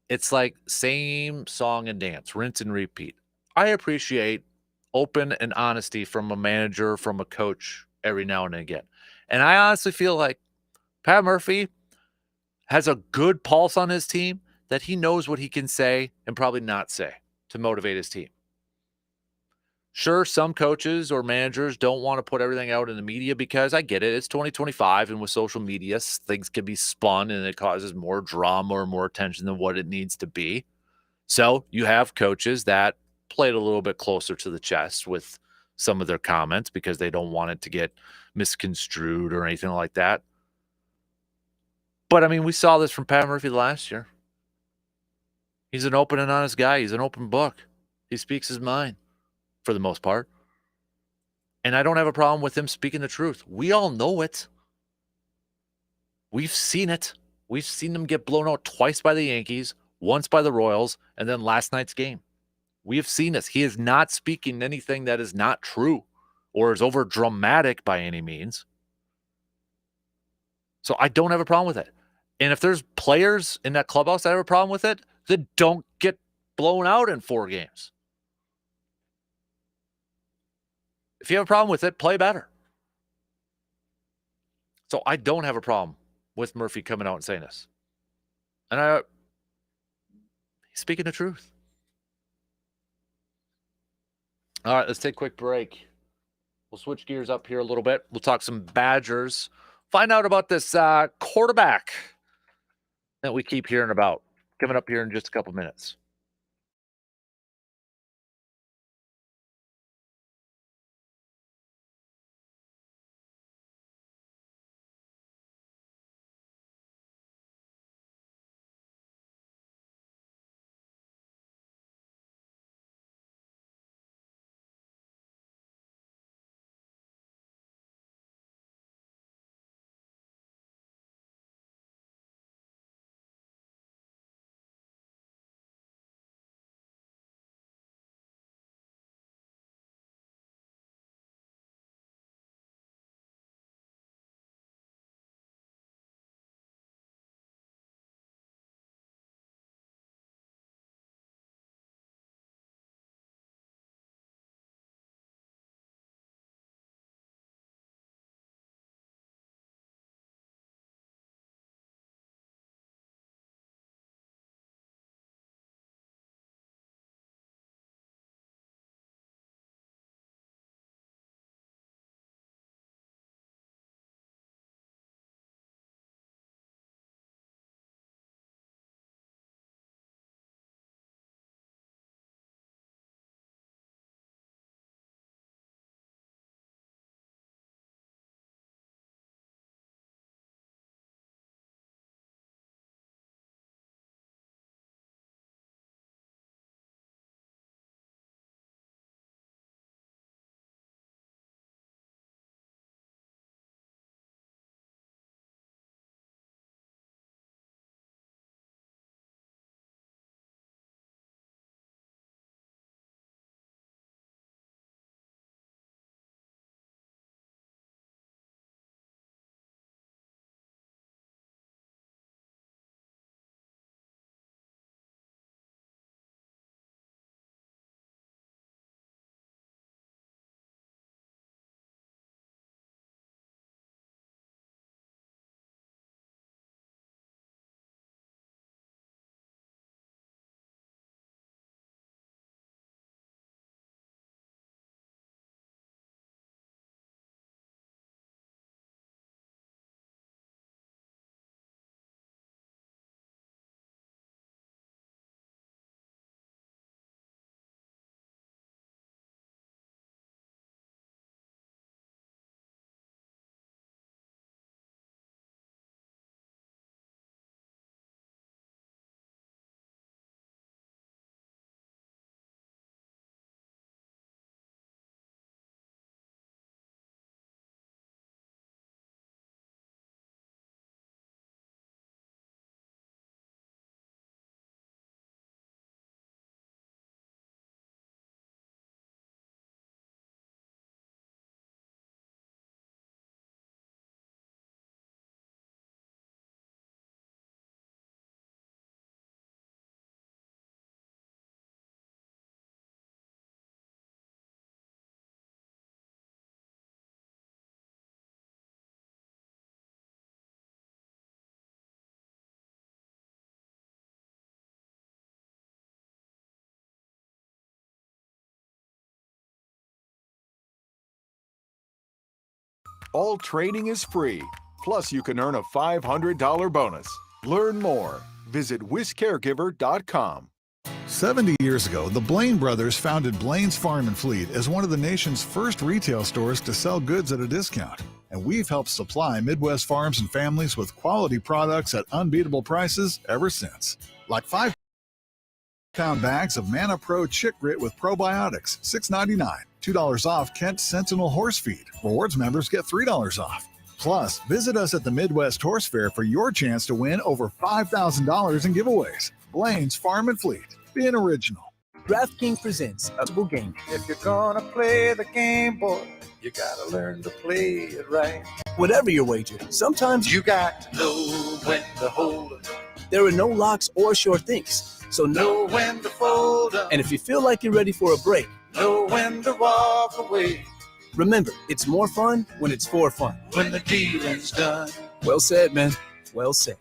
It's like same song and dance, rinse and repeat. I appreciate open and honesty from a manager, from a coach every now and again. And I honestly feel like Pat Murphy has a good pulse on his team, that he knows what he can say and probably not say to motivate his team. Sure, some coaches or managers don't want to put everything out in the media, because I get it. It's 2025, and with social media, things can be spun and it causes more drama or more attention than what it needs to be. So you have coaches that play it a little bit closer to the chest with some of their comments because they don't want it to get misconstrued or anything like that. But, I mean, we saw this from Pat Murphy last year. He's an open and honest guy. He's an open book. He speaks his mind for the most part. And I don't have a problem with him speaking the truth. We all know it. We've seen it. We've seen them get blown out twice by the Yankees, once by the Royals, and then last night's game. We have seen this. He is not speaking anything that is not true or is over dramatic by any means. So I don't have a problem with it. And if there's players in that clubhouse that have a problem with it, then don't get blown out in 4 games. If you have a problem with it, play better. So I don't have a problem with Murphy coming out and saying this. And he's speaking the truth. All right, let's take a quick break. We'll switch gears up here a little bit. We'll talk some Badgers. Find out about this quarterback that we keep hearing about. Coming up here in just a couple minutes. All training is free. Plus, you can earn a $500 bonus. Learn more. Visit wiscaregiver.com. 70 years ago, the Blaine brothers founded Blaine's Farm and Fleet as one of the nation's first retail stores to sell goods at a discount. And we've helped supply Midwest farms and families with quality products at unbeatable prices ever since. Like 5-pound bags of Manna Pro Chick Grit with probiotics, $6.99. $2 off Kent Sentinel Horse Feed. Rewards members get $3 off. Plus, visit us at the Midwest Horse Fair for your chance to win over $5,000 in giveaways. Blaine's Farm and Fleet. Being original. DraftKings presents a game. If you're gonna play the game, boy, you gotta learn to play it right. Whatever your wager, sometimes You got to know when to hold 'em, there are no locks or sure things. So know when to fold 'em, And if you feel like you're ready for a break, know when to walk away. remember, it's more fun when it's for fun. When the dealing's done. Well said, man. Well said.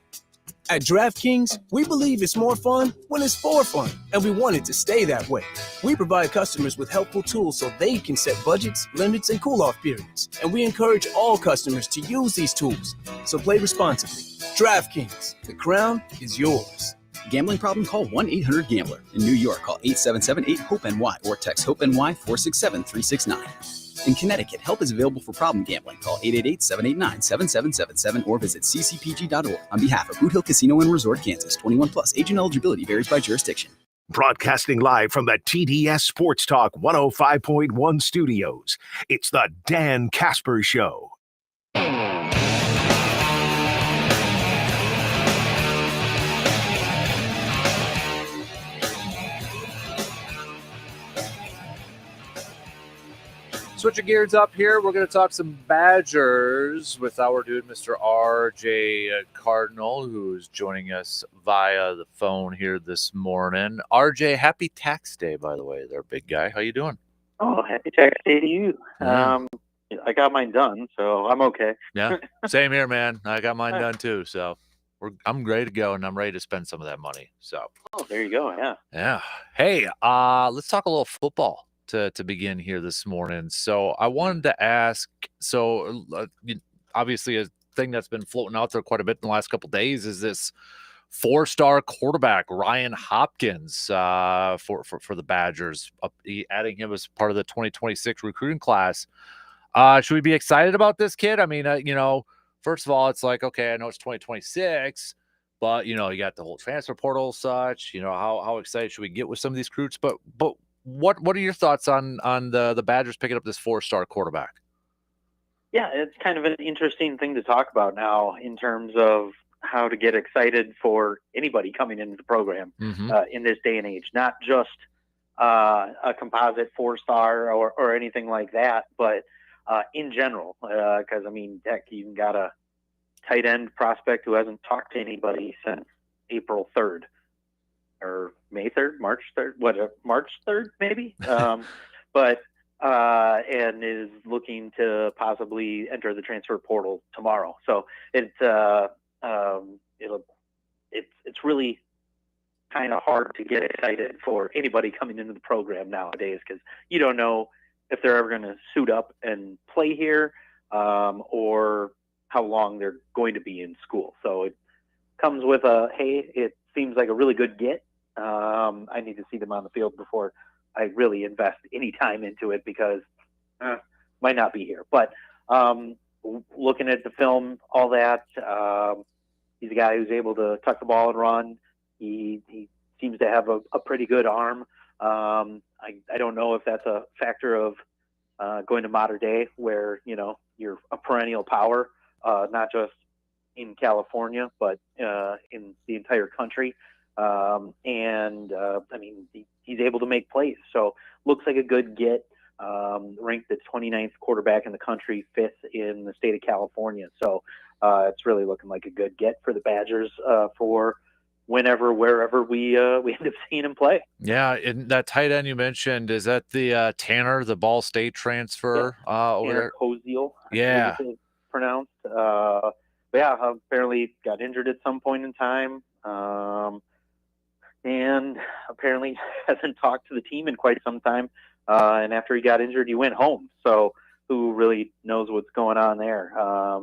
At DraftKings, we believe it's more fun when it's for fun, and we want it to stay that way. We provide customers with helpful tools so they can set budgets, limits, and cool-off periods, and we encourage all customers to use these tools. So play responsibly. DraftKings, the crown is yours. Gambling problem? Call 1-800-GAMBLER. In New York, call 877-8-HOPE-NY or text HOPE-NY 467-369. In Connecticut, help is available for problem gambling. Call 888-789-7777 or visit ccpg.org. On behalf of Boot Hill Casino and Resort, Kansas, 21 plus. Agent eligibility varies by jurisdiction. Broadcasting live from the TDS Sports Talk 105.1 studios, it's the Dan Kasper Show. Switching gears up here, we're going to talk some Badgers with our dude, Mr. RJ Cardinal, who's joining us via the phone here this morning. RJ, happy tax day, by the way, there, big guy. How you doing? Oh, happy tax day to you. Yeah. I got mine done, so I'm okay. Yeah, same here, man. I got mine done too, so I'm ready to go, and I'm ready to spend some of that money. So, Oh, there you go. Yeah. yeah. Hey, let's talk a little football to begin here this morning. So I wanted to ask, obviously a thing that's been floating out there quite a bit in the last couple of days is this 4-star quarterback, Ryan Hopkins, for the Badgers, adding him as part of the 2026 recruiting class. Should we be excited about this kid? I mean, first of all, it's like, okay, I know it's 2026, but, you got the whole transfer portal such, how excited should we get with some of these recruits? But what are your thoughts on the Badgers picking up this 4-star quarterback? Yeah, it's kind of an interesting thing to talk about now in terms of how to get excited for anybody coming into the program in this day and age, not just a composite 4-star or anything like that, but in general, because, heck, you even got a tight end prospect who hasn't talked to anybody since April 3rd. Or May 3rd, March 3rd, March 3rd, maybe? And is looking to possibly enter the transfer portal tomorrow. So it's really kind of hard to get excited for anybody coming into the program nowadays because you don't know if they're ever going to suit up and play here or how long they're going to be in school. So it comes with it seems like a really good get. I need to see them on the field before I really invest any time into it because might not be here. But looking at the film, all that, he's a guy who's able to tuck the ball and run. He seems to have a pretty good arm. I don't know if that's a factor of going to modern day where, you're a perennial power, not just in California, but in the entire country. He's able to make plays. So looks like a good get, ranked the 29th quarterback in the country, 5th in the state of California. So it's really looking like a good get for the Badgers for wherever we end up seeing him play. Yeah, and that tight end you mentioned, is that the Tanner, the Ball State transfer over there? Koziel, yeah. Pronounced. Apparently got injured at some point in time. And apparently hasn't talked to the team in quite some time. And after he got injured, he went home. So who really knows what's going on there. I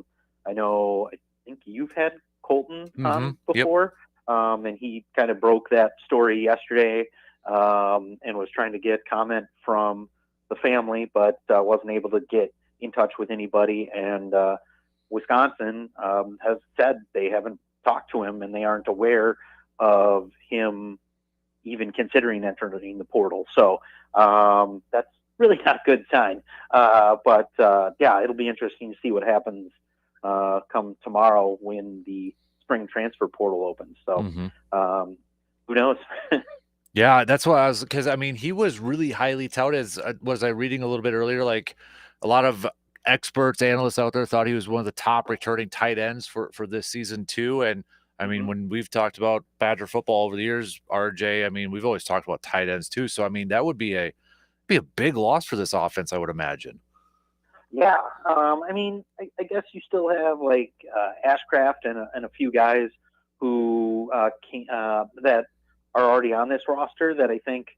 think you've had Colton on before, and he kind of broke that story yesterday and was trying to get comment from the family, but wasn't able to get in touch with anybody. And Wisconsin has said they haven't talked to him and they aren't aware of him even considering entering the portal. So that's really not a good sign. But it'll be interesting to see what happens come tomorrow when the spring transfer portal opens. So who knows? Yeah, that's what I was, because I mean, he was really highly touted. Was I reading a little bit earlier? Like a lot of experts, analysts out there thought he was one of the top returning tight ends for this season too. And I mean, when we've talked about Badger football over the years, RJ, I mean, we've always talked about tight ends too. So I mean, that would be a big loss for this offense, I would imagine. Yeah, I mean, I guess you still have like Ashcraft and a few guys who that are already on this roster that I think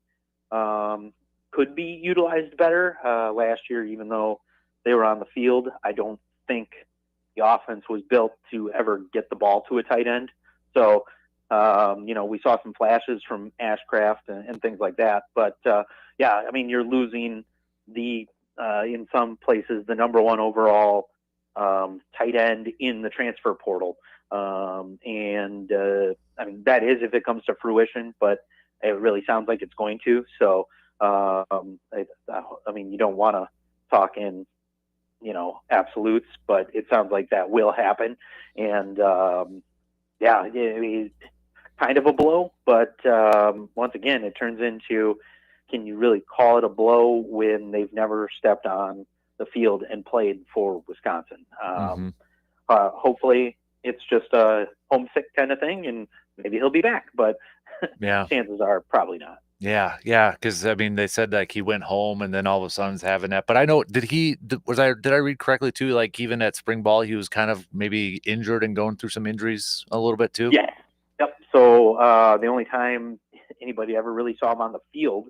could be utilized better. Last year, even though they were on the field, I don't think the offense was built to ever get the ball to a tight end. So, we saw some flashes from Ashcraft and things like that. But, I mean, you're losing in some places, the number one overall tight end in the transfer portal. I mean, that is if it comes to fruition, but it really sounds like it's going to. So, I mean, you don't want to talk in, absolutes, but it sounds like that will happen. And, I mean, kind of a blow, but once again, it turns into, can you really call it a blow when they've never stepped on the field and played for Wisconsin? Hopefully it's just a homesick kind of thing and maybe he'll be back, but chances are probably not. Yeah, because I mean, they said like he went home and then all of a sudden he's having that. But I know, did I read correctly too? Like even at spring ball, he was kind of maybe injured and going through some injuries a little bit too. Yeah, yep. So the only time anybody ever really saw him on the field,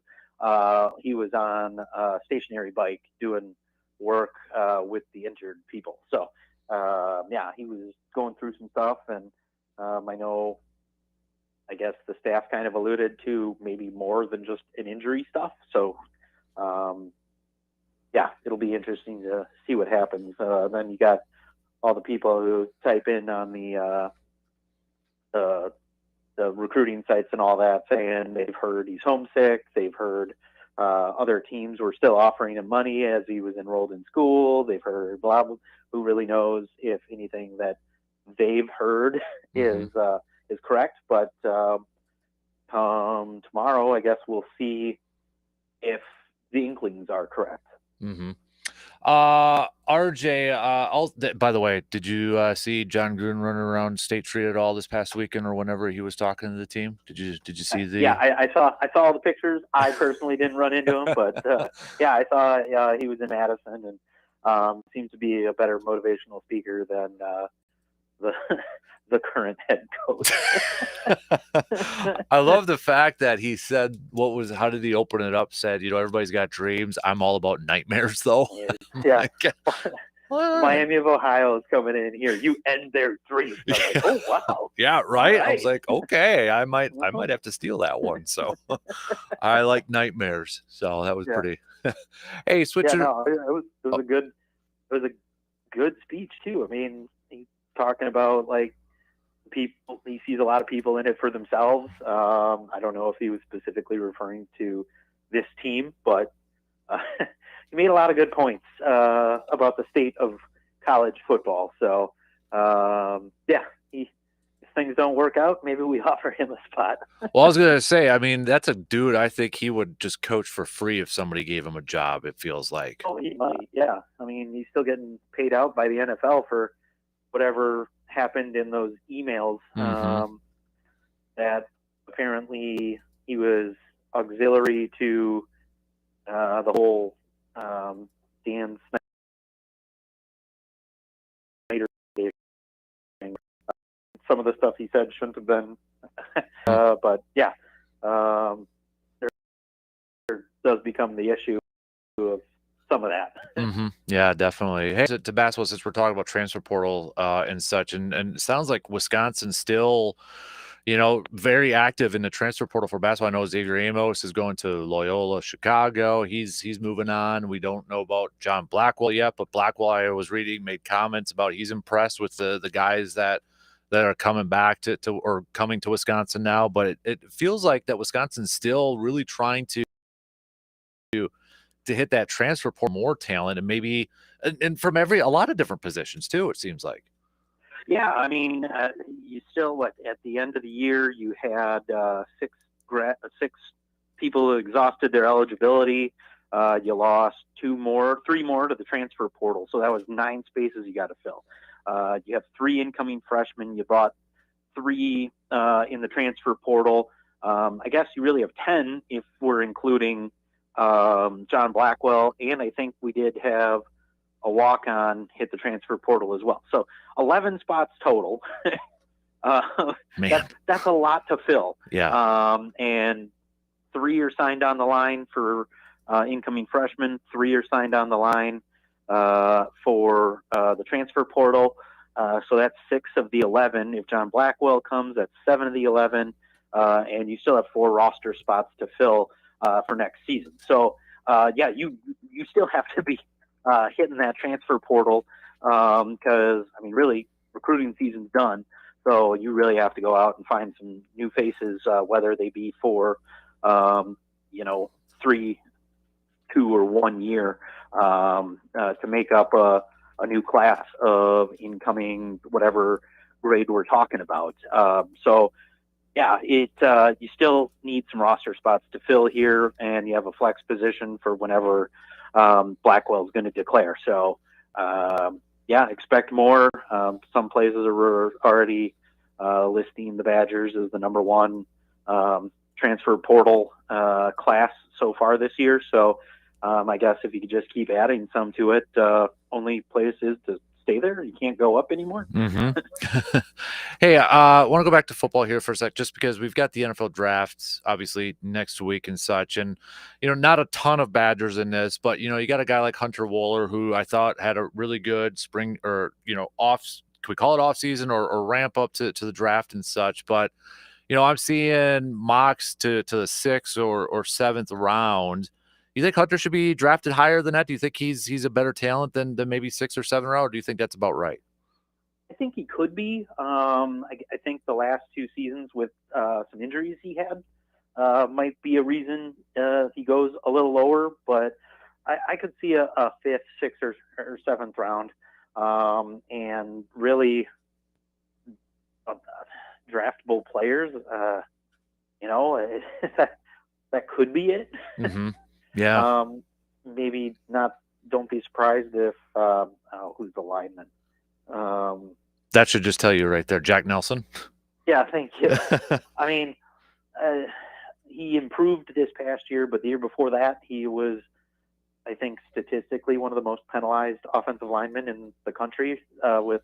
he was on a stationary bike doing work with the injured people. So he was going through some stuff, and I guess the staff kind of alluded to maybe more than just an injury stuff. So, it'll be interesting to see what happens. Then you got all the people who type in on the recruiting sites and all that saying they've heard he's homesick. They've heard other teams were still offering him money as he was enrolled in school. They've heard blah, blah. Who really knows if anything that they've heard is correct, but tomorrow, I guess we'll see if the inklings are correct. RJ, by the way, did you see John Gruden running around State Street at all this past weekend or whenever he was talking to the team? Did you see the? Yeah, I saw all the pictures. I personally didn't run into him, but I saw he was in Madison and seems to be a better motivational speaker than the current head coach. I love the fact that he said, how did he open it up? Said, everybody's got dreams. I'm all about nightmares though. Yeah. Miami of Ohio is coming in here. You end their dreams. I was like, oh wow. Yeah, right. I was like, okay, I might have to steal that one. So I like nightmares. So that was pretty. Hey, switching. Yeah, no, it was a good speech too. I mean, he's talking about like people. He sees a lot of people in it for themselves. I don't know if he was specifically referring to this team, but he made a lot of good points about the state of college football. So if things don't work out, maybe we offer him a spot. Well, I was going to say, I mean, that's a dude I think he would just coach for free if somebody gave him a job, it feels like. Oh, he might, yeah. I mean, he's still getting paid out by the NFL for whatever happened in those emails that apparently he was auxiliary to the whole Dan Snyder thing. Some of the stuff he said shouldn't have been, but there does become the issue of some of that. Yeah, definitely. Hey, to basketball, since we're talking about transfer portal and such, and it sounds like Wisconsin still, very active in the transfer portal for basketball. I know Xavier Amos is going to Loyola Chicago. He's moving on. We don't know about John Blackwell yet, but Blackwell, I was reading, made comments about he's impressed with the guys that are coming back to or coming to Wisconsin now. But it feels like that Wisconsin's still really trying to hit that transfer portal, more talent, and maybe and from a lot of different positions too, it seems like. Yeah, I mean, you still at the end of the year you had six people who exhausted their eligibility. You lost three more to the transfer portal, so that was 9 spaces you got to fill. You have 3 incoming freshmen. You brought 3 in the transfer portal. I guess you really have 10 if we're including John Blackwell, and I think we did have a walk-on hit the transfer portal as well. So 11 spots total. That's a lot to fill. Yeah. And 3 are signed on the line for incoming freshmen. 3 are signed on the line for the transfer portal. So that's 6 of the 11. If John Blackwell comes, that's 7 of the 11. And you still have 4 roster spots to fill for next season. So, you still have to be hitting that transfer portal because, I mean, really, recruiting season's done. So you really have to go out and find some new faces, whether they be for, 3, 2, or 1 year to make up a new class of incoming, whatever grade we're talking about. You still need some roster spots to fill here, and you have a flex position for whenever Blackwell's going to declare. So, expect more. Some places are already listing the Badgers as the number 1 transfer portal class so far this year. So, I guess if you could just keep adding some to it, only place is to stay there. You can't go up anymore. Hey, I want to go back to football here for a sec, just because we've got the NFL drafts obviously next week and such, and not a ton of Badgers in this, but you got a guy like Hunter Wohler, who I thought had a really good spring, or off, can we call it off season, or ramp up to the draft and such. But I'm seeing mocks to the 6th or 7th round. You think Hunter should be drafted higher than that? Do you think he's a better talent than maybe 6th or 7th round? Or do you think that's about right? I think he could be. I think the last 2 seasons with some injuries he had might be a reason he goes a little lower, but I could see a 5th, 6th, or 7th round, and really draftable players. That could be it. Yeah. Maybe not. Don't be surprised if who's the lineman. That should just tell you right there, Jack Nelson. Yeah, thank you. I mean, he improved this past year, but the year before that, he was, I think, statistically one of the most penalized offensive linemen in the country with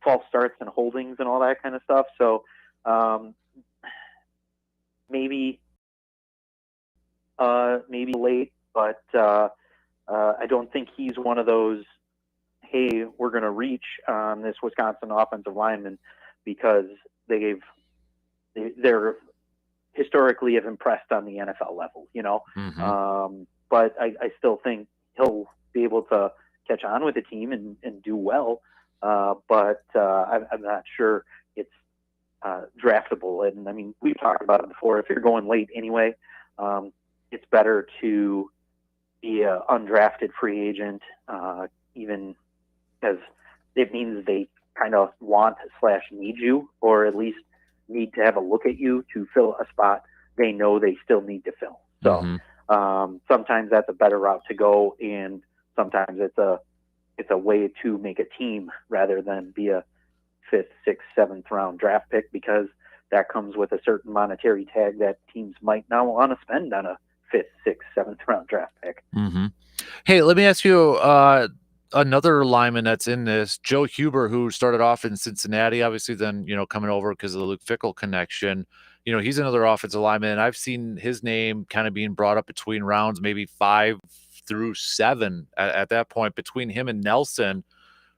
false starts and holdings and all that kind of stuff. So maybe late, but I don't think he's one of those, hey, we're going to reach on this Wisconsin offensive lineman, because they're historically have impressed on the NFL level, but I still think he'll be able to catch on with the team and do well. But I'm not sure it's draftable. And I mean, we've talked about it before. If you're going late anyway, it's better to be an undrafted free agent, even because it means they kind of want/need you, or at least need to have a look at you to fill a spot they know they still need to fill. So sometimes that's a better route to go, and sometimes it's a way to make a team rather than be a 5th, 6th, 7th round draft pick, because that comes with a certain monetary tag that teams might not want to spend on a 5th, 6th, 7th round draft pick. Hey, let me ask you another lineman that's in this, Joe Huber, who started off in Cincinnati, obviously, then coming over because of the Luke Fickell connection. He's another offensive lineman, and I've seen his name kind of being brought up between rounds maybe 5 through 7 at that point between him and Nelson.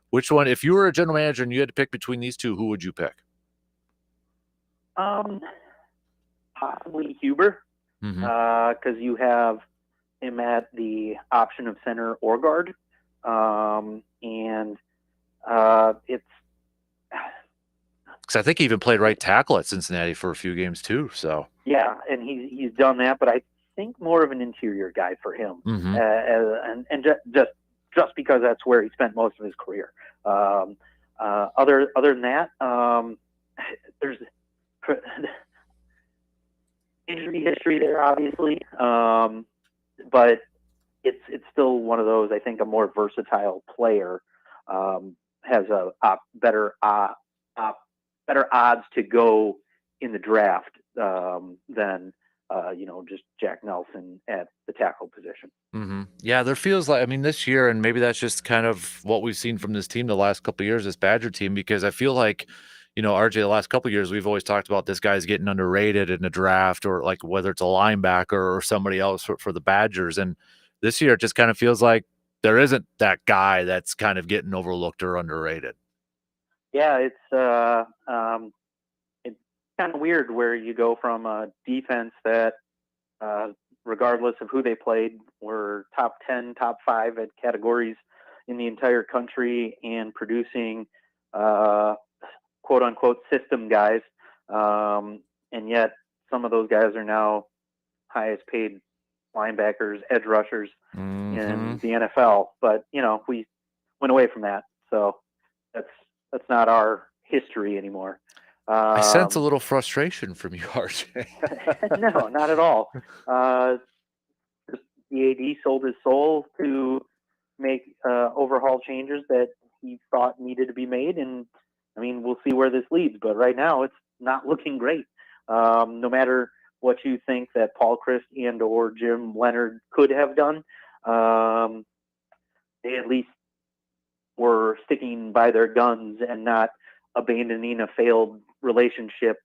Which one, if you were a general manager and you had to pick between these two, who would you pick? Possibly Huber, because you have him at the option of center or guard, and it's because I think he even played right tackle at Cincinnati for a few games too. So yeah, and he's done that, but I think more of an interior guy for him, and just because that's where he spent most of his career. Other than that, there's injury history there, obviously, but it's still one of those. I think a more versatile player has a better odds to go in the draft than just Jack Nelson at the tackle position. Yeah, there feels like, I mean, this year, and maybe that's just kind of what we've seen from this team the last couple of years, this Badger team, because I feel like, RJ, the last couple of years, we've always talked about this guy's getting underrated in a draft, or like whether it's a linebacker or somebody else for the Badgers. And this year, it just kind of feels like there isn't that guy that's kind of getting overlooked or underrated. Yeah, it's kind of weird where you go from a defense that, regardless of who they played, were top 10, top 5 at categories in the entire country and producing quote unquote system guys. And yet some of those guys are now highest paid linebackers, edge rushers in the NFL. But, we went away from that. So that's not our history anymore. I sense a little frustration from you, RJ. No, not at all. The AD sold his soul to make overhaul changes that he thought needed to be made, and I mean, we'll see where this leads. But right now, it's not looking great. No matter what you think that Paul Chryst and or Jim Leonard could have done, they at least were sticking by their guns and not abandoning a failed relationship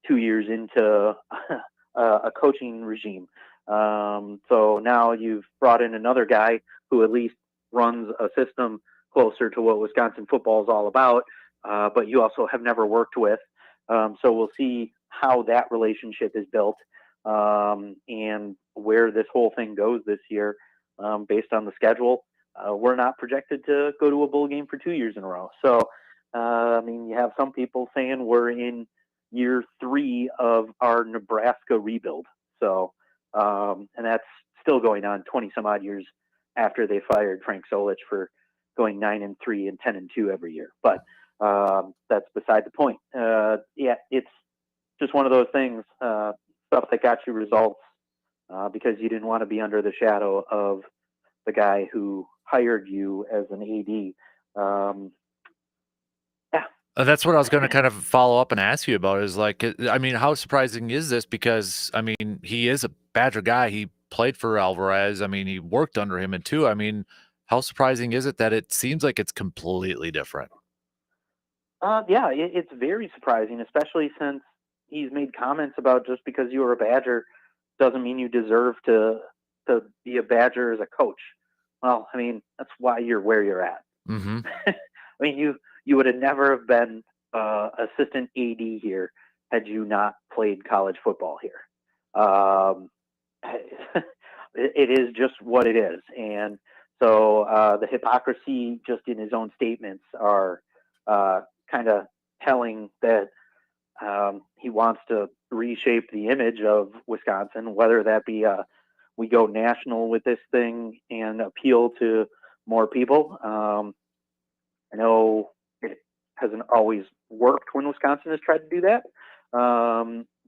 2 years into a coaching regime. So now you've brought in another guy who at least runs a system closer to what Wisconsin football is all about, but you also have never worked with. So we'll see how that relationship is built and where this whole thing goes this year based on the schedule. We're not projected to go to a bowl game for 2 years in a row. So, you have some people saying we're in year 3 of our Nebraska rebuild. So, and that's still going on 20 some odd years after they fired Frank Solich for going 9-3 and 10-2 every year. But that's beside the point. It's just one of those things, stuff that got you results because you didn't want to be under the shadow of the guy who hired you as an AD. That's what I was going to kind of follow up and ask you about is like, I mean, how surprising is this? Because, I mean, he is a Badger guy. He played for Alvarez. I mean, he worked under him too. I mean, how surprising is it that it seems like it's completely different? It's very surprising, especially since he's made comments about just because you were a Badger doesn't mean you deserve to be a Badger as a coach. Well, I mean, that's why you're where you're at. I mean, you would have never have been assistant AD here had you not played college football here. It is just what it is. And so the hypocrisy just in his own statements are kind of telling that he wants to reshape the image of Wisconsin, whether that be we go national with this thing and appeal to more people. I know it hasn't always worked when Wisconsin has tried to do that.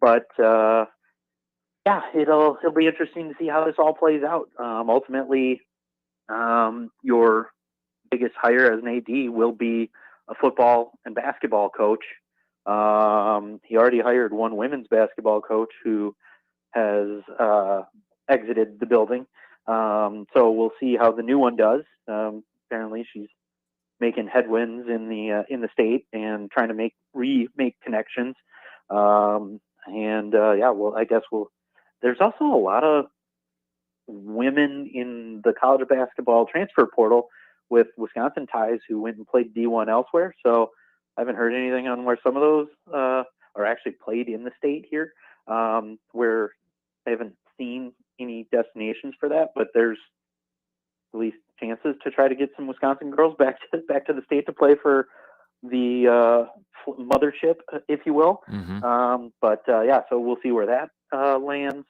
But it'll be interesting to see how this all plays out. Ultimately, your biggest hire as an AD will be a football and basketball coach. He already hired one women's basketball coach who has exited the building. So we'll see how the new one does. Apparently she's making headwinds in the state and trying to remake connections. I guess there's also a lot of women in the college basketball transfer portal with Wisconsin ties who went and played D1 elsewhere. So I haven't heard anything on where some of those are actually played in the state here, where I haven't seen any destinations for that, but there's at least chances to try to get some Wisconsin girls back to the state to play for the mothership, if you will. But yeah, so we'll see where that lands.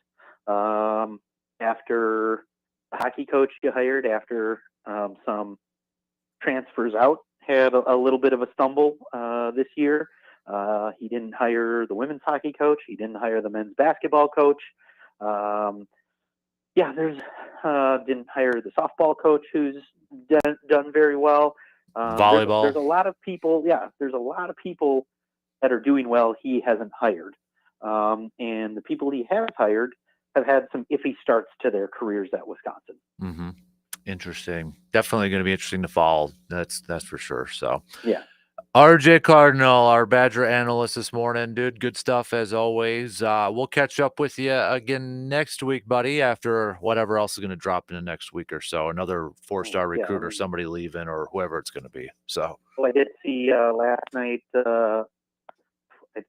After the hockey coach you hired, after some transfers out, had a little bit of a stumble this year. He didn't hire the women's hockey coach. He didn't hire the men's basketball coach. Yeah, didn't hire the softball coach, who's done very well. Volleyball. There's a lot of people. Yeah, there's a lot of people that are doing well. He hasn't hired, and the people he has hired have had some iffy starts to their careers at Wisconsin. Interesting. Definitely going to be interesting to follow. That's for sure. So yeah. RJ Cardinal, our Badger analyst this morning, dude. Good stuff as always. We'll catch up with you again next week, buddy, after whatever else is going to drop in the next week or so. Another 4-star recruit or somebody leaving or whoever it's going to be. So, well, I did see last night, I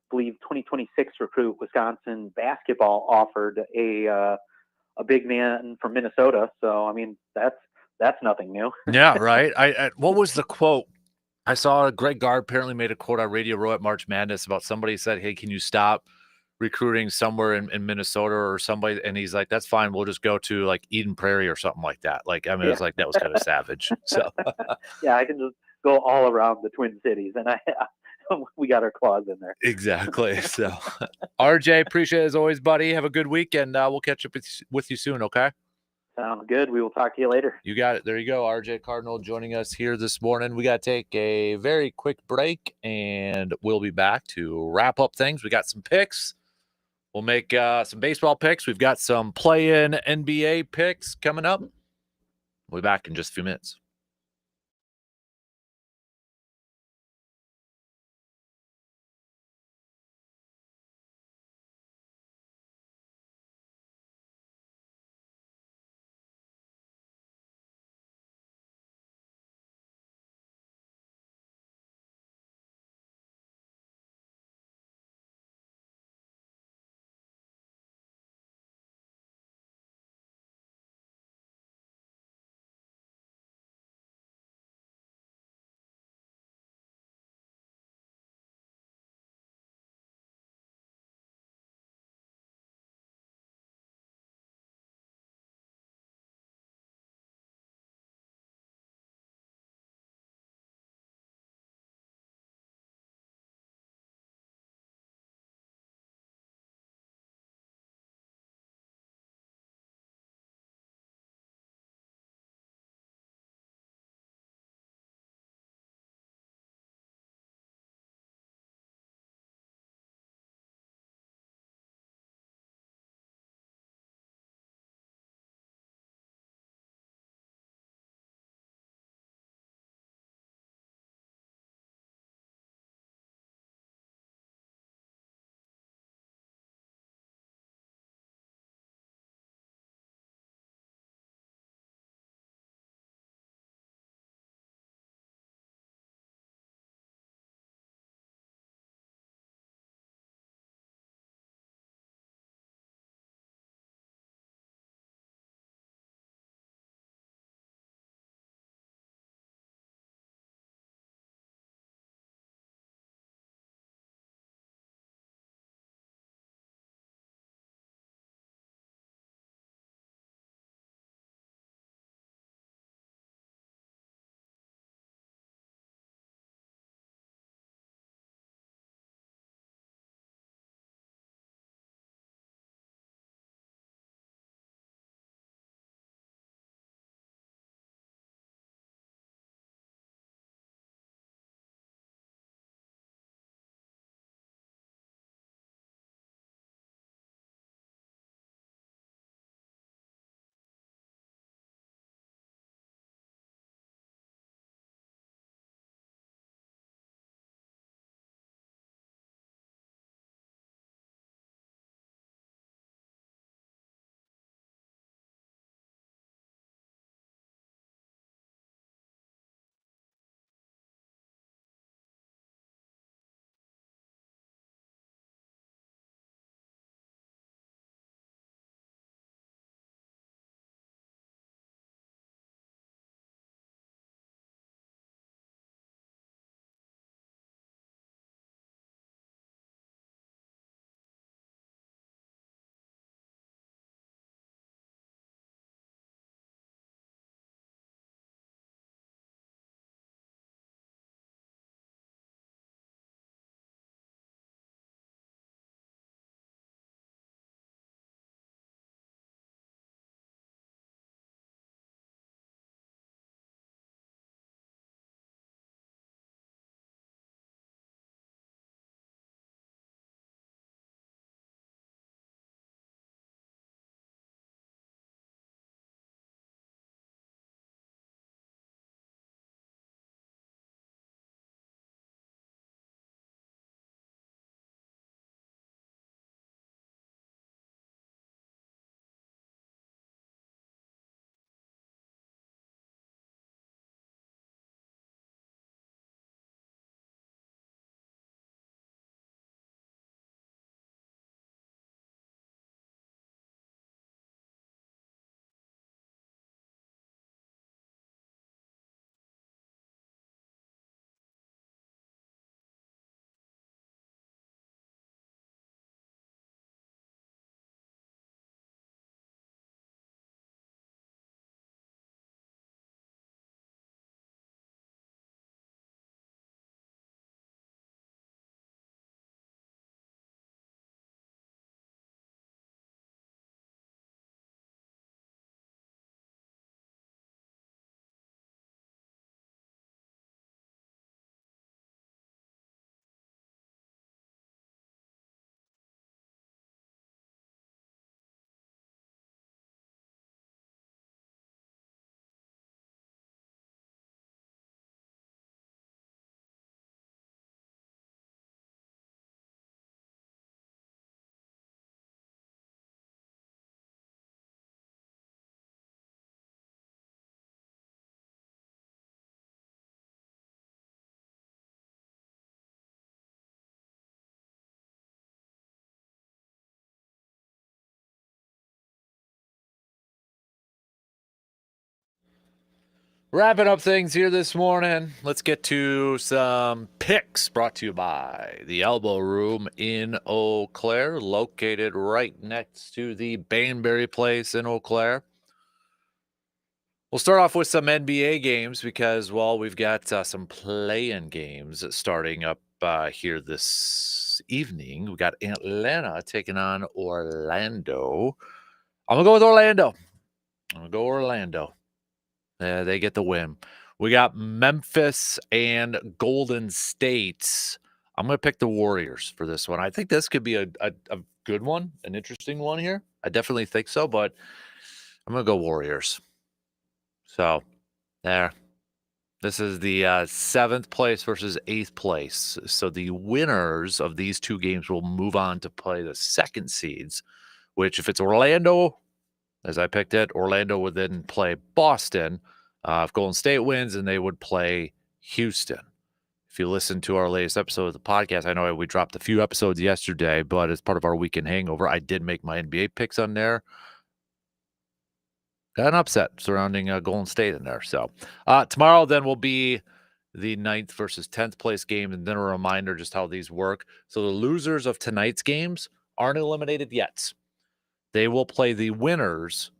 believe 2026 recruit Wisconsin basketball offered a big man from Minnesota. So, I mean, that's nothing new. yeah, right. I what was the quote? I saw Greg Gard apparently made a quote on Radio Row at March Madness about somebody said, "Hey, can you stop recruiting somewhere in Minnesota or somebody?" And he's like, "That's fine. We'll just go to like Eden Prairie or something like that." Like, I mean, it was like that was kind of savage. So yeah, I can just go all around the Twin Cities, and we got our claws in there. Exactly. So, RJ, appreciate it as always, buddy. Have a good week, and we'll catch up with you soon. Okay. Sounds good. We will talk to you later. You got it. There you go. RJ Cardinal joining us here this morning. We got to take a very quick break, and we'll be back to wrap up things. We got some picks. We'll make some baseball picks. We've got some play-in NBA picks coming up. We'll be back in just a few minutes. Wrapping up things here this morning. Let's get to some picks brought to you by the Elbow Room in Eau Claire, located right next to the Banbury Place in Eau Claire. We'll start off with some NBA games because, well, we've got some play-in games starting up here this evening. We got Atlanta taking on Orlando. I'm going to go with Orlando. They get the win. We got Memphis and Golden State. I'm going to pick the Warriors for this one. I think this could be a good one, an interesting one here. I definitely think so, but I'm going to go Warriors. So, there. This is the 7th place versus 8th place. So the winners of these two games will move on to play the second seeds, which if it's Orlando, as I picked it, Orlando would then play Boston. If Golden State wins, and they would play Houston. If you listen to our latest episode of the podcast, I know we dropped a few episodes yesterday, but as part of our weekend hangover, I did make my NBA picks on there. Got an upset surrounding Golden State in there. So tomorrow then will be the 9th versus 10th place game, and then a reminder just how these work. So the losers of tonight's games aren't eliminated yet. They will play the winners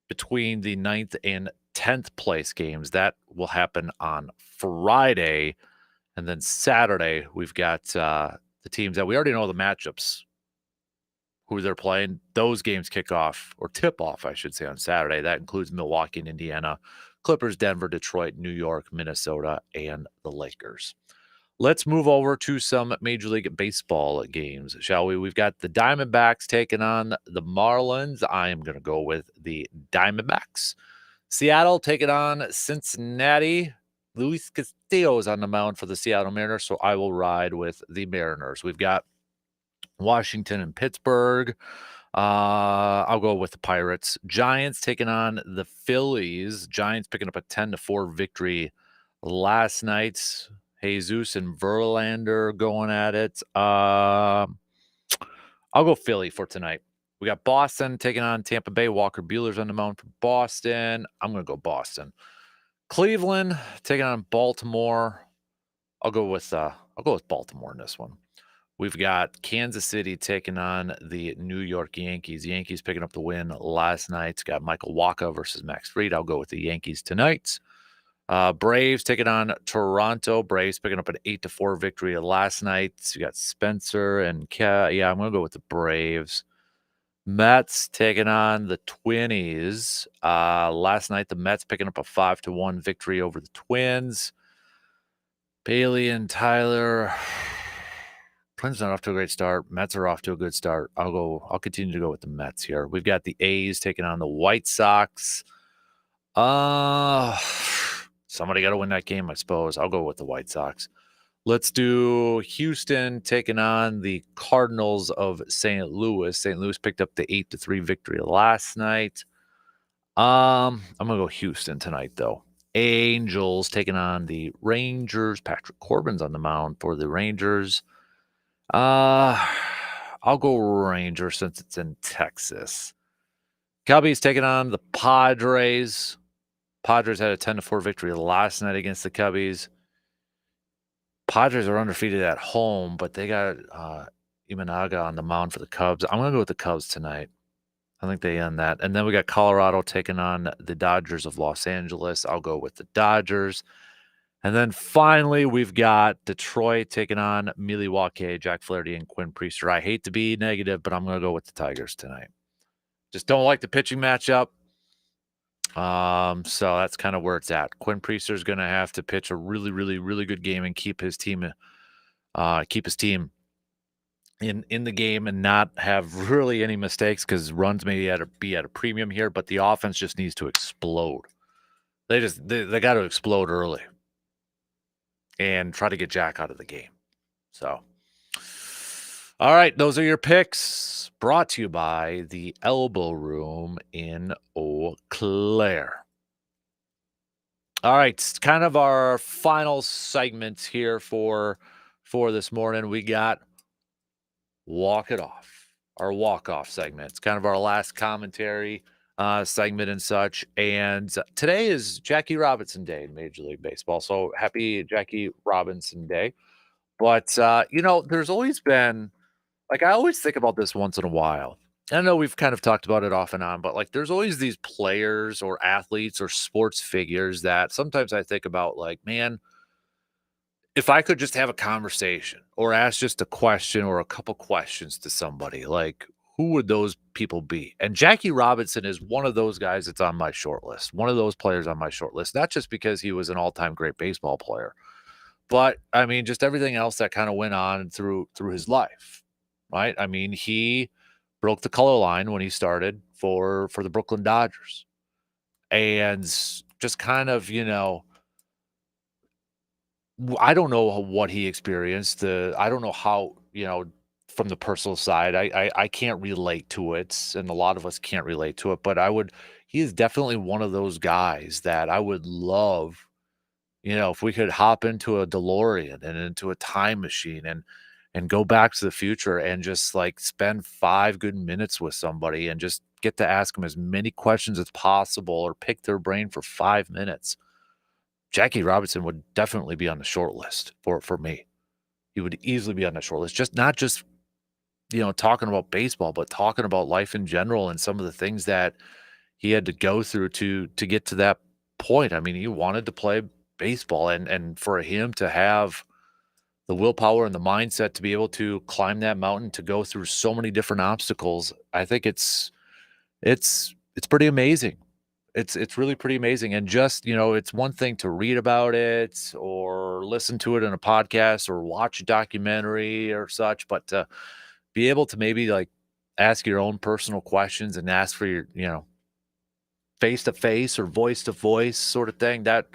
between the 9th and 10th place games. That will happen on Friday. And then Saturday, we've got the teams that we already know the matchups, who they're playing. Those games kick off, or tip off, I should say, on Saturday. That includes Milwaukee and Indiana, Clippers, Denver, Detroit, New York, Minnesota, and the Lakers. Let's move over to some Major League Baseball games, shall we? We've got the Diamondbacks taking on the Marlins. I am going to go with the Diamondbacks. Seattle taking on Cincinnati. Luis Castillo is on the mound for the Seattle Mariners, so I will ride with the Mariners. We've got Washington and Pittsburgh. I'll go with the Pirates. Giants taking on the Phillies. Giants picking up a 10-4 victory last night. Jesus and Verlander going at it. I'll go Philly for tonight. We got Boston taking on Tampa Bay. Walker Buehler's on the mound for Boston. I'm going to go Boston. Cleveland taking on Baltimore. I'll go with Baltimore in this one. We've got Kansas City taking on the New York Yankees. Yankees picking up the win last night. Got Michael Wacha versus Max Fried. I'll go with the Yankees tonight. Braves taking on Toronto. Braves picking up an 8-4 victory last night. You got Spencer and I'm going to go with the Braves. Mets taking on the Twinnies. Last night, the Mets picking up a 5-1 victory over the Twins. Bailey and Tyler. Twins not off to a great start. Mets are off to a good start. I'll continue to go with the Mets here. We've got the A's taking on the White Sox. Somebody got to win that game, I suppose. I'll go with the White Sox. Let's do Houston taking on the Cardinals of St. Louis. St. Louis picked up the 8-3 victory last night. I'm going to go Houston tonight, though. Angels taking on the Rangers. Patrick Corbin's on the mound for the Rangers. I'll go Rangers since it's in Texas. Cubbies taking on the Padres. Padres had a 10-4 victory last night against the Cubbies. Padres are undefeated at home, but they got Imanaga on the mound for the Cubs. I'm going to go with the Cubs tonight. I think they end that. And then we got Colorado taking on the Dodgers of Los Angeles. I'll go with the Dodgers. And then finally, we've got Detroit taking on Milwaukee, Jack Flaherty, and Quinn Priester. I hate to be negative, but I'm going to go with the Tigers tonight. Just don't like the pitching matchup. So that's kind of where it's at. Quinn Priester is going to have to pitch a really, really, really good game and keep his team in the game and not have really any mistakes, because runs may be at a premium here, but the offense just needs to explode. They got to explode early and try to get Jack out of the game. So, all right, those are your picks, brought to you by the Elbow Room in Eau Claire. All right, it's kind of our final segment here for this morning. We got Walk It Off, our walk-off segment. It's kind of our last commentary segment and such. And today is Jackie Robinson Day in Major League Baseball. So happy Jackie Robinson Day. But, there's always been, like, I always think about this once in a while. I know we've kind of talked about it off and on, but like, there's always these players or athletes or sports figures that sometimes I think about, like, man, if I could just have a conversation or ask just a question or a couple questions to somebody, like, who would those people be? And Jackie Robinson is one of those guys that's on my short list, one of those players on my short list, not just because he was an all-time great baseball player, but I mean, just everything else that kind of went on through his life, right? I mean, he broke the color line when he started for the Brooklyn Dodgers, and just kind of, I don't know what he experienced. I don't know how, from the personal side, I can't relate to it, and a lot of us can't relate to it. But he is definitely one of those guys that I would love, if we could hop into a DeLorean and into a time machine and go back to the future and just like spend 5 good minutes with somebody and just get to ask them as many questions as possible or pick their brain for 5 minutes. Jackie Robinson would definitely be on the short list for me. He would easily be on the short list. Just not just, talking about baseball, but talking about life in general and some of the things that he had to go through to get to that point. I mean, he wanted to play baseball, and for him to have the willpower and the mindset to be able to climb that mountain, to go through so many different obstacles, I think it's pretty amazing. It's really pretty amazing. And just, it's one thing to read about it or listen to it in a podcast or watch a documentary or such, but to be able to maybe like ask your own personal questions and ask for your, face to face or voice to voice sort of thing, that'd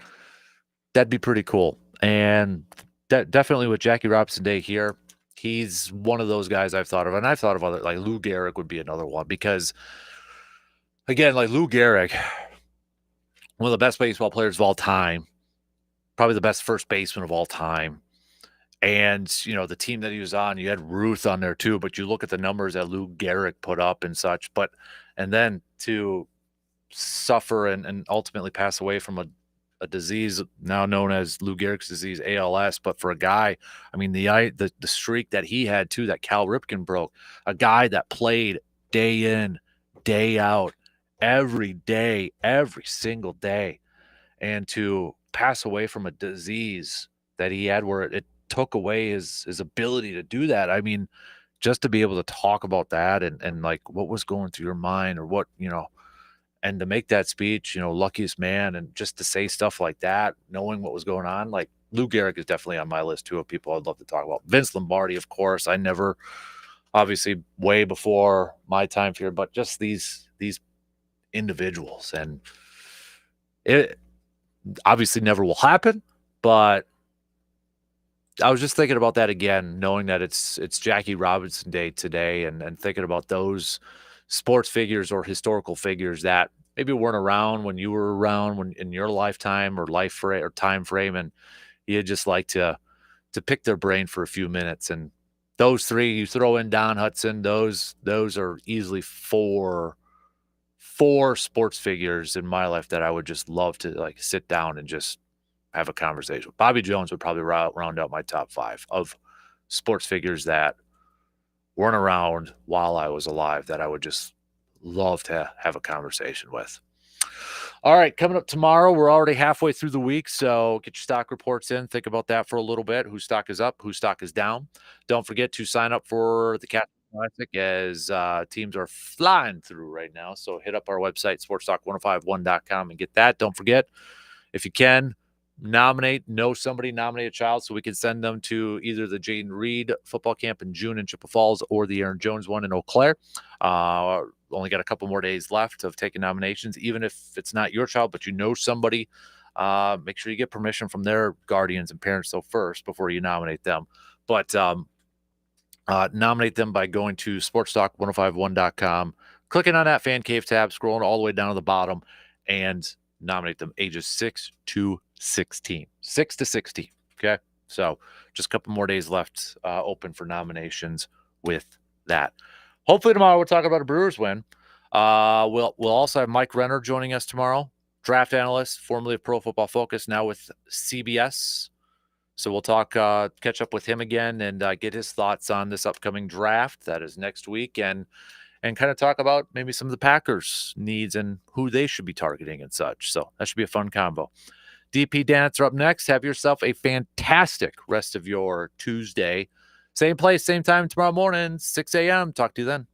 be pretty cool. And definitely with Jackie Robinson Day here, he's one of those guys I've thought of, and I've thought of other, like Lou Gehrig would be another one, because again, like Lou Gehrig, one of the best baseball players of all time, probably the best first baseman of all time. And, the team that he was on, you had Ruth on there too, but you look at the numbers that Lou Gehrig put up and such, and then to suffer and ultimately pass away from a disease now known as Lou Gehrig's disease, ALS. But for a guy, I mean, the streak that he had too, that Cal Ripken broke, a guy that played day in, day out, every day, every single day, and to pass away from a disease that he had where it took away his ability to do that. I mean, just to be able to talk about that and like what was going through your mind, or what, and to make that speech, luckiest man, and just to say stuff like that, knowing what was going on, like Lou Gehrig is definitely on my list too of people I'd love to talk about. Vince Lombardi, of course, I never, obviously way before my time here, but just these individuals, and it obviously never will happen, but I was just thinking about that again, knowing that it's Jackie Robinson Day today, and thinking about those sports figures or historical figures that maybe weren't around when you were around, when in your lifetime or or time frame, and you'd just like to pick their brain for a few minutes. And those three, you throw in Don Hudson, those are easily four sports figures in my life that I would just love to like sit down and just have a conversation. Bobby Jones would probably round out my top 5 of sports figures that weren't around while I was alive that I would just love to have a conversation with. All right, coming up tomorrow, we're already halfway through the week, so get your stock reports in. Think about that for a little bit. Whose stock is up, whose stock is down. Don't forget to sign up for the Cat Classic, as teams are flying through right now. So hit up our website, sportstalk1051.com, and get that. Don't forget, if you can, nominate a child so we can send them to either the Jaden Reed football camp in June in Chippewa Falls or the Aaron Jones one in Eau Claire. Only got a couple more days left of taking nominations. Even if it's not your child, but you know somebody, make sure you get permission from their guardians and parents first before you nominate them. But nominate them by going to sportstalk1051.com, clicking on that fan cave tab, scrolling all the way down to the bottom, and nominate them ages 6 to 16. 6 to 16. Okay. So just a couple more days left open for nominations with that. Hopefully tomorrow we'll talk about a Brewers win. We'll also have Mike Renner joining us tomorrow, draft analyst, formerly of Pro Football Focus, now with CBS. So we'll catch up with him again and get his thoughts on this upcoming draft that is next week, and kind of talk about maybe some of the Packers' needs and who they should be targeting and such. So that should be a fun combo. DP Dance are up next. Have yourself a fantastic rest of your Tuesday. Same place, same time tomorrow morning, 6 a.m. Talk to you then.